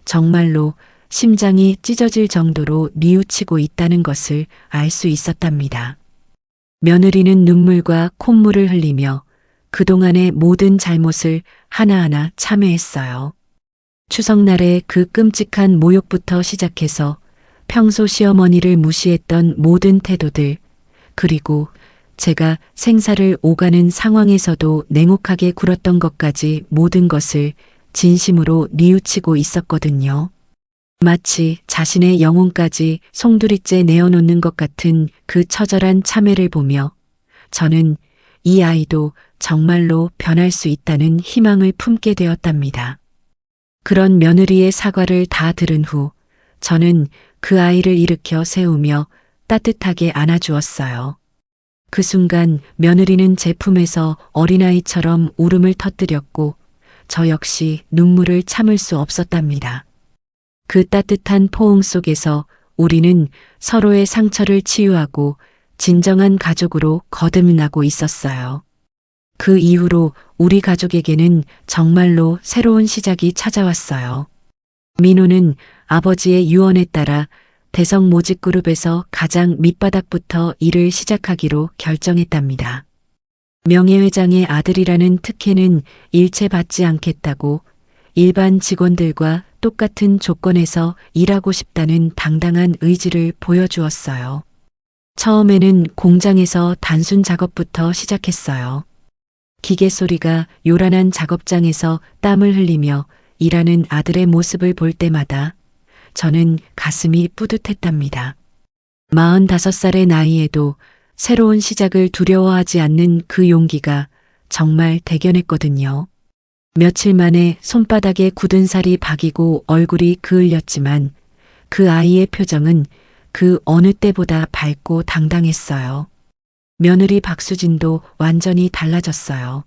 정말로 심장이 찢어질 정도로 뉘우치고 있다는 것을 알 수 있었답니다. 며느리는 눈물과 콧물을 흘리며 그동안의 모든 잘못을 하나하나 참회했어요. 추석날의 그 끔찍한 모욕부터 시작해서 평소 시어머니를 무시했던 모든 태도들, 그리고 제가 생사를 오가는 상황에서도 냉혹하게 굴었던 것까지 모든 것을 진심으로 뉘우치고 있었거든요. 마치 자신의 영혼까지 송두리째 내어놓는 것 같은 그 처절한 참회를 보며 저는 이 아이도 정말로 변할 수 있다는 희망을 품게 되었답니다. 그런 며느리의 사과를 다 들은 후 저는 그 아이를 일으켜 세우며 따뜻하게 안아주었어요. 그 순간 며느리는 제 품에서 어린아이처럼 울음을 터뜨렸고 저 역시 눈물을 참을 수 없었답니다. 그 따뜻한 포옹 속에서 우리는 서로의 상처를 치유하고 진정한 가족으로 거듭나고 있었어요. 그 이후로 우리 가족에게는 정말로 새로운 시작이 찾아왔어요. 민호는 아버지의 유언에 따라 대성 모직그룹에서 가장 밑바닥부터 일을 시작하기로 결정했답니다. 명예회장의 아들이라는 특혜는 일체 받지 않겠다고 일반 직원들과 똑같은 조건에서 일하고 싶다는 당당한 의지를 보여주었어요. 처음에는 공장에서 단순 작업부터 시작했어요. 기계 소리가 요란한 작업장에서 땀을 흘리며 일하는 아들의 모습을 볼 때마다 저는 가슴이 뿌듯했답니다. 45살의 나이에도 새로운 시작을 두려워하지 않는 그 용기가 정말 대견했거든요. 며칠 만에 손바닥에 굳은 살이 박이고 얼굴이 그을렸지만 그 아이의 표정은 그 어느 때보다 밝고 당당했어요. 며느리 박수진도 완전히 달라졌어요.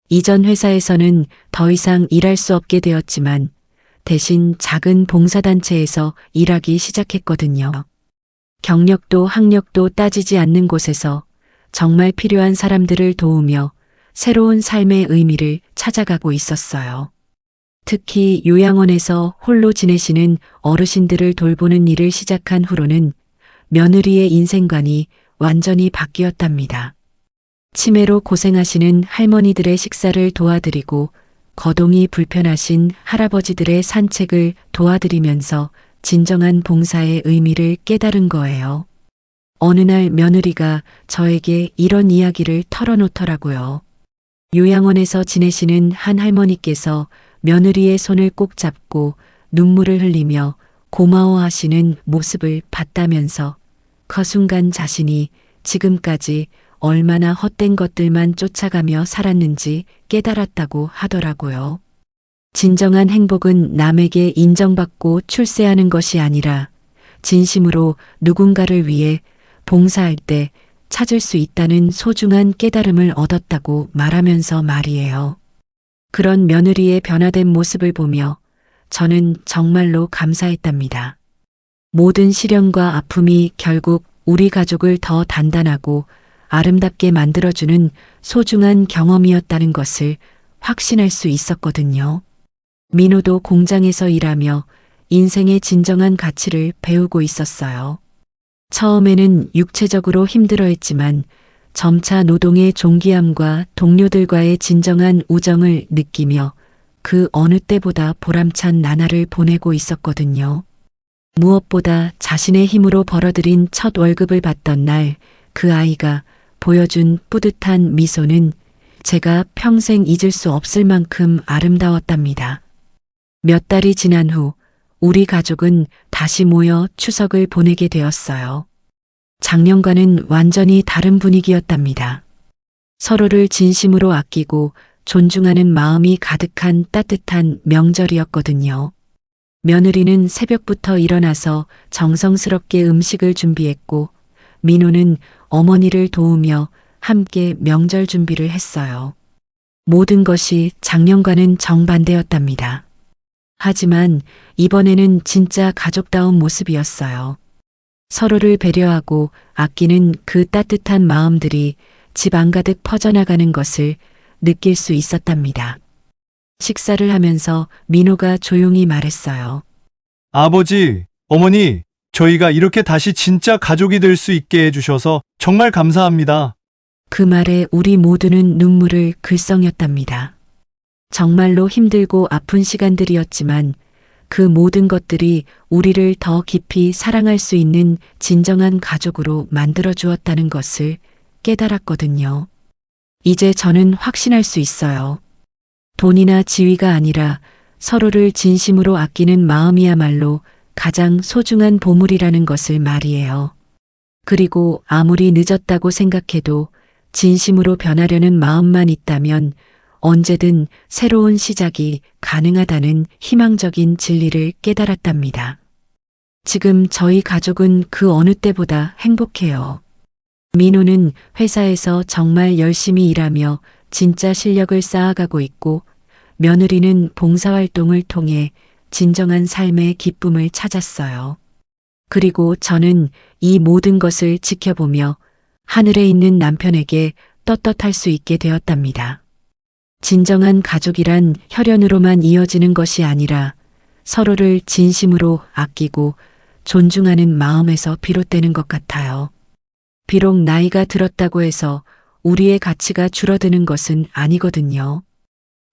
이전 회사에서는 더 이상 일할 수 없게 되었지만 대신 작은 봉사단체에서 일하기 시작했거든요. 경력도 학력도 따지지 않는 곳에서 정말 필요한 사람들을 도우며 새로운 삶의 의미를 찾아가고 있었어요. 특히 요양원에서 홀로 지내시는 어르신들을 돌보는 일을 시작한 후로는 며느리의 인생관이 완전히 바뀌었답니다. 치매로 고생하시는 할머니들의 식사를 도와드리고 거동이 불편하신 할아버지들의 산책을 도와드리면서 진정한 봉사의 의미를 깨달은 거예요. 어느 날 며느리가 저에게 이런 이야기를 털어놓더라고요. 요양원에서 지내시는 한 할머니께서 며느리의 손을 꼭 잡고 눈물을 흘리며 고마워하시는 모습을 봤다면서 그 순간 자신이 지금까지 얼마나 헛된 것들만 쫓아가며 살았는지 깨달았다고 하더라고요. 진정한 행복은 남에게 인정받고 출세하는 것이 아니라 진심으로 누군가를 위해 봉사할 때 찾을 수 있다는 소중한 깨달음을 얻었다고 말하면서 말이에요. 그런 며느리의 변화된 모습을 보며 저는 정말로 감사했답니다. 모든 시련과 아픔이 결국 우리 가족을 더 단단하고 아름답게 만들어주는 소중한 경험이었다는 것을 확신할 수 있었거든요. 민호도 공장에서 일하며 인생의 진정한 가치를 배우고 있었어요. 처음에는 육체적으로 힘들어했지만 점차 노동의 존귀함과 동료들과의 진정한 우정을 느끼며 그 어느 때보다 보람찬 나날을 보내고 있었거든요. 무엇보다 자신의 힘으로 벌어들인 첫 월급을 받던 날 그 아이가 보여준 뿌듯한 미소는 제가 평생 잊을 수 없을 만큼 아름다웠답니다. 몇 달이 지난 후 우리 가족은 다시 모여 추석을 보내게 되었어요. 작년과는 완전히 다른 분위기였답니다. 서로를 진심으로 아끼고 존중하는 마음이 가득한 따뜻한 명절이었거든요. 며느리는 새벽부터 일어나서 정성스럽게 음식을 준비했고 민호는 어머니를 도우며 함께 명절 준비를 했어요. 모든 것이 작년과는 정반대였답니다. 하지만 이번에는 진짜 가족다운 모습이었어요. 서로를 배려하고 아끼는 그 따뜻한 마음들이 집 안가득 퍼져나가는 것을 느낄 수 있었답니다. 식사를 하면서 민호가 조용히 말했어요. 아버지, 어머니, 저희가 이렇게 다시 진짜 가족이 될 수 있게 해주셔서 정말 감사합니다. 그 말에 우리 모두는 눈물을 글썽였답니다. 정말로 힘들고 아픈 시간들이었지만 그 모든 것들이 우리를 더 깊이 사랑할 수 있는 진정한 가족으로 만들어 주었다는 것을 깨달았거든요. 이제 저는 확신할 수 있어요. 돈이나 지위가 아니라 서로를 진심으로 아끼는 마음이야말로 가장 소중한 보물이라는 것을 말이에요. 그리고 아무리 늦었다고 생각해도 진심으로 변하려는 마음만 있다면 언제든 새로운 시작이 가능하다는 희망적인 진리를 깨달았답니다. 지금 저희 가족은 그 어느 때보다 행복해요. 민호는 회사에서 정말 열심히 일하며 진짜 실력을 쌓아가고 있고 며느리는 봉사활동을 통해 진정한 삶의 기쁨을 찾았어요. 그리고 저는 이 모든 것을 지켜보며 하늘에 있는 남편에게 떳떳할 수 있게 되었답니다. 진정한 가족이란 혈연으로만 이어지는 것이 아니라 서로를 진심으로 아끼고 존중하는 마음에서 비롯되는 것 같아요. 비록 나이가 들었다고 해서 우리의 가치가 줄어드는 것은 아니거든요.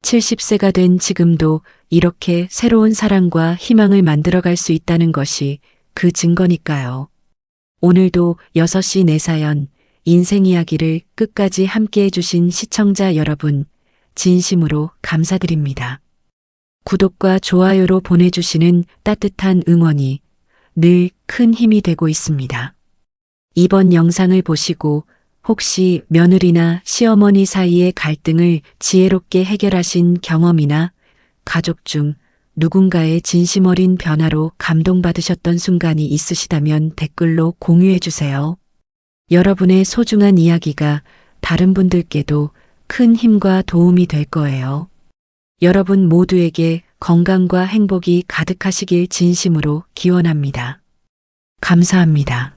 70세가 된 지금도 이렇게 새로운 사랑과 희망을 만들어갈 수 있다는 것이 그 증거니까요. 오늘도 6시 내 사연, 인생 이야기를 끝까지 함께 해주신 시청자 여러분, 진심으로 감사드립니다. 구독과 좋아요로 보내주시는 따뜻한 응원이 늘 큰 힘이 되고 있습니다. 이번 영상을 보시고 혹시 며느리나 시어머니 사이의 갈등을 지혜롭게 해결하신 경험이나 가족 중 누군가의 진심 어린 변화로 감동받으셨던 순간이 있으시다면 댓글로 공유해 주세요. 여러분의 소중한 이야기가 다른 분들께도 큰 힘과 도움이 될 거예요. 여러분 모두에게 건강과 행복이 가득하시길 진심으로 기원합니다. 감사합니다.